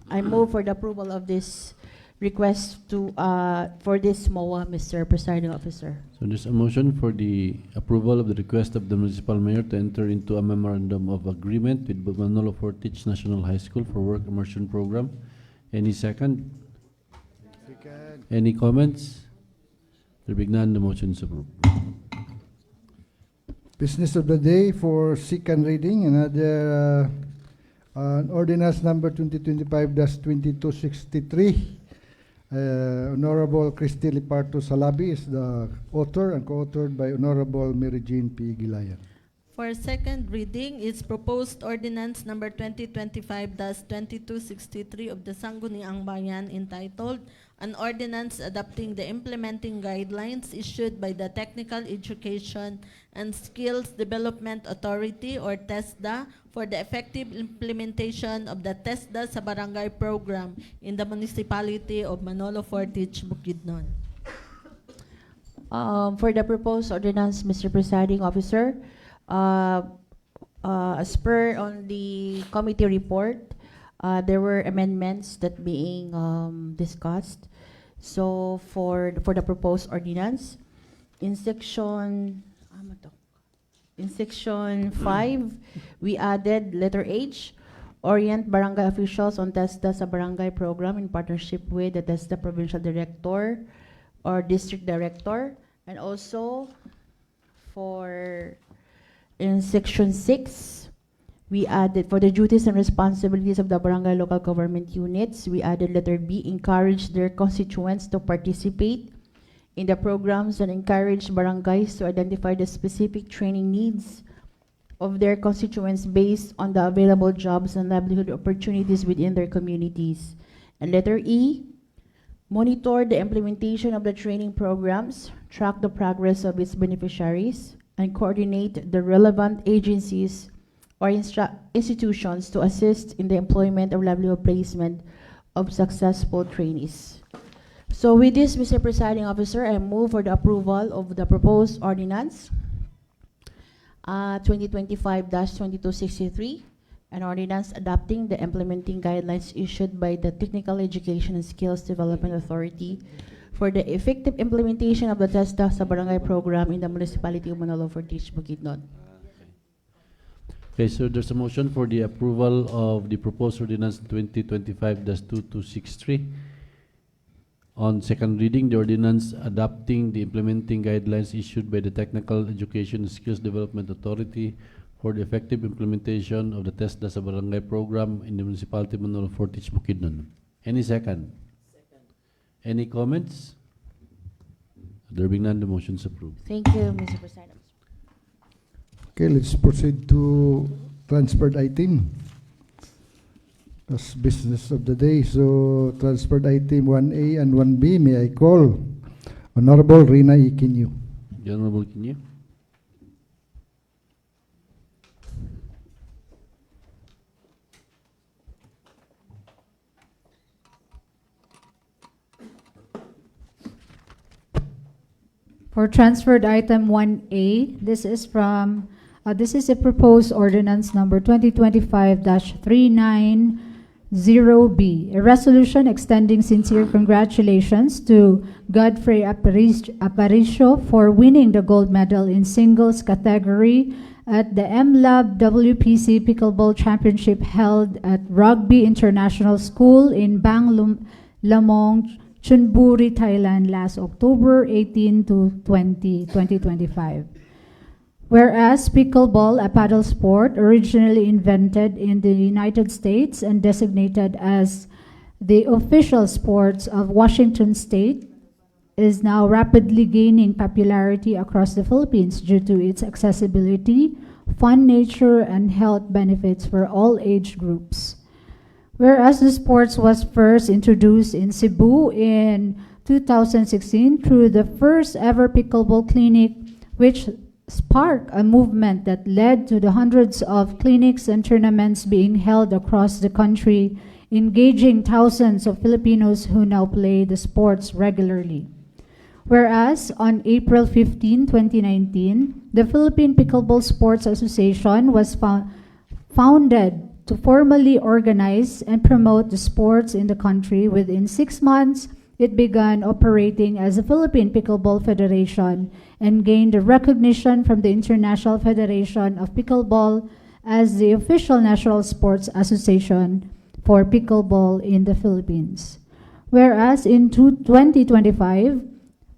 I move for the approval of this request for this MOA, Mr. Presiding Officer. So there's a motion for the approval of the request of the municipal mayor to enter into a memorandum of agreement with Manolo Fortich National High School for work immersion program. Any second? Any comments? There being none, the motion is approved. Business of the day for second reading, another ordinance number 2025-2263. Honorable Christy Liparto Salabi is the author and co-authored by Honorable Mary Jean P. Gilayan. For second reading is proposed ordinance number 2025-2263 of the Sangguniang Bayan entitled An Ordinance Adopting the Implementing Guidelines issued by the Technical Education and Skills Development Authority or TESDA for the effective implementation of the TESDA sa Barangay program in the municipality of Manolo Fortich, Bukidnon. For the proposed ordinance, Mr. Presiding Officer, as per on the committee report, there were amendments that being discussed. So for the proposed ordinance, in section 5, we added letter H, orient barangay officials on TESDA sa barangay program in partnership with the TESDA provincial director or district director, and also in section 6, we added for the duties and responsibilities of the barangay local government units, we added letter B, encourage their constituents to participate in the programs and encourage barangays to identify the specific training needs of their constituents based on the available jobs and livelihood opportunities within their communities. And letter E, monitor the implementation of the training programs, track the progress of its beneficiaries, and coordinate the relevant agencies or institutions to assist in the employment or livelihood placement of successful trainees. So with this, Mr. Presiding Officer, I move for the approval of the proposed ordinance 2025-2263, an ordinance adopting the implementing guidelines issued by the Technical Education and Skills Development Authority for the effective implementation of the TESDA sa barangay program in the municipality of Manolo Fortich, Bukidnon. Okay, so there's a motion for the approval of the proposed ordinance 2025-2263. On second reading, the ordinance adopting the implementing guidelines issued by the Technical Education and Skills Development Authority for the effective implementation of the TESDA sa barangay program in the municipality of Manolo Fortich, Bukidnon. Any second? Any comments? There being none, the motion is approved. Thank you, Mr. President. Okay, let's proceed to transferred item. That's business of the day. So, transferred item 1A and 1B, may I call Honorable Rina Iquinho. The Honorable Iquinho. For transferred item 1A, this is a proposed ordinance number 2025-39 0B, a resolution extending sincere congratulations to Godfrey Aparicio for winning the gold medal in singles category at the MLab WPC Pickleball Championship held at Rugby International School in Bang Lamong, Chunburi, Thailand last October 18 to 2025. Whereas pickleball, a paddle sport originally invented in the United States and designated as the official sports of Washington State, is now rapidly gaining popularity across the Philippines due to its accessibility, fun nature, and health benefits for all age groups. Whereas the sports was first introduced in Cebu in 2016 through the first ever pickleball clinic, which sparked a movement that led to the hundreds of clinics and tournaments being held across the country, engaging thousands of Filipinos who now play the sports regularly. Whereas on April 15, 2019, the Philippine Pickleball Sports Association was founded to formally organize and promote the sports in the country. Within 6 months, it began operating as a Philippine Pickleball Federation and gained the recognition from the International Federation of Pickleball as the official national sports association for pickleball in the Philippines. Whereas in 2025,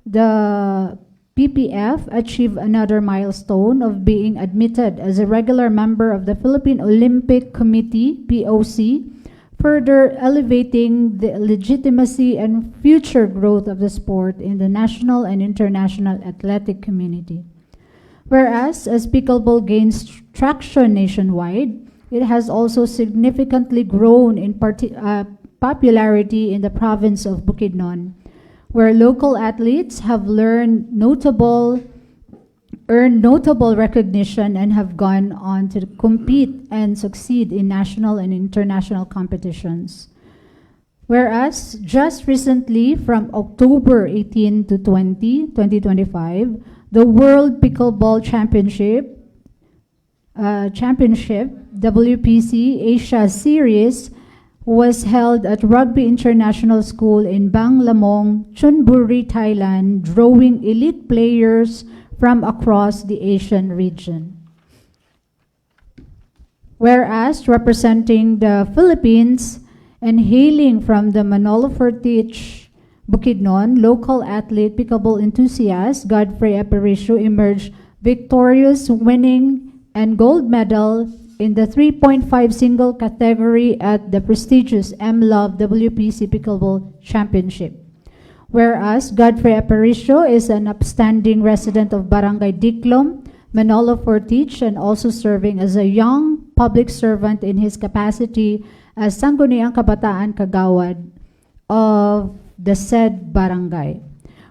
the PPF achieved another milestone of being admitted as a regular member of the Philippine Olympic Committee, POC, further elevating the legitimacy and future growth of the sport in the national and international athletic community. Whereas, as pickleball gains traction nationwide, it has also significantly grown in popularity in the province of Bukidnon, where local athletes have earned notable recognition and have gone on to compete and succeed in national and international competitions. Whereas just recently, from October 18 to 2025, the World Pickleball Championship, WPC Asia Series, was held at Rugby International School in Bang Lamong, Chunburi, Thailand, drawing elite players from across the Asian region. Whereas representing the Philippines and hailing from the Manolo Fortich, Bukidnon, local athlete pickleball enthusiast Godfrey Aparicio emerged victorious, winning and gold medal in the 3.5 single category at the prestigious MLove WPC Pickleball Championship. Whereas Godfrey Aparicio is an upstanding resident of Barangay Diklom, Manolo Fortich, and also serving as a young public servant in his capacity as Sangguniang Kabataan Kagawad of the said barangay.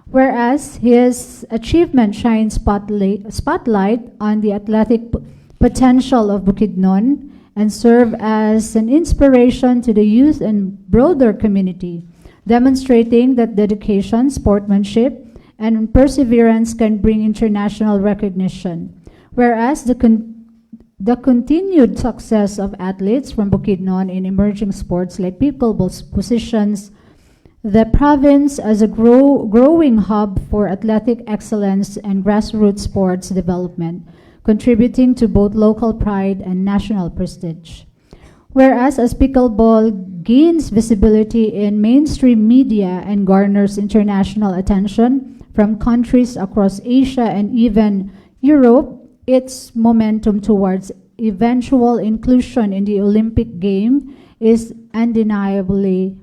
Whereas his achievement shines spotlight on the athletic potential of Bukidnon and serve as an inspiration to the youth and broader community, demonstrating that dedication, sportsmanship, and perseverance can bring international recognition. Whereas the continued success of athletes from Bukidnon in emerging sports like pickleball positions the province as a growing hub for athletic excellence and grassroots sports development, contributing to both local pride and national prestige. Whereas as pickleball gains visibility in mainstream media and garners international attention from countries across Asia and even Europe, its momentum towards eventual inclusion in the Olympic game is undeniable,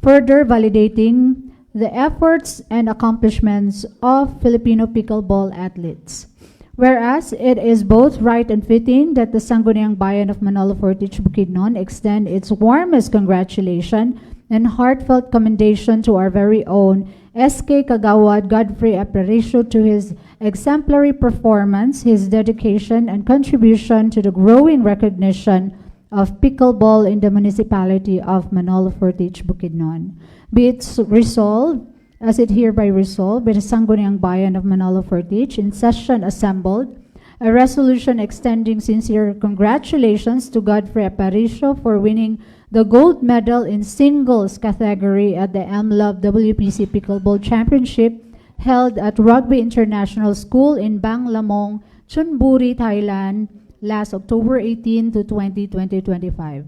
further validating the efforts and accomplishments of Filipino pickleball athletes. Whereas it is both right and fitting that the Sangguniang Bayan of Manolo Fortich Bukidnon extend its warmest congratulations and heartfelt commendation to our very own SK Kagawad Godfrey Aparicio to his exemplary performance, his dedication, and contribution to the growing recognition of pickleball in the municipality of Manolo Fortich Bukidnon. Be it resolved, as it hereby resolved by the Sangguniang Bayan of Manolo Fortich in session assembled, a resolution extending sincere congratulations to Godfrey Aparicio for winning the gold medal in singles category at the MLove WPC Pickleball Championship held at Rugby International School in Banglamong, Chonburi, Thailand, last October 18 to 20, 2025.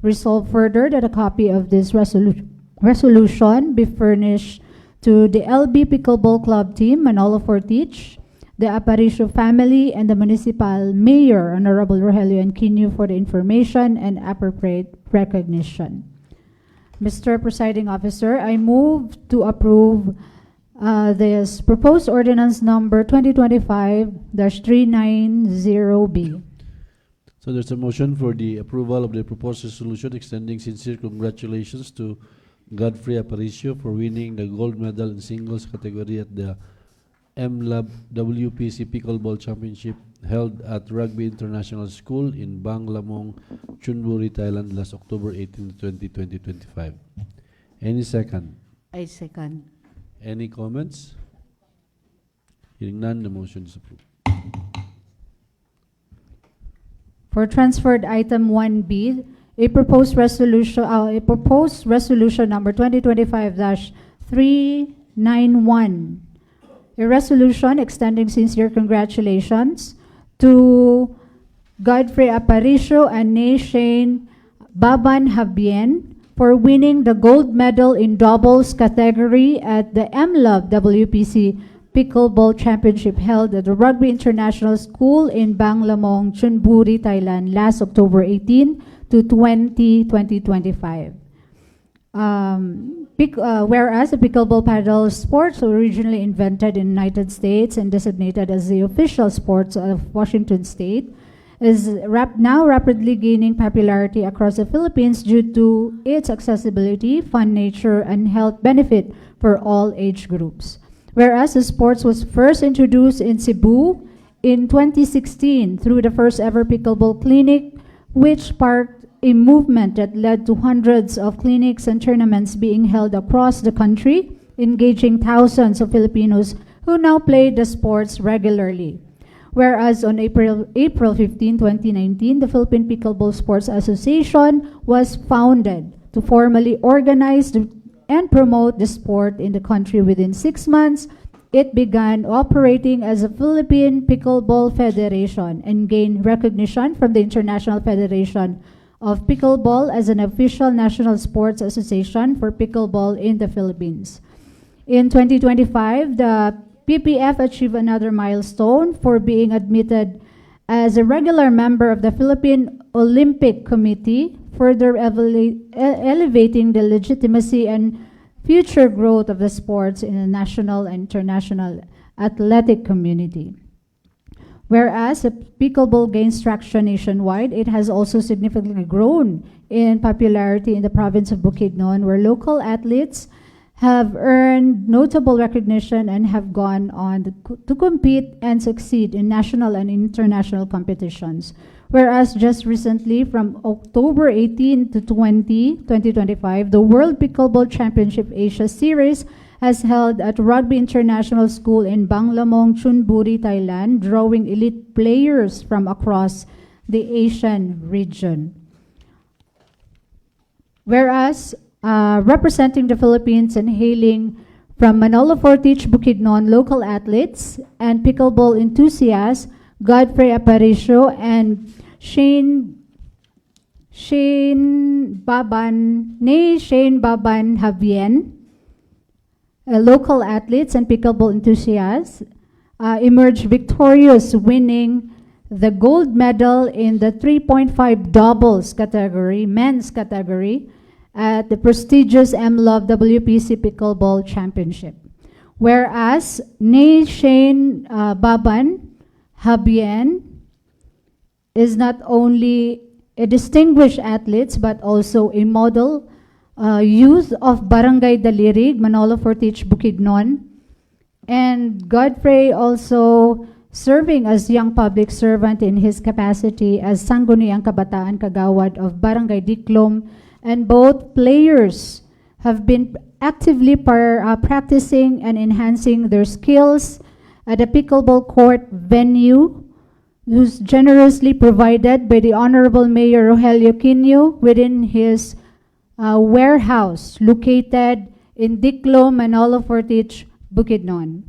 Resolved further that a copy of this resolution be furnished to the LB Pickleball Club team, Manolo Fortich, the Aparicio family, and the municipal mayor, Honorable Rogelio Anquino, for the information and appropriate recognition. Mr. Presiding Officer, I move to approve this proposed ordinance number 2025-390B. So there's a motion for the approval of the proposed resolution extending sincere congratulations to Godfrey Aparicio for winning the gold medal in singles category at the MLab WPC Pickleball Championship held at Rugby International School in Banglamong, Chonburi, Thailand last October 18, 2025. Any second? I second. Any comments? Hearing none, the motion is approved. For transferred item 1B, a proposed resolution number 2025-391. A resolution extending sincere congratulations to Godfrey Aparicio and Nay Shane Baban Habien for winning the gold medal in doubles category at the MLove WPC Pickleball Championship held at the Rugby International School in Banglamong, Chonburi, Thailand last October 18 to 20, 2025. Whereas the pickleball paddle sports originally invented in the United States and designated as the official sports of Washington State, is now rapidly gaining popularity across the Philippines due to its accessibility, fun nature, and health benefit for all age groups. Whereas the sports was first introduced in Cebu in 2016 through the first ever pickleball clinic, which sparked a movement that led to hundreds of clinics and tournaments being held across the country, engaging thousands of Filipinos who now play the sports regularly. Whereas on April 15, 2019, the Philippine Pickleball Sports Association was founded to formally organize and promote the sport in the country. Within 6 months, it began operating as a Philippine Pickleball Federation and gained recognition from the International Federation of Pickleball as an official national sports association for pickleball in the Philippines. In 2025, the PPF achieved another milestone for being admitted as a regular member of the Philippine Olympic Committee, further elevating the legitimacy and future growth of the sports in the national and international athletic community. Whereas the pickleball gains traction nationwide, it has also significantly grown in popularity in the province of Bukidnon, where local athletes have earned notable recognition and have gone on to compete and succeed in national and international competitions. Whereas just recently, from October 18 to 2025, the World Pickleball Championship Asia Series has held at Rugby International School in Banglamong, Chonburi, Thailand, drawing elite players from across the Asian region. Whereas representing the Philippines and hailing from Manolo Fortich, Bukidnon, local athletes and pickleball enthusiasts, Godfrey Aparicio and Shane Baban Habien, local athletes and pickleball enthusiasts, emerged victorious, winning the gold medal in the 3.5 doubles category, men's category, at the prestigious MLove WPC Pickleball Championship. Whereas Nay Shane Baban Habien is not only a distinguished athlete but also a model youth of Barangay Dalirig, Manolo Fortich, Bukidnon, and Godfrey also serving as young public servant in his capacity as Sangguniang Kabataan Kagawad of Barangay Diklom, and both players have been actively practicing and enhancing their skills at a pickleball court venue who's generously provided by the Honorable Mayor Rogelio Quino within his warehouse located in Diclo, Manolo Fortich, Bukidnon.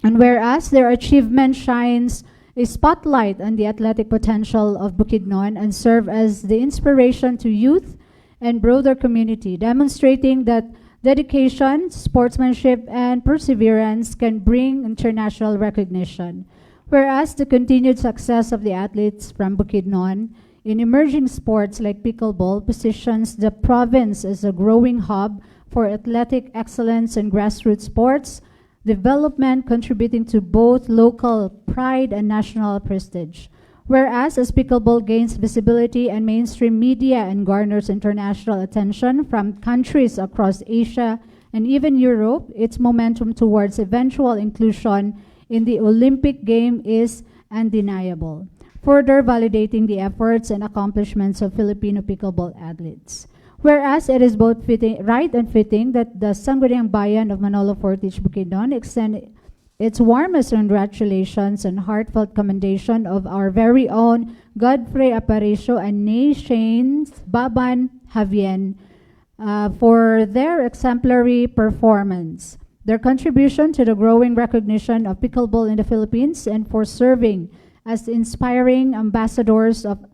And whereas their achievement shines a spotlight on the athletic potential of Bukidnon and serve as the inspiration to youth and broader community, demonstrating that dedication, sportsmanship, and perseverance can bring international recognition. Whereas the continued success of the athletes from Bukidnon in emerging sports like pickleball positions the province as a growing hub for athletic excellence and grassroots sports development, contributing to both local pride and national prestige. Whereas as pickleball gains visibility and mainstream media and garners international attention from countries across Asia and even Europe, its momentum towards eventual inclusion in the Olympic game is undeniable, further validating the efforts and accomplishments of Filipino pickleball athletes. Whereas it is both right and fitting that the Sangguniang Bayan of Manolo Fortich, Bukidnon extend its warmest congratulations and heartfelt commendation of our very own Godfrey Aparicio and Shanes Baban Javien for their exemplary performance, their contribution to the growing recognition of pickleball in the Philippines, and for serving as inspiring ambassadors of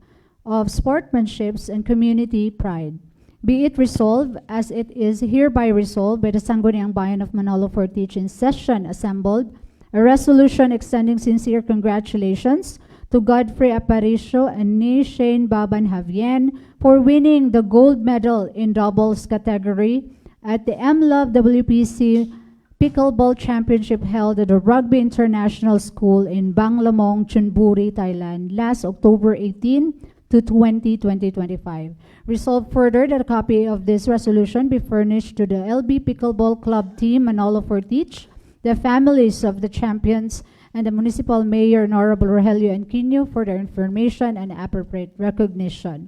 sportsmanship and community pride. Be it resolved, as it is hereby resolved by the Sangguniang Bayan of Manolo Fortich in session assembled, a resolution extending sincere congratulations to Godfrey Aparicio and Shane Baban Javien for winning the gold medal in doubles category at the MLove WPC Pickleball Championship held at the Rugby International School in Banglamong, Chonburi, Thailand, last October 18 to 2025. Resolved further that a copy of this resolution be furnished to the LB Pickleball Club team Manolo Fortich, the families of the champions, and the Municipal Mayor Honorable Rogelio Quino for their information and appropriate recognition.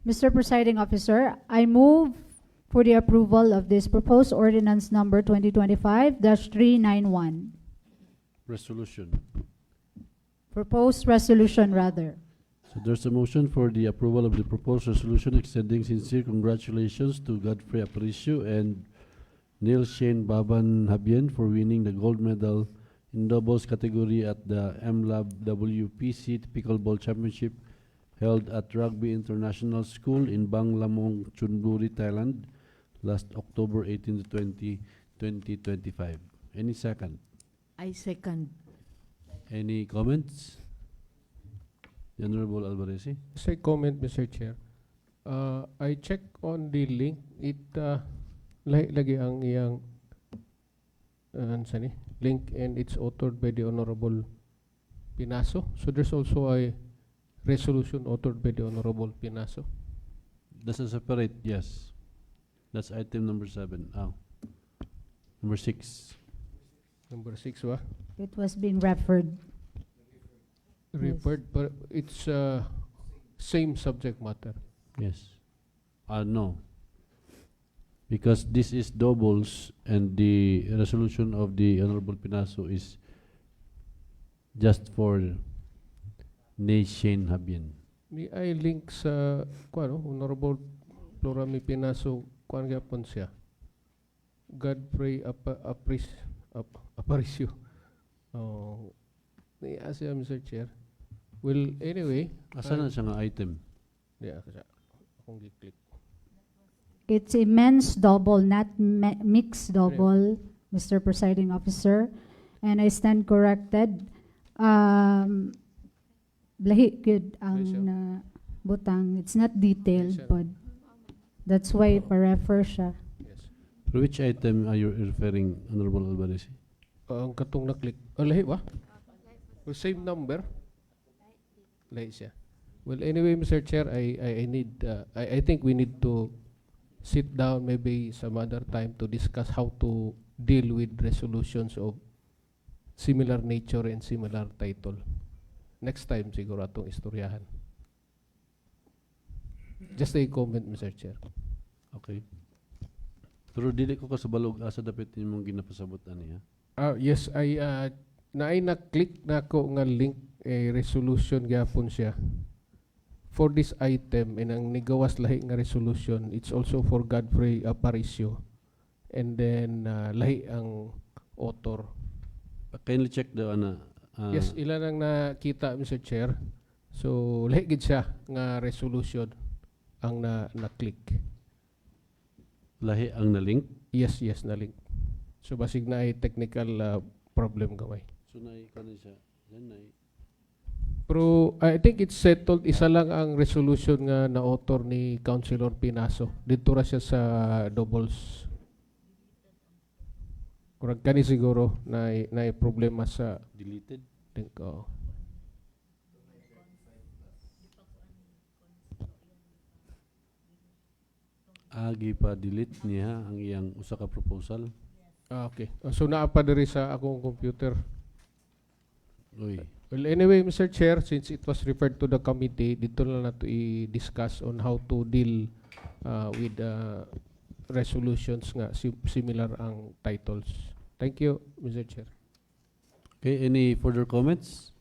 Mr. Presiding Officer, I move for the approval of this proposed ordinance number 2025-391. Resolution. Proposed resolution, rather. So there's a motion for the approval of the proposed resolution extending sincere congratulations to Godfrey Aparicio and Shane Baban Javien for winning the gold medal in doubles category at the MLab WPC Pickleball Championship held at Rugby International School in Banglamong, Chonburi, Thailand, last October 18 to 20, 2025. Any second? I second. Any comments? The Honorable Alvarez. Say comment, Mr. Chair. I check on the link. It lagi ang iyang link, and it's authored by the Honorable Pinaso. So there's also a resolution authored by the Honorable Pinaso. That's a separate, yes. That's item number 7. Number 6. Number 6, wa? It was being referred. Referred, but it's same subject matter. Yes. No. Because this is doubles and the resolution of the Honorable Pinaso is just for Shane Javien. May I link sa Honorable Florami Pinaso kuan gyapon siya. Godfrey Aparicio. Oh, siya, Mr. Chair. Well, anyway. Asa na siya nga item? Yeah, akong gi-click. It's a men's double, not mixed double, Mr. Presiding Officer. And I stand corrected. Lahi good ang butang. It's not detailed, but that's why pa-refer siya. Yes. For which item are you referring, Honorable Alvarez? Ang katong na-click. Lahi ba? Well, same number. Lahi siya. Well, anyway, Mr. Chair, I think we need to sit down maybe some other time to discuss how to deal with resolutions of similar nature and similar title. Next time siguro atong istoryahan. Just a comment, Mr. Chair. Okay. Pero dili ko kasabalog asa dapat nimong ginapasabot ani ha. Yes, naay na-click na ko nga link resolution gyapon siya for this item, and ang nigawas lahi nga resolution, it's also for Godfrey Aparicio, and then lahi ang author. Kindly check the Yes, ilan ang nakita, Mr. Chair. So lahi gid siya nga resolution ang na-click. lahi ang na-link. Yes, na link. So basig na ay technical problem gamay. So kanin siya. Yan Pero I think it's settled. Isa lang ang resolution nga na-author ni Councilor Pinaso. Dito ra siya sa doubles. Kurang kani siguro na problema sa deleted. Think ko. Agi pa delete niya ang iyang usa ka proposal. Okay. So naa pa diri sa akong computer. Uy. Well, anyway, Mr. Chair, since it was referred to the committee, dito na nato i-discuss on how to deal with resolutions nga similar ang titles. Thank you, Mr. Chair. Okay, any further comments?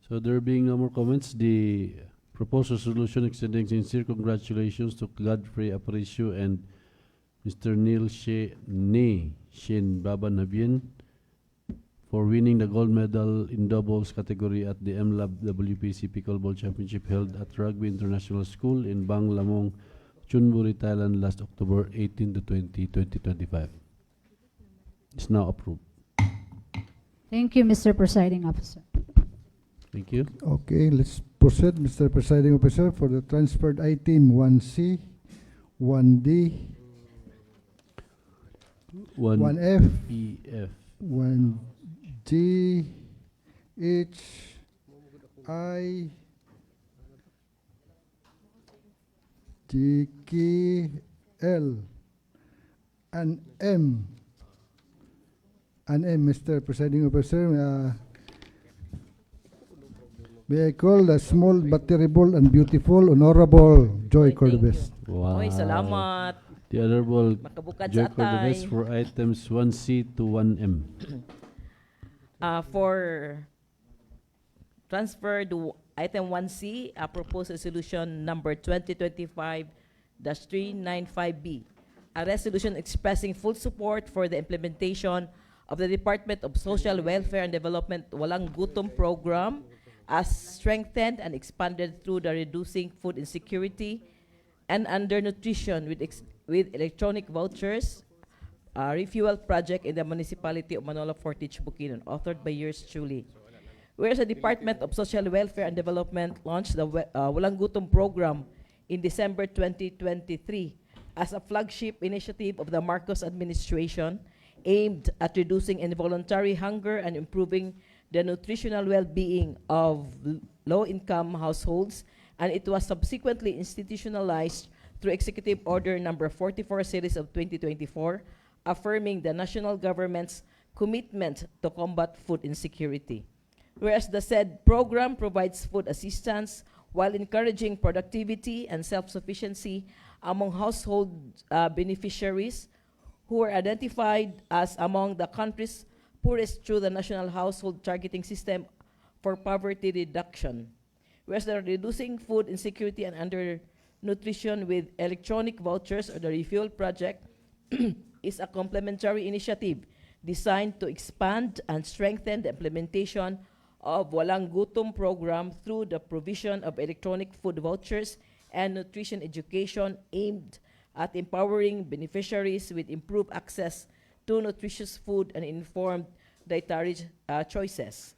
So there being no more comments, the proposed resolution extending sincere congratulations to Godfrey Aparicio and Mr. Neil Shin Baban Habien for winning the gold medal in doubles category at the MLAB WPC Pickleball Championship held at Rugby International School in Bang Lamong, Chunburi, Thailand last October 18 to 20, 2025. It's now approved. Thank you, Mr. Presiding Officer. Thank you. Okay, let's proceed, Mr. Presiding Officer, for the transferred item 1C, 1D, 1F, EF, 1G, H, I, G, K, L, and M. And M, Mr. Presiding Officer, may I call the small but terrible and beautiful Honorable Joy Cordobes. Wow. Oy, salamat. The Honorable Makabukad Joy sa Cordobes atay. for items 1C to 1M. For transfer to item 1C, proposed resolution number 2025-395B, a resolution expressing full support for the implementation of the Department of Social Welfare and Development Walang Gutom program as strengthened and expanded through the Reducing Food Insecurity and Undernutrition with electronic vouchers refuel project in the municipality of Manolo Fortich, Bukidnon, authored by yours truly. Whereas the Department of Social Welfare and Development launched the Walang Gutom program in December 2023 as a flagship initiative of the Marcos administration aimed at reducing involuntary hunger and improving the nutritional well-being of low-income households, and it was subsequently institutionalized through Executive Order Number 44 Series of 2024, affirming the national government's commitment to combat food insecurity. Whereas the said program provides food assistance while encouraging productivity and self-sufficiency among household beneficiaries who were identified as among the country's poorest through the National Household Targeting System for Poverty Reduction. Whereas the Reducing Food Insecurity and Undernutrition with Electronic Vouchers, or the Refuel Project, is a complementary initiative designed to expand and strengthen the implementation of Walang Gutom program through the provision of electronic food vouchers and nutrition education aimed at empowering beneficiaries with improved access to nutritious food and informed dietary choices.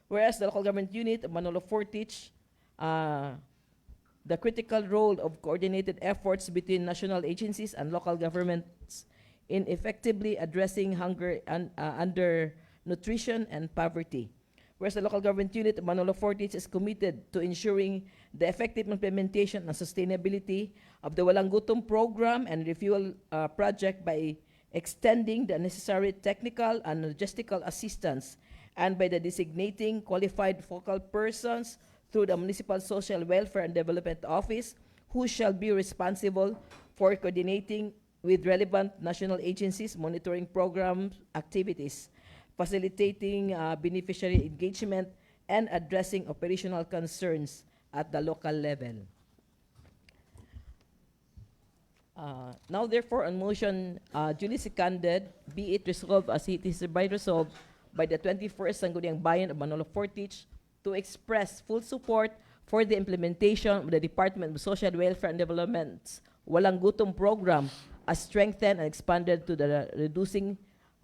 Whereas the local government unit of Manolo Fortich, the critical role of coordinated efforts between national agencies and local governments in effectively addressing hunger and undernutrition and poverty. Whereas the local government unit of Manolo Fortich is committed to ensuring the effective implementation and sustainability of the Walang Gutom program and refuel project by extending the necessary technical and logistical assistance, and by the designating qualified focal persons through the Municipal Social Welfare and Development Office, who shall be responsible for coordinating with relevant national agencies monitoring program activities, facilitating beneficiary engagement, and addressing operational concerns at the local level. Now therefore on motion duly seconded, be it resolved as it is hereby resolved by the 21st Sangguniang Bayan of Manolo Fortich to express full support for the implementation of the Department of Social Welfare and Development's Walang Gutom program as strengthened and expanded to the reducing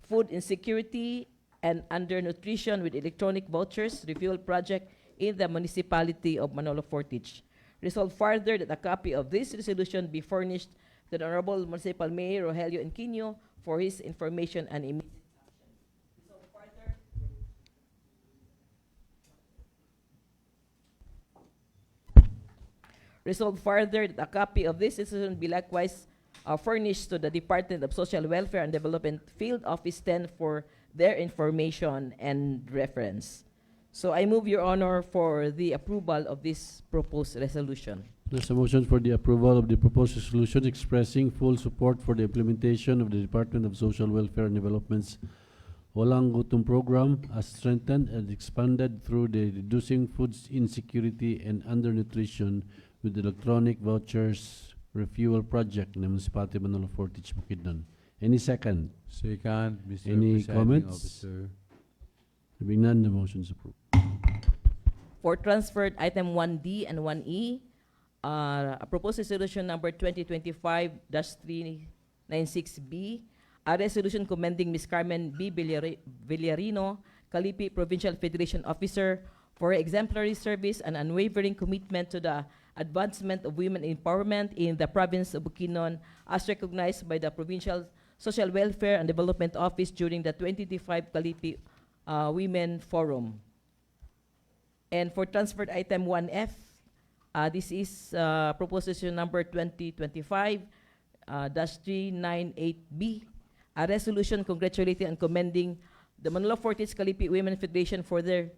food insecurity and undernutrition with electronic vouchers refuel project in the municipality of Manolo Fortich. Resolved further that a copy of this resolution be furnished to the Honorable Municipal Mayor Rogelio Enquino for his information and immediate Resolved further that a copy of this resolution be likewise furnished to the Department of Social Welfare and Development Field Office 10 for their information and reference. So I move, Your Honor, for the approval of this proposed resolution. There's a motion for the approval of the proposed resolution expressing full support for the implementation of the Department of Social Welfare and Development's Walang Gutom program as strengthened and expanded through the reducing food insecurity and undernutrition with electronic vouchers refuel project in the municipality of Manolo Fortich, Bukidnon. Any second? Second, Mr. Any Presiding comments? Officer. Being none, the motion is approved. For transferred item 1D and 1E, a proposed resolution number 2025-396B, a resolution commending Ms. Carmen B. Villarino, Calipi Provincial Federation Officer, for her exemplary service and unwavering commitment to the advancement of women empowerment in the province of Bukidnon, as recognized by the Provincial Social Welfare and Development Office during the 2025 Calipi Women Forum. And for transferred item 1F, this is proposition number 2025-398B, a resolution congratulating and commending the Manolo Fortich Calipi Women Federation for their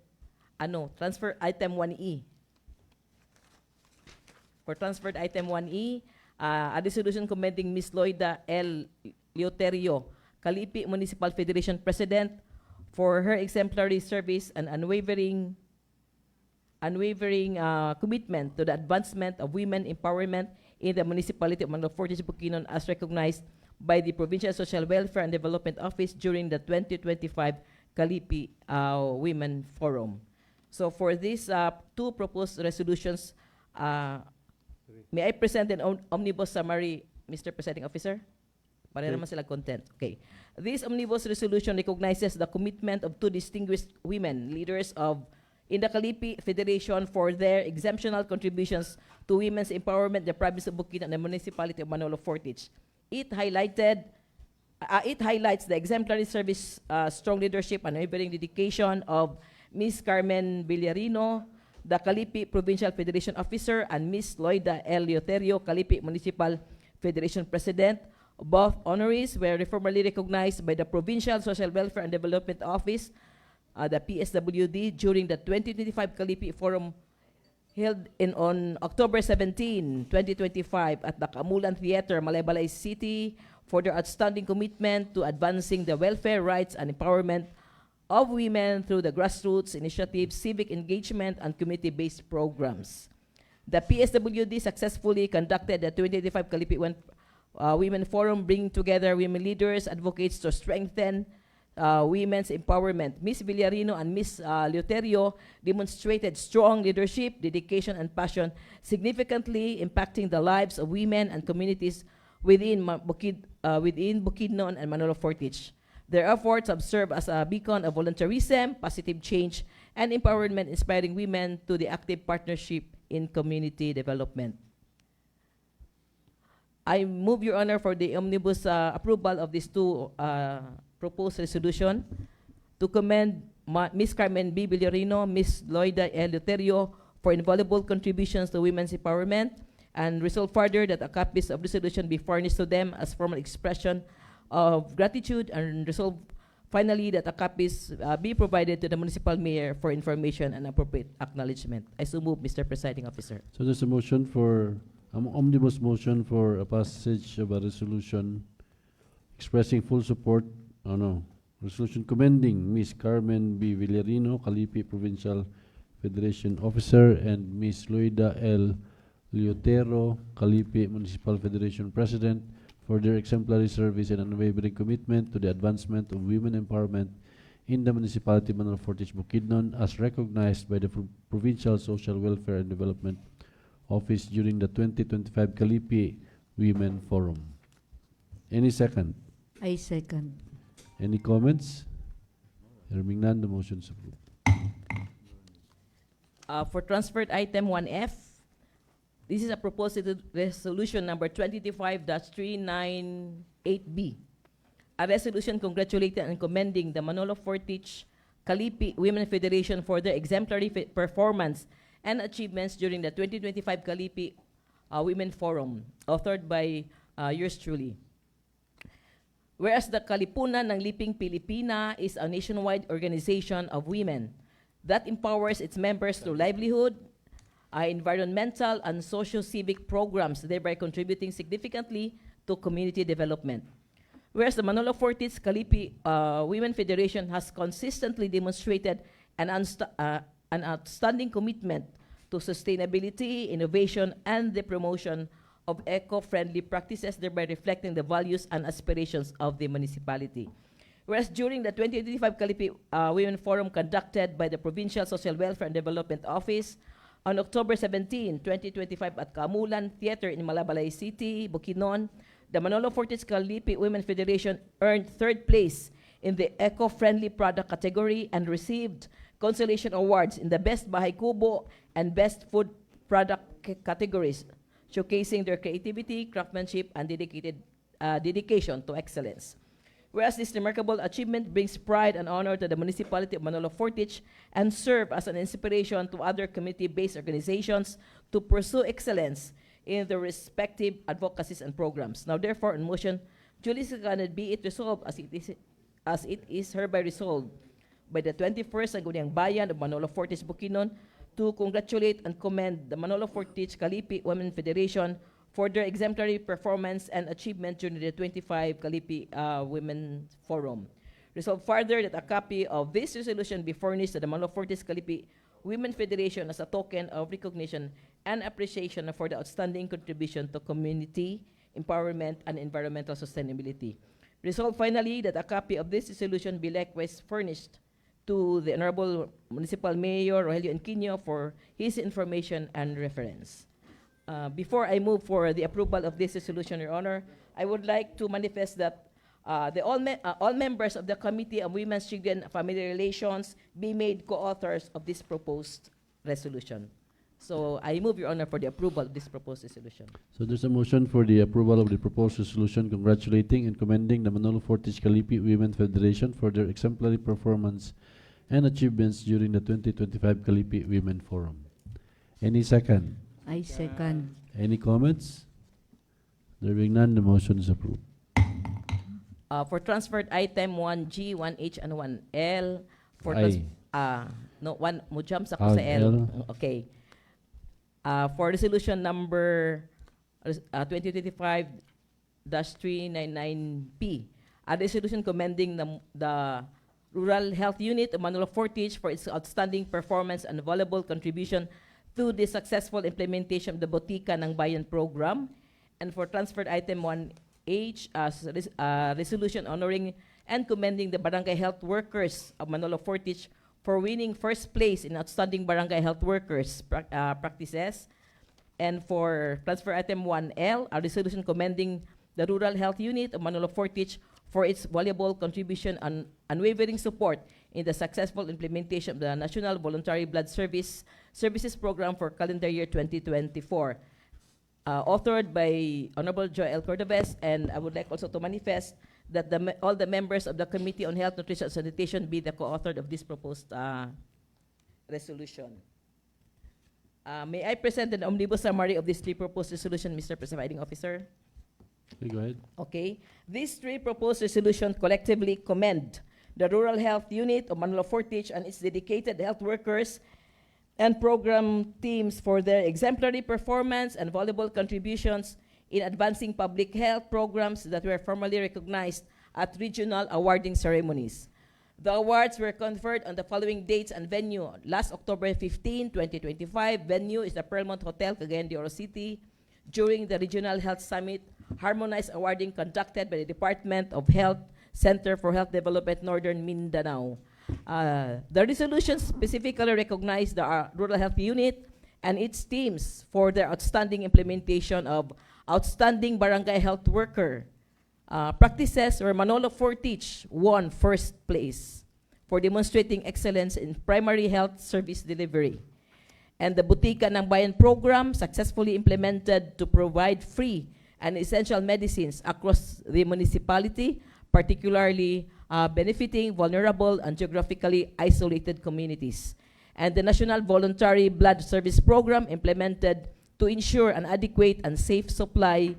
transfer item 1E. For transferred item 1E, a resolution commending Ms. Loida L. Leoterio, Calipi Municipal Federation President, for her exemplary service and unwavering commitment to the advancement of women empowerment in the municipality of Manolo Fortich, Bukidnon, as recognized by the Provincial Social Welfare and Development Office during the 2025 Calipi Women Forum. So for these two proposed resolutions, may I present an omnibus summary, Mr. Presiding Officer? Para naman sila content. Okay. This omnibus resolution recognizes the commitment of two distinguished women leaders in the Calipi Federation for their exemptional contributions to women's empowerment in the province of Bukidnon and the municipality of Manolo Fortich. It highlights the exemplary service, strong leadership, and unwavering dedication of Ms. Carmen Villarino, the Calipi Provincial Federation Officer, and Ms. Loida L. Leoterio, Calipi Municipal Federation President. Both honorees were formally recognized by the Provincial Social Welfare and Development Office, the PSWD, during the 2025 Calipi Forum held on October 17, 2025 at the Kamulan Theater, Malaybalay City, for their outstanding commitment to advancing the welfare, rights, and empowerment of women through the grassroots initiatives, civic engagement, and community-based programs. The PSWD successfully conducted the 2025 Calipi Women Forum, bringing together women leaders, advocates to strengthen women's empowerment. Ms. Villarino and Ms. Leoterio demonstrated strong leadership, dedication, and passion, significantly impacting the lives of women and communities within Bukidnon and Manolo Fortich. Their efforts have served as a beacon of volunteerism, positive change, and empowerment, inspiring women to the active partnership in community development. I move, Your Honor, for the omnibus approval of these two proposed resolution to commend Ms. Carmen B. Villarino, Ms. Loida L. Leoterio for invaluable contributions to women's empowerment, and resolve further that a copies of resolution be furnished to them as formal expression of gratitude, and resolve finally that a copies be provided to the municipal mayor for information and appropriate acknowledgement. I so move, Mr. Presiding Officer. So there's a motion for omnibus motion for a passage of a resolution expressing full support. Oh no, resolution commending Ms. Carmen B. Villarino, Calipi Provincial Federation Officer, and Ms. Loida L. Liotero, Calipi Municipal Federation President, for their exemplary service and unwavering commitment to the advancement of women empowerment in the municipality of Manolo Fortich Bukidnon, as recognized by the Provincial Social Welfare and Development Office during the 2025 Calipi Women Forum. Any second? I second. Any comments? Hearing none, the motion is approved. For transferred item 1F, this is a proposed resolution number 2025-398B. A resolution congratulating and commending the Manolo Fortich Calipi Women Federation for their exemplary performance and achievements during the 2025 Calipi Women Forum, authored by yours truly. Whereas the Kalipunan ng Liping Pilipina is a nationwide organization of women that empowers its members through livelihood, environmental and socio-civic programs, thereby contributing significantly to community development. Whereas the Manolo Fortich Calipi Women Federation has consistently demonstrated an outstanding commitment to sustainability, innovation, and the promotion of eco-friendly practices, thereby reflecting the values and aspirations of the municipality. Whereas during the 2025 Calipi Women Forum conducted by the Provincial Social Welfare and Development Office on October 17, 2025 at Kamulan Theater in Malabalay City, Bukidnon, the Manolo Fortich Calipi Women Federation earned third place in the eco-friendly product category and received consolation awards in the Best Bahay Kubo and Best Food Product categories, showcasing their creativity, craftsmanship, and dedication to excellence. Whereas this remarkable achievement brings pride and honor to the municipality of Manolo Fortich and serve as an inspiration to other community-based organizations to pursue excellence in their respective advocacies and programs. Now, therefore, in motion, duly seconded be it resolved as it is hereby resolved by the 21st Sangguniang Bayan of Manolo Fortich Bukidnon to congratulate and commend the Manolo Fortich Calipi Women Federation for their exemplary performance and achievement during the 25 Calipi Women Forum. Resolved further that a copy of this resolution be furnished to the Manolo Fortich Calipi Women Federation as a token of recognition and appreciation for the outstanding contribution to community empowerment and environmental sustainability. Resolved finally that a copy of this resolution be likewise furnished to the Honorable Municipal Mayor Rogelio Enquino for his information and reference. Before I move for the approval of this resolution, Your Honor, I would like to manifest that all members of the Committee on Women's, Children, and Family Relations be made co-authors of this proposed resolution. So I move, Your Honor, for the approval of this proposed resolution. So there's a motion for the approval of the proposed resolution congratulating and commending the Manolo Fortich Calipi Women Federation for their exemplary performance and achievements during the 2025 Calipi Women Forum. Any second? I second. Any comments? There being none, the motion is approved. For transferred item 1G, 1H, and 1L, for no, one mo jump sa ko sa L. Okay. For resolution number 2025-399P, a resolution commending the Rural Health Unit of Manolo Fortich for its outstanding performance and valuable contribution to the successful implementation of the Botika ng Bayan program. And for transferred item 1H, resolution honoring and commending the barangay health workers of Manolo Fortich for winning first place in outstanding barangay health workers practices. And for transfer item 1L, a resolution commending the Rural Health Unit of Manolo Fortich for its valuable contribution and unwavering support in the successful implementation of the National Voluntary Blood Services Program for calendar year 2024. Authored by Honorable Joel Cordobes, and I would like also to manifest that all the members of the Committee on Health, Nutrition, and Sanitation be the co-authored of this proposed resolution. May I present an omnibus summary of these three proposed resolutions, Mr. Presiding Officer? Okay, go ahead. Okay. These three proposed resolutions collectively commend the Rural Health Unit of Manolo Fortich and its dedicated health workers and program teams for their exemplary performance and valuable contributions in advancing public health programs that were formally recognized at regional awarding ceremonies. The awards were conferred on the following dates and venue. Last October 15, 2025, venue is the Pearlmont Hotel, Cagayan de Oro City. During the Regional Health Summit, harmonized awarding conducted by the Department of Health, Center for Health Development, Northern Mindanao. The resolution specifically recognized the Rural Health Unit and its teams for their outstanding implementation of outstanding barangay health worker practices, where Manolo Fortich won first place for demonstrating excellence in primary health service delivery. And the Butika ng Bayan program successfully implemented to provide free and essential medicines across the municipality, particularly benefiting vulnerable and geographically isolated communities. And the National Voluntary Blood Service Program implemented to ensure an adequate and safe supply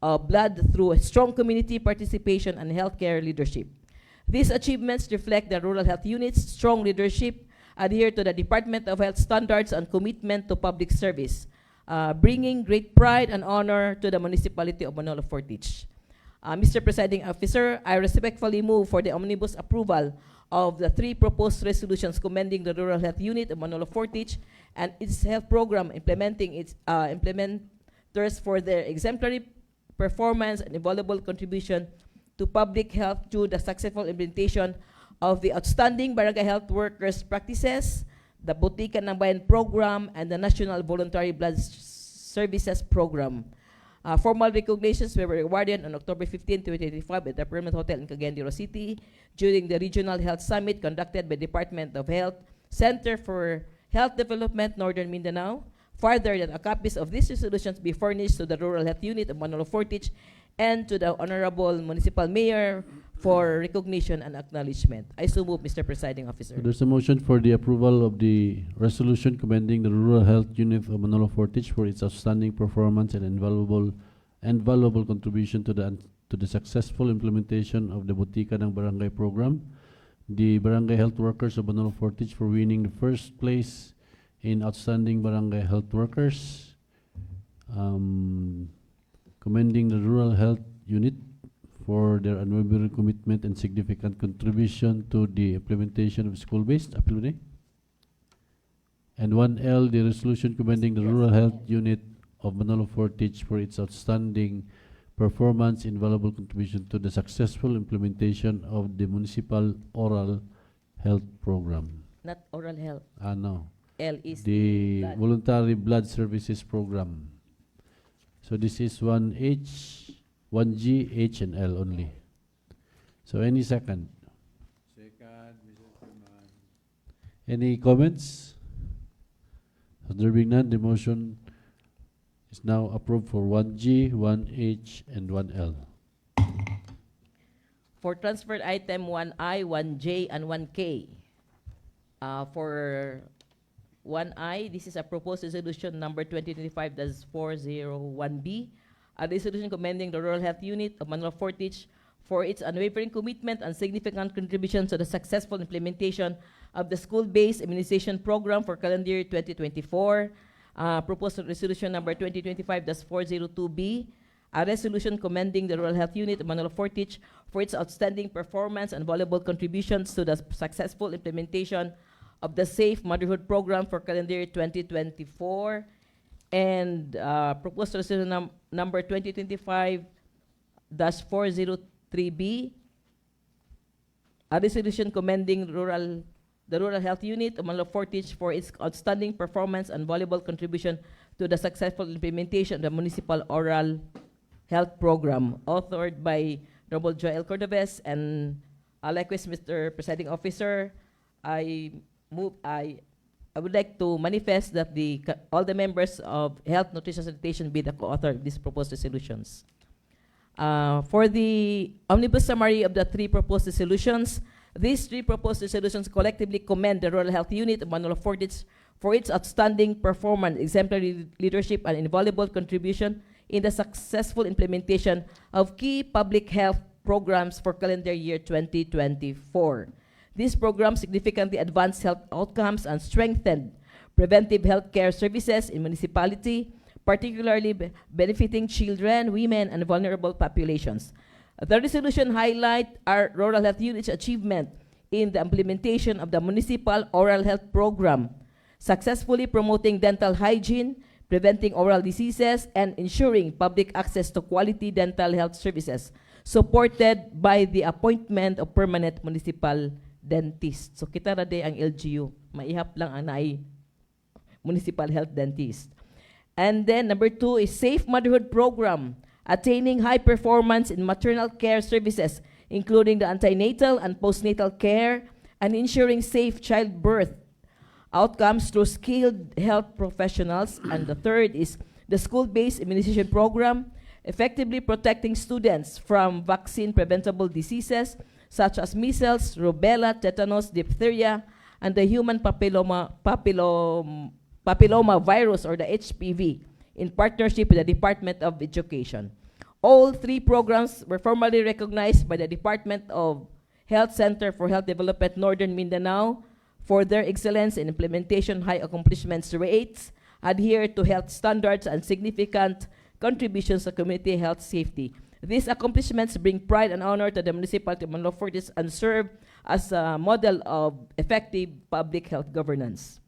of blood through a strong community participation and healthcare leadership. These achievements reflect the Rural Health Unit's strong leadership, adhere to the Department of Health standards, and commitment to public service, bringing great pride and honor to the municipality of Manolo Fortich. Mr. Presiding Officer, I respectfully move for the omnibus approval of the 3 proposed resolutions commending the Rural Health Unit of Manolo Fortich and its health program, implementing its implementers for their exemplary performance and invaluable contribution to public health through the successful implementation of the outstanding barangay health workers practices, the Butika ng Bayan program, and the National Voluntary Blood Services program. Formal recognitions were awarded on October 15, 2025 at the Pearlmont Hotel in Cagayan de Oro City during the Regional Health Summit conducted by Department of Health, Center for Health Development, Northern Mindanao. Further, that copies of these resolutions be furnished to the Rural Health Unit of Manolo Fortich and to the Honorable Municipal Mayor for recognition and acknowledgement. I so move, Mr. Presiding Officer. So there's a motion for the approval of the resolution commending the Rural Health Unit of Manolo Fortich for its outstanding performance and valuable contribution to the successful implementation of the Butika ng Barangay program. The Barangay Health Workers of Manolo Fortich for winning the first place in outstanding barangay health workers. Commending the Rural Health Unit for their unwavering commitment and significant contribution to the implementation of school-based appeal. And 1L, the resolution commending the Rural Health Unit of Manolo Fortich for its outstanding performance and valuable contribution to the successful implementation of the municipal oral health program. Not oral health. No. L is the blood. Voluntary Blood Services program. So this is 1H, 1G, H, and L only. So any second? Second, Mr. Chairman. Any comments? So there being none, the motion is now approved for 1G, 1H, and 1L. For transferred item 1I, 1J, and 1K. For 1I, this is a proposed resolution number 2025-401B, a resolution commending the Rural Health Unit of Manolo Fortich for its unwavering commitment and significant contribution to the successful implementation of the school-based immunization program for calendar year 2024. Proposed resolution number 2025-402B, a resolution commending the Rural Health Unit of Manolo Fortich for its outstanding performance and valuable contributions to the successful implementation of the Safe Motherhood Program for calendar year 2024, and proposed resolution number 2025-403B, a resolution commending the Rural Health Unit of Manolo Fortich for its outstanding performance and valuable contribution to the successful implementation of the Municipal Oral Health Program, authored by Honorable Joel Cordobes, and likewise, Mr. Presiding Officer, I would like to manifest that all the members of Health, Nutrition, and Sanitation be the co-author of these proposed resolutions. For the omnibus summary of the 3 proposed resolutions, these 3 proposed resolutions collectively commend the Rural Health Unit of Manolo Fortich for its outstanding performance, exemplary leadership, and invaluable contribution in the successful implementation of key public health programs for calendar year 2024. These programs significantly advanced health outcomes and strengthened preventive health care services in municipality, particularly benefiting children, women, and vulnerable populations. The resolution highlight our Rural Health Unit's achievement in the implementation of the municipal oral health program, successfully promoting dental hygiene, preventing oral diseases, and ensuring public access to quality dental health services, supported by the appointment of permanent municipal dentists. So kita ra day ang LGU, maihap lang ang naay municipal health dentist. And then number 2 is Safe Motherhood Program, attaining high performance in maternal care services, including the antenatal and postnatal care, and ensuring safe childbirth outcomes through skilled health professionals. And the third is the school-based immunization program, effectively protecting students from vaccine-preventable diseases such as measles, rubella, tetanus, diphtheria, and the human papilloma virus, or the HPV, in partnership with the Department of Education. All 3 programs were formally recognized by the Department of Health Center for Health Development Northern Mindanao for their excellence in implementation, high accomplishments rates, adhere to health standards, and significant contributions to community health safety. These accomplishments bring pride and honor to the municipality of Manolo Fortis and serve as a model of effective public health governance.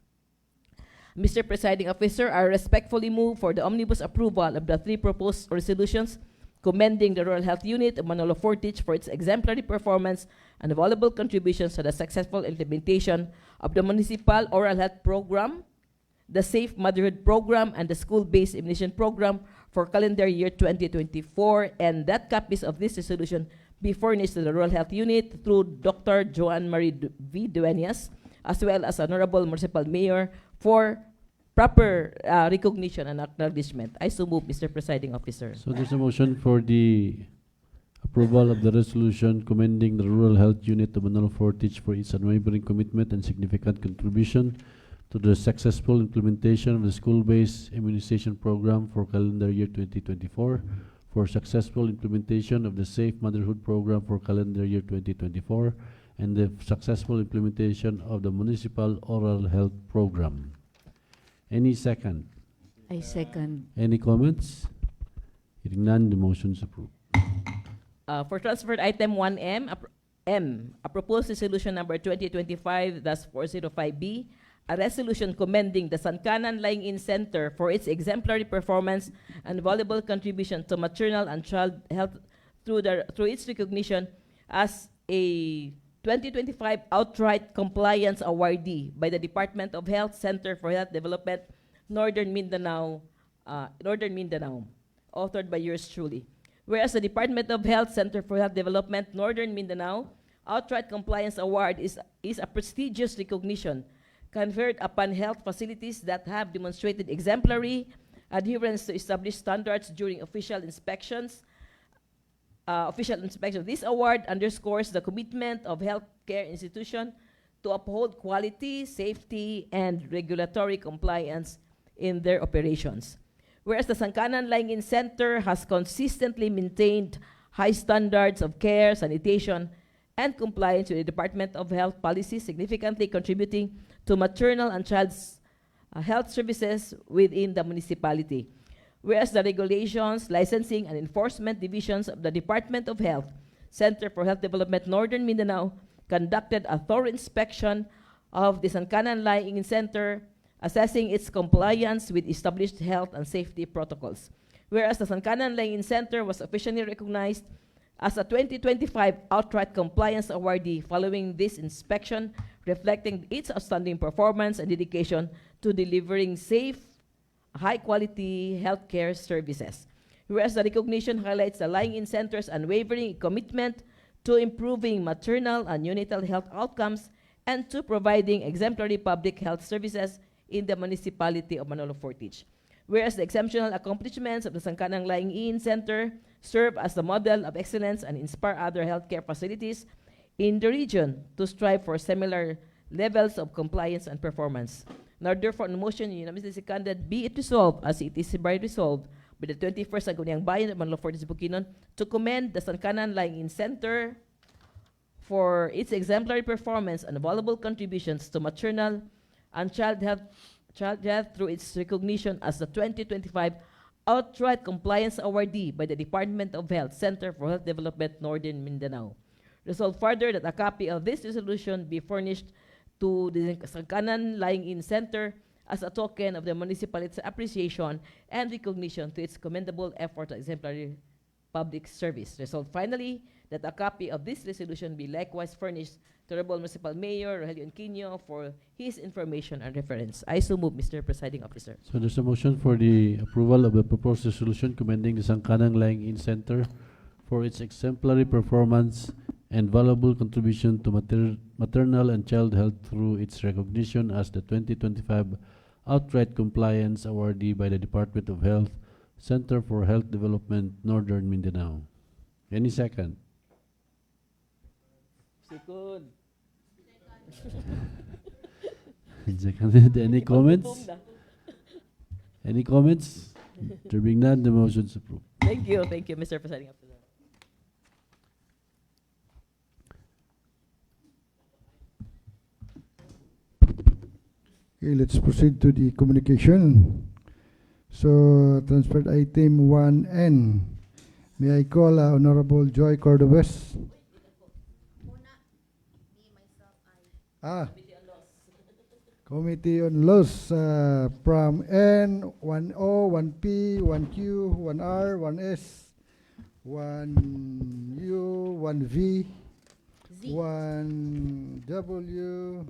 Mr. Presiding Officer, I respectfully move for the omnibus approval of the 3 proposed resolutions commending the Rural Health Unit of Manolo Fortich for its exemplary performance and valuable contributions to the successful implementation of the Municipal Oral Health Program, the Safe Motherhood Program, and the School-Based Immunization Program for calendar year 2024, and that copies of this resolution be furnished to the Rural Health Unit through Dr. Joanne Marie V. Duenas, as well as Honorable Municipal Mayor, for proper recognition and acknowledgement. I so move, Mr. Presiding Officer. So there's a motion for the approval of the resolution commending the Rural Health Unit of Manolo Fortich for its unwavering commitment and significant contribution to the successful implementation of the school-based immunization program for calendar year 2024, for successful implementation of the Safe Motherhood Program for calendar year 2024, and the successful implementation of the Municipal Oral Health Program. Any second? I second. Any comments? Hearing none, the motion is approved. For transferred item 1M, a proposed resolution number 2025-405B, a resolution commending the Sankanan Lying-in Center for its exemplary performance and valuable contribution to maternal and child health through its recognition as a 2025 outright compliance awardee by the Department of Health Center for Health Development, Northern Mindanao, authored by yours truly. Whereas the Department of Health Center for Health Development, Northern Mindanao, outright compliance award is a prestigious recognition conferred upon health facilities that have demonstrated exemplary adherence to established standards during official inspections. This award underscores the commitment of healthcare institutions to uphold quality, safety, and regulatory compliance in their operations. Whereas the Sankanan Lying-in Center has consistently maintained high standards of care, sanitation, and compliance with the Department of Health policy, significantly contributing to maternal and child's health services within the municipality. Whereas the regulations, licensing, and enforcement divisions of the Department of Health Center for Health Development Northern Mindanao conducted a thorough inspection of the Sankanan Lying-in Center, assessing its compliance with established health and safety protocols. Whereas the Sankanan Lying-in Center was officially recognized as a 2025 outright compliance awardee following this inspection, reflecting its outstanding performance and dedication to delivering safe, high-quality healthcare services. Whereas the recognition highlights the Lying-in Center's unwavering commitment to improving maternal and neonatal health outcomes and to providing exemplary public health services in the municipality of Manolo Fortich. Whereas the exceptional accomplishments of the Sankanan Lying-in Center serve as the model of excellence and inspire other healthcare facilities in the region to strive for similar levels of compliance and performance. Now, therefore, on motion unanimously seconded, be it resolved as it is hereby resolved by the 21st Sangguniang Bayan of Manolo Fortis Bukidnon to commend the Sankanan Lying-in Center for its exemplary performance and valuable contributions to maternal and child health through its recognition as the 2025 outright compliance awardee by the Department of Health Center for Health Development Northern Mindanao. Resolved further that a copy of this resolution be furnished to the Sangkanan Lying-in Center as a token of the municipality's appreciation and recognition to its commendable effort and exemplary public service. Resolved finally that a copy of this resolution be likewise furnished to Honorable Municipal Mayor Rogelio Inquino for his information and reference. I so move, Mr. Presiding Officer. So there's a motion for the approval of the proposed resolution commending the Sangkanang Lying-in Center for its exemplary performance and valuable contribution to maternal and child health through its recognition as the 2025 Outright Compliance Awardee by the Department of Health, Center for Health Development, Northern Mindanao. Any second? Second. Seconded. Any comments? Any comments? There being none, the motion is approved. Thank you, Mr. Presiding Officer. Okay, let's proceed to the communication. So, transferred item 1N. May I call Honorable Joy Cordobes? Committee on Laws from N, 1O, 1P, 1Q, 1R, 1S, 1U, 1V, 1W,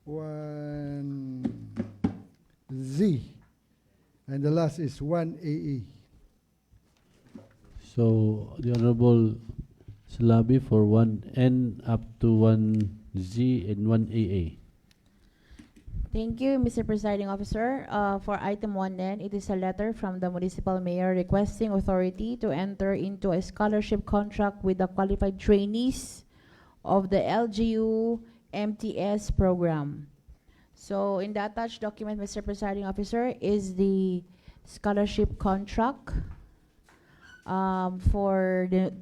1Z, and the last is 1AE. So the Honorable Salabi for 1N up to 1Z and 1AA. Thank you, Mr. Presiding Officer. For item 1N, it is a letter from the municipal mayor requesting authority to enter into a scholarship contract with the qualified trainees of the LGU MTS program. So in the attached document, Mr. Presiding Officer, is the scholarship contract for the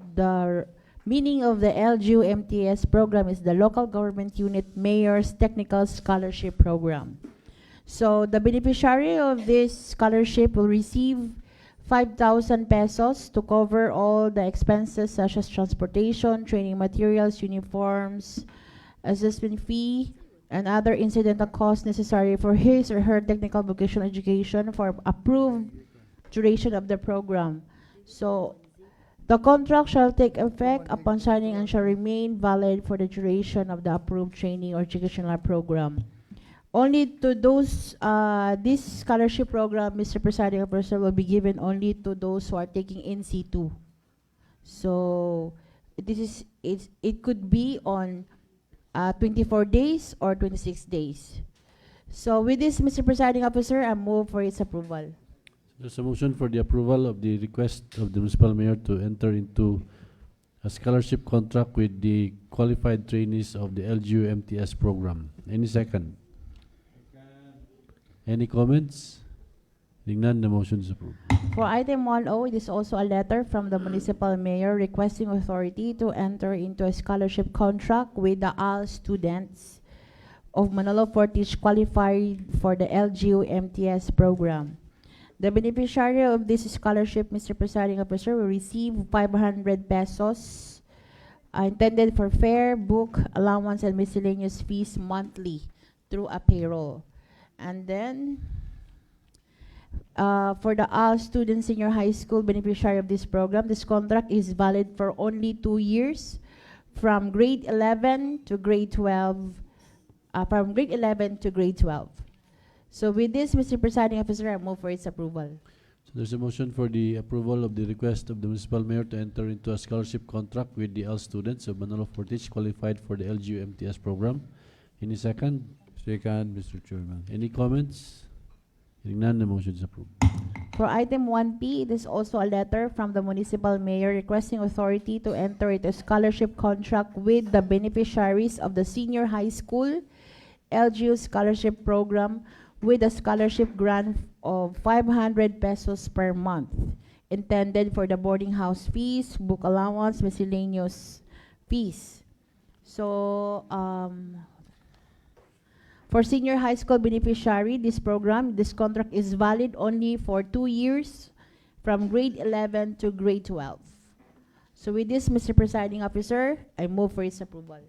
meaning of the LGU MTS program is the Local Government Unit Mayor's Technical Scholarship Program. So the beneficiary of this scholarship will receive 5,000 pesos to cover all the expenses such as transportation, training materials, uniforms, assessment fee, and other incidental costs necessary for his or her technical vocational education for approved duration of the program. So the contract shall take effect upon signing and shall remain valid for the duration of the approved training or educational program. Only to those, this scholarship program, Mr. Presiding Officer, will be given only to those who are taking NC2. So it could be on 24 days or 26 days. So with this, Mr. Presiding Officer, I move for its approval. There's a motion for the approval of the request of the municipal mayor to enter into a scholarship contract with the qualified trainees of the LGU MTS program. Any second? Any comments? Hearing none, the motion is approved. For item 1O, it is also a letter from the municipal mayor requesting authority to enter into a scholarship contract with the AL students of Manolo Fortich qualified for the LGU MTS program. The beneficiary of this scholarship, Mr. Presiding Officer, will receive 500 pesos intended for fare, book, allowance, and miscellaneous fees monthly through a payroll. And then, for the AL student senior high school beneficiary of this program, this contract is valid for only 2 years, from grade 11 to grade 12, from grade 11 to grade 12. So with this, Mr. Presiding Officer, I move for its approval. So there's a motion for the approval of the request of the municipal mayor to enter into a scholarship contract with the L students of Manolo Fortich qualified for the LGU MTS program. Any second? Second, Mr. Chairman. Any comments? Hearing none, the motion is approved. For item 1P, it is also a letter from the municipal mayor requesting authority to enter into a scholarship contract with the beneficiaries of the senior high school LGU scholarship program with a scholarship grant of 500 pesos per month intended for the boarding house fees, book allowance, miscellaneous fees. So for senior high school beneficiary, this contract is valid only for 2 years from grade 11 to grade 12. So with this, Mr. Presiding Officer, I move for its approval.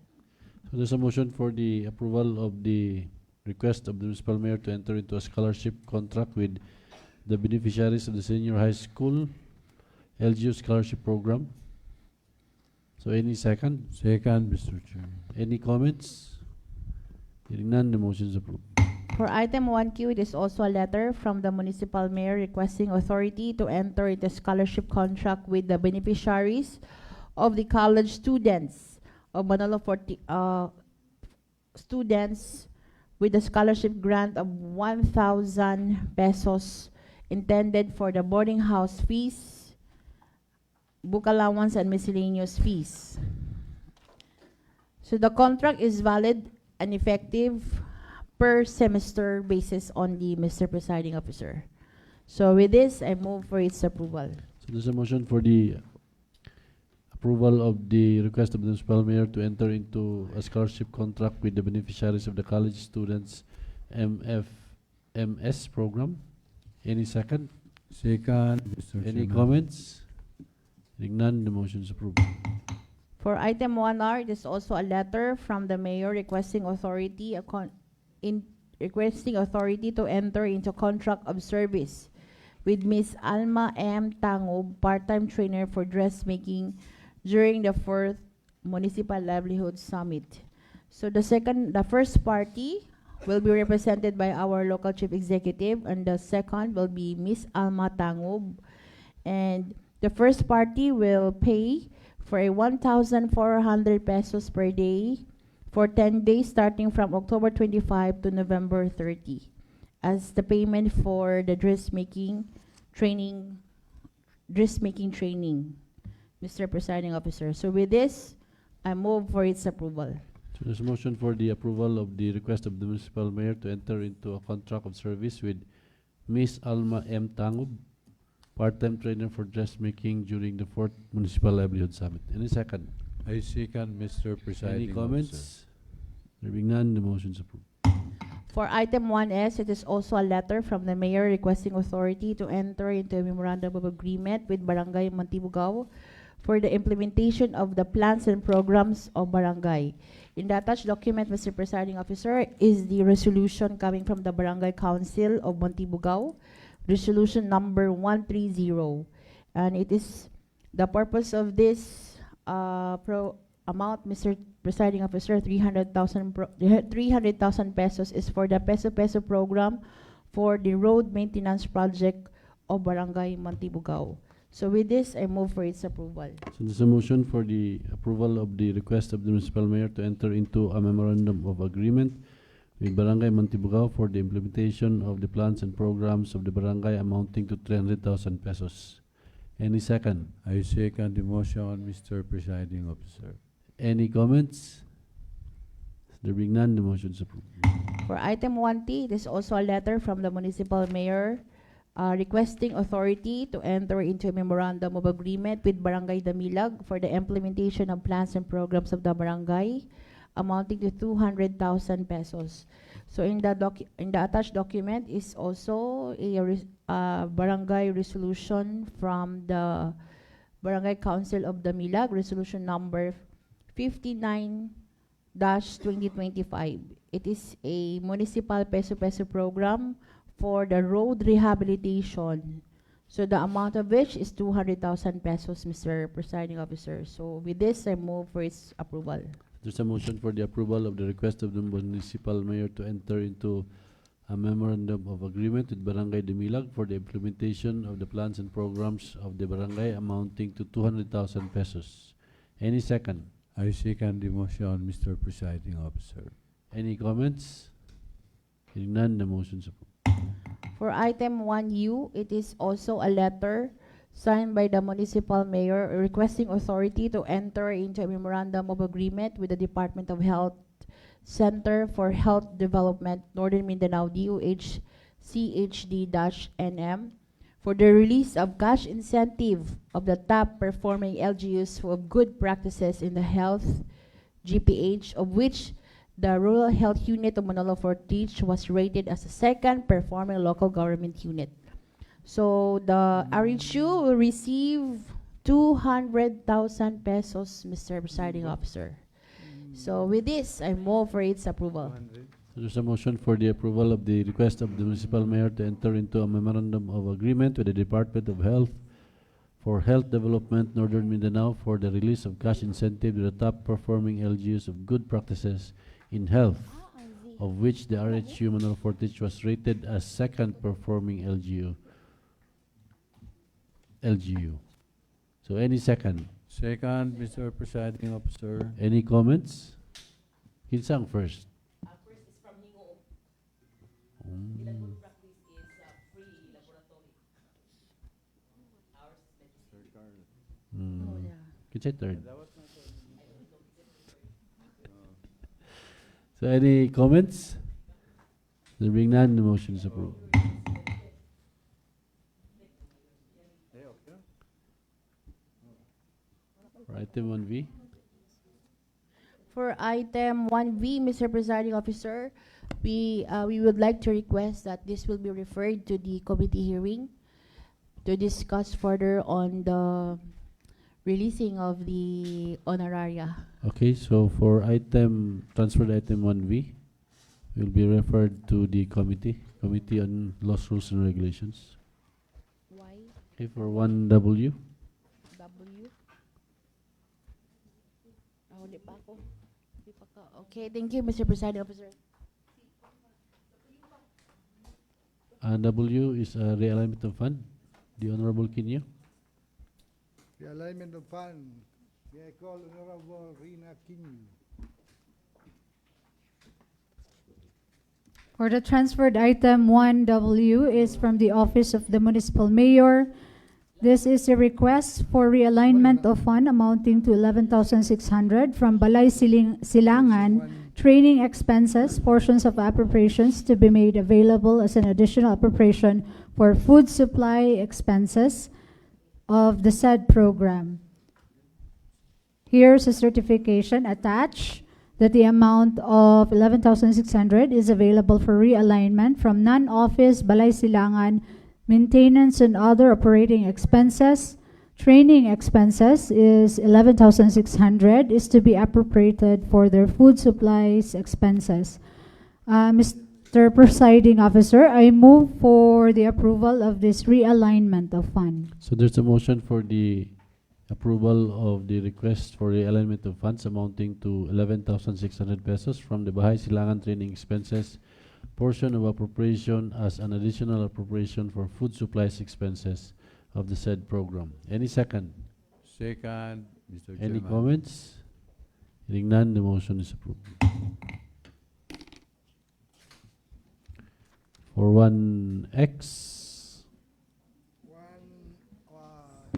So there's a motion for the approval of the request of the municipal mayor to enter into a scholarship contract with the beneficiaries of the senior high school LGU scholarship program. So any second? Second, Mr. Chair. Any comments? Hearing none, the motion is approved. For item 1Q, it is also a letter from the municipal mayor requesting authority to enter into scholarship contract with the beneficiaries of the college students of Manolo 40 students with a scholarship grant of 1,000 pesos intended for the boarding house fees, book allowance, and miscellaneous fees. So the contract is valid and effective per semester basis only, Mr. Presiding Officer. So with this, I move for its approval. So there's a motion for the approval of the request of the municipal mayor to enter into a scholarship contract with the beneficiaries of the college students MFMS program. Any second? Second, Mr. Any Chairman. comments? Hearing none, the motion is approved. For item 1R, it is also a letter from the mayor requesting authority to enter into contract of service with Ms. Alma M. Tangob, part-time trainer for dressmaking during the 4th Municipal Livelihood Summit. So the first party will be represented by our local chief executive, and the second will be Ms. Alma Tangob. And the first party will pay for a 1,400 pesos per day for 10 days starting from October 25 to November 30 as the payment for the dressmaking training, Mr. Presiding Officer. So with this, I move for its approval. So there's a motion for the approval of the request of the municipal mayor to enter into a contract of service with Ms. Alma M. Tangob, part-time trainer for dressmaking during the 4th Municipal Livelihood Summit. Any second? I second, Mr. Presiding Any comments? There being none, the motion is approved. For item 1S, it is also a letter from the mayor requesting authority to enter into a memorandum of agreement with Barangay Montibugao for the implementation of the plans and programs of barangay. In the attached document, Mr. Presiding Officer, is the resolution coming from the Barangay Council of Montibugao, resolution number 130. And it is the purpose of this amount, Mr. Presiding Officer, 300,000 pesos is for the Peso Peso program for the road maintenance project of Barangay Montibugao. So with this, I move for its approval. So there's a motion for the approval of the request of the municipal mayor to enter into a memorandum of agreement with Barangay Montibugao for the implementation of the plans and programs of the barangay amounting to 300,000 pesos. Any second? I second the motion, Mr. Presiding Officer. Any comments? There being none, the motion is approved. For item 1T, it is also a letter from the municipal mayor requesting authority to enter into a memorandum of agreement with Barangay Damilag for the implementation of plans and programs of the barangay amounting to 200,000 pesos. So in the attached document is also a barangay resolution from the Barangay Council of Damilag, resolution number 59-2025. It is a municipal peso-peso program for the road rehabilitation. So the amount of which is 200,000 pesos, Mr. Presiding Officer. So with this, I move for its approval. There's a motion for the approval of the request of the municipal mayor to enter into a memorandum of agreement with Barangay Damilag for the implementation of the plans and programs of the barangay amounting to 200,000 pesos. Any second? I second the motion, Mr. Presiding Officer. Any comments? Hearing none, the motion is approved. For item 1U, it is also a letter signed by the municipal mayor requesting authority to enter into a memorandum of agreement with the Department of Health Center for Health Development, Northern Mindanao, DOH CHD-NM, for the release of cash incentive of the top performing LGUs of good practices in the health GPH, of which the Rural Health Unit of Manolo Fortich was rated as the second performing local government unit. So the RHU will receive 200,000 pesos, Mr. Presiding Officer. So with this, I move for its approval. So there's a motion for the approval of the request of the municipal mayor to enter into a memorandum of agreement with the Department of Health for Health Development Northern Mindanao for the release of cash incentive to the top performing LGUs of good practices in health, of which the RHU Manolo Fortich was rated as second performing LGU. So any second? Second, Mr. Presiding Officer. Any comments? Kinsang first. First is from Hingo. Mm. Ilang good practice is free laboratory. Ours medicine. Kinsay third? So any comments? There being none, the motion is approved. For item 1V, For item 1V, Mr. Presiding Officer, we would like to request that this will be referred to the committee hearing to discuss further on the releasing of the honoraria. okay, so for transferred item 1V, will be referred to the Committee on Laws, Rules and Regulations. Why? Okay, for 1W, W? Oh, di pa ako. Di pa ka. Okay, thank you, Mr. Presiding Officer. and W is a realignment of fund. The Honorable Quino. The alignment of fund, may I call Honorable Rina Quino. For the transferred item 1W is from the Office of the Municipal Mayor. This is a request for realignment of fund amounting to 11,600 from Balay Silangan training expenses, portions of appropriations to be made available as an additional appropriation for food supply expenses of the said program. Here's a certification attached that the amount of 11,600 is available for realignment from non-office Balay Silangan maintenance and other operating expenses. Training expenses is 11,600 is to be appropriated for their food supplies expenses. Mr. Presiding Officer, I move for the approval of this realignment of fund. So there's a motion for the approval of the request for realignment of funds amounting to 11,600 pesos from the Bahay Silangan training expenses, portion of appropriation as an additional appropriation for food supplies expenses of the said program. Any second? Second, Mr. Any Chairman. comments? Hearing none, the motion is approved. For 1X,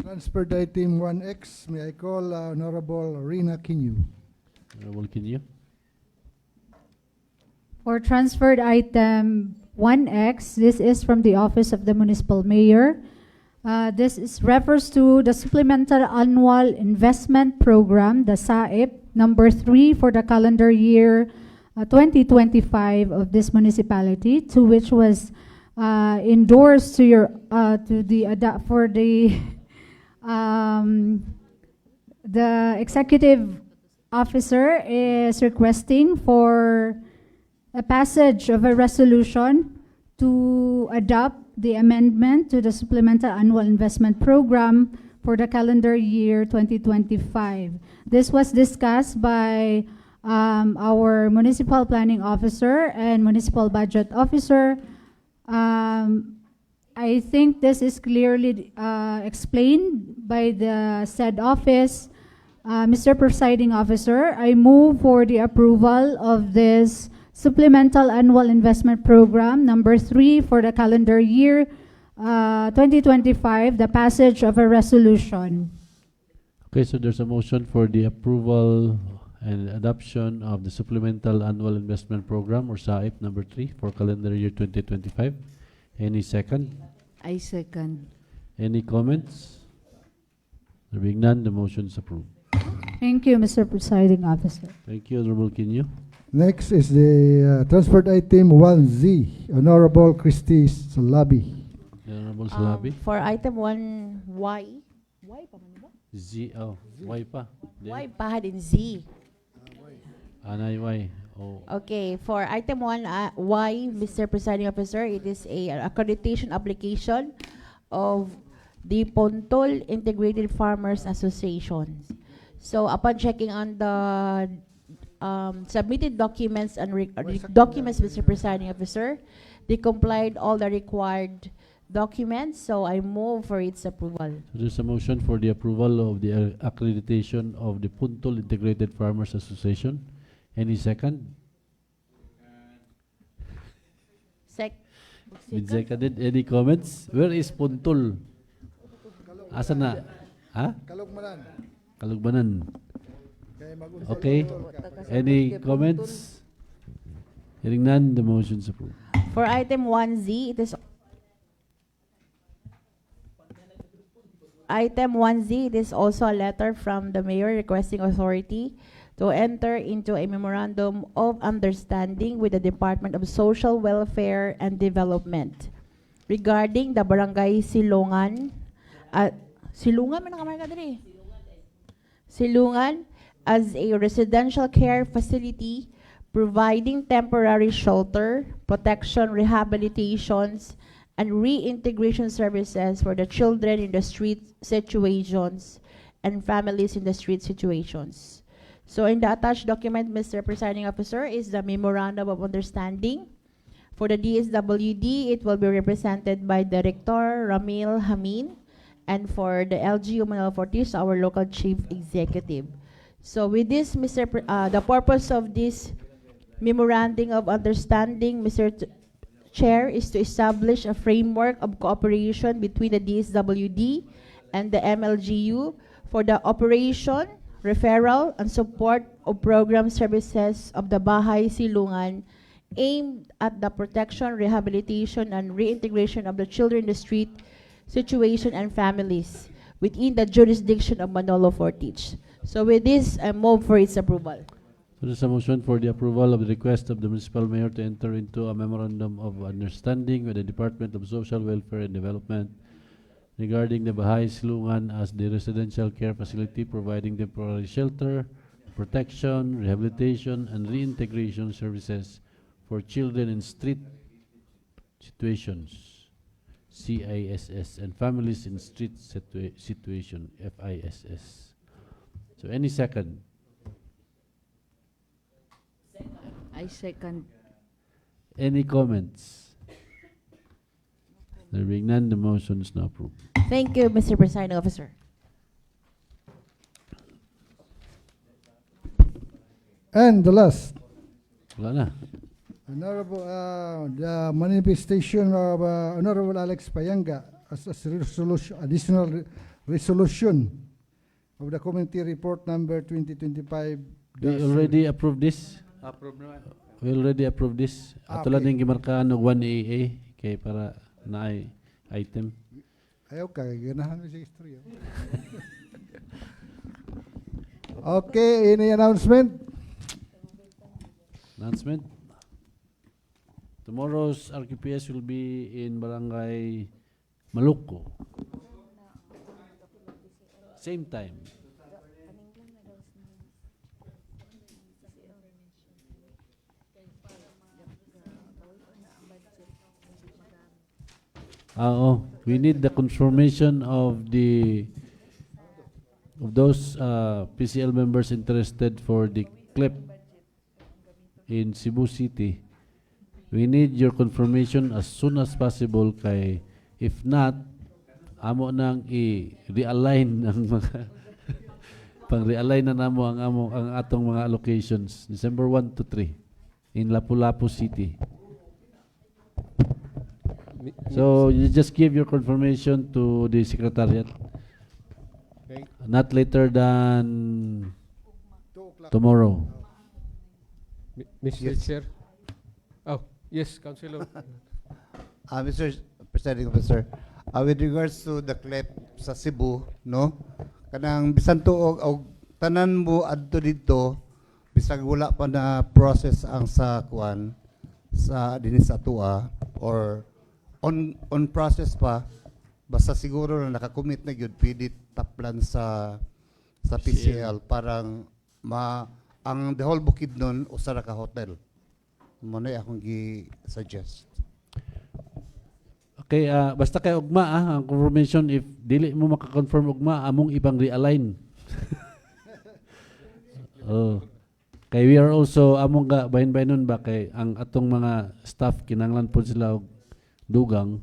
Transferred item 1X, may I call Honorable Rina Quino. Honorable Quino. For transferred item 1X, this is from the Office of the Municipal Mayor. Refers to the Supplemental Annual Investment Program, the SAIP, number 3 for the calendar year 2025 of this municipality, to which was endorsed to your the executive officer is requesting for a passage of a resolution to adopt the amendment to the Supplemental Annual Investment Program for the calendar year 2025. This was discussed by our Municipal Planning Officer and Municipal Budget Officer. I think this is clearly explained by the said office. Mr. Presiding Officer, I move for the approval of this Supplemental Annual Investment Program number 3 for the calendar year 2025, the passage of a resolution. Okay, so there's a motion for the approval and adoption of the Supplemental Annual Investment Program, or SAIP number 3 for calendar year 2025. Any second? I second. Any comments? There being none, the motion is approved. Thank you, Mr. Presiding Officer. Thank you, Honorable Quino. Next is the transferred item 1Z, Honorable Christy Salabi. Honorable Salabi. For item 1Y, Y pa man ba? Z, oh, Y pa. Y pa din Z. Anay Y. Oh. Okay, for item 1, Y, Mr. Presiding Officer, it is a accreditation application of the Pontol Integrated Farmers Association. So upon checking on the submitted documents and documents, Mr. Presiding Officer, they complied all the required documents, so I move for its approval. So there's a motion for the approval of the accreditation of the Puntol Integrated Farmers Association. Any second? With seconded. Any comments? Where is Puntol? Asa na? Ha? Kalugmanan. Kalugbanan. Okay. Any comments? Hearing none, the motion is approved. For item 1Z, it is item 1Z, it is also a letter from the mayor requesting authority to enter into a memorandum of understanding with the Department of Social Welfare and Development regarding the Barangay Silungan. Silungan man ang kamay ka diri. Silungan as a residential care facility providing temporary shelter, protection, rehabilitations, and reintegration services for the children in the street situations and families in the street situations. So in the attached document, Mr. Presiding Officer, is the Memorandum of Understanding. For the DSWD, it will be represented by Director Ramil Hamin, and for the LGU Manila Fortis, our local Chief Executive. So with this, the purpose of this Memorandum of Understanding, Mr. Chair, is to establish a framework of cooperation between the DSWD and the MLGU for the operation, referral, and support of program services of the Bahay Silungan aimed at the protection, rehabilitation, and reintegration of the children in the street situation and families within the jurisdiction of Manolo Fortich. So with this, I move for its approval. So there's a motion for the approval of the request of the municipal mayor to enter into a memorandum of understanding with the Department of Social Welfare and Development regarding the Bahay Silungan as the residential care facility providing temporary shelter, protection, rehabilitation, and reintegration services for children in street situations, CISS, and families in street situation, FISS. So any second? I second. Any comments? There being none, the motion is now approved. Thank you, Mr. Presiding Officer. And the last, Wala na. Honorable, the manifestation of Honorable Alex Payanga as a resolution, additional resolution of the committee report number 2025. We already approved this. We already approved this. Ato lang yung gimarkaan ng 1AA kay para na item. Ayaw ka, ganahan mo sa history. Okay, any announcement? Announcement. Tomorrow's RQPS will be in Barangay Maluco. Same time. We need the confirmation of those PCL members interested for the CLEP in Cebu City. We need your confirmation as soon as possible kay if not, amo nang i-realign ang mga pang-realign na namo ang atong mga allocations December 1 to 3 in Lapu-Lapu City. So you just give your confirmation to the secretariat. Okay. Not later than tomorrow. Mr. Yes. Chair. Oh, yes, Councilor. Mr. Presiding Officer, with regards to the CLEP sa Cebu, no? Kanang bisan to og tanan mo adto dito bisag wala pa na process ang sa kuan sa dinis atua or on process pa basta siguro na nakakommit na gyud pwede plan sa PCL, parang ang the whole bukid nun usa ra ka hotel. Mo na akong gi-suggest. Okay, basta kay ugma ang confirmation if dili mo maka-confirm ugma among ibang realign. Oh. Kay we are also among ga bahin-bahinon ba kay ang atong mga staff kinahanglan po sila og dugang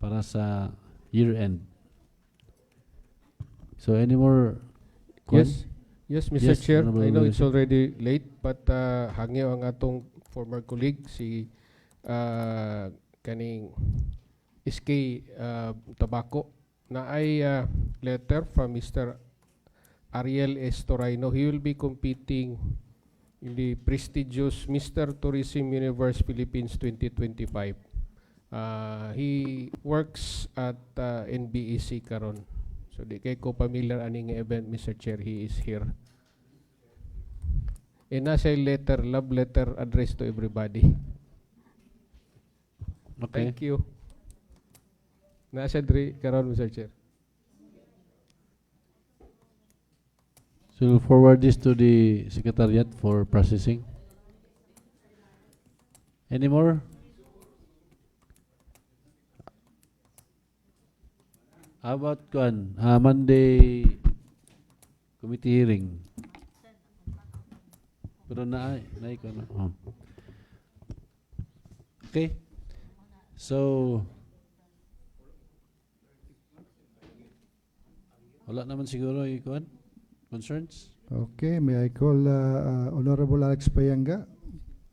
para sa year end. So any more Yes. Yes, Mr. Chair. Honorable I know it's Wilson. already late, but hangyo ang atong former colleague si kaning SK Tabaco na ay letter from Mr. Ariel Estorino. He will be competing in the prestigious Mr. Tourism Universe Philippines 2025. He works at NBEC karon. So di kay ko familiar aning event, Mr. Chair, he is here. And nasa letter, love letter addressed to everybody. Okay. Thank you. Nasa diri karon, Mr. Chair. So we'll forward this to the secretariat for processing. Any more? How about Monday committee hearing? Pero naay ko na. Oh. Okay. So wala naman siguro ikuan concerns. Okay, may I call Honorable Alex Payanga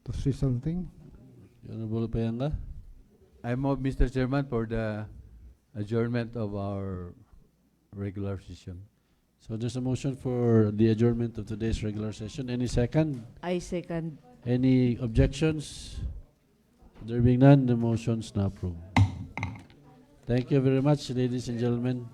to say something? Honorable Payanga. I move, Mr. Chairman, for the adjournment of our regular session. So there's a motion for the adjournment of today's regular session. Any second? I second. Any objections? There being none, the motion's now approved. Thank you very much, ladies and gentlemen.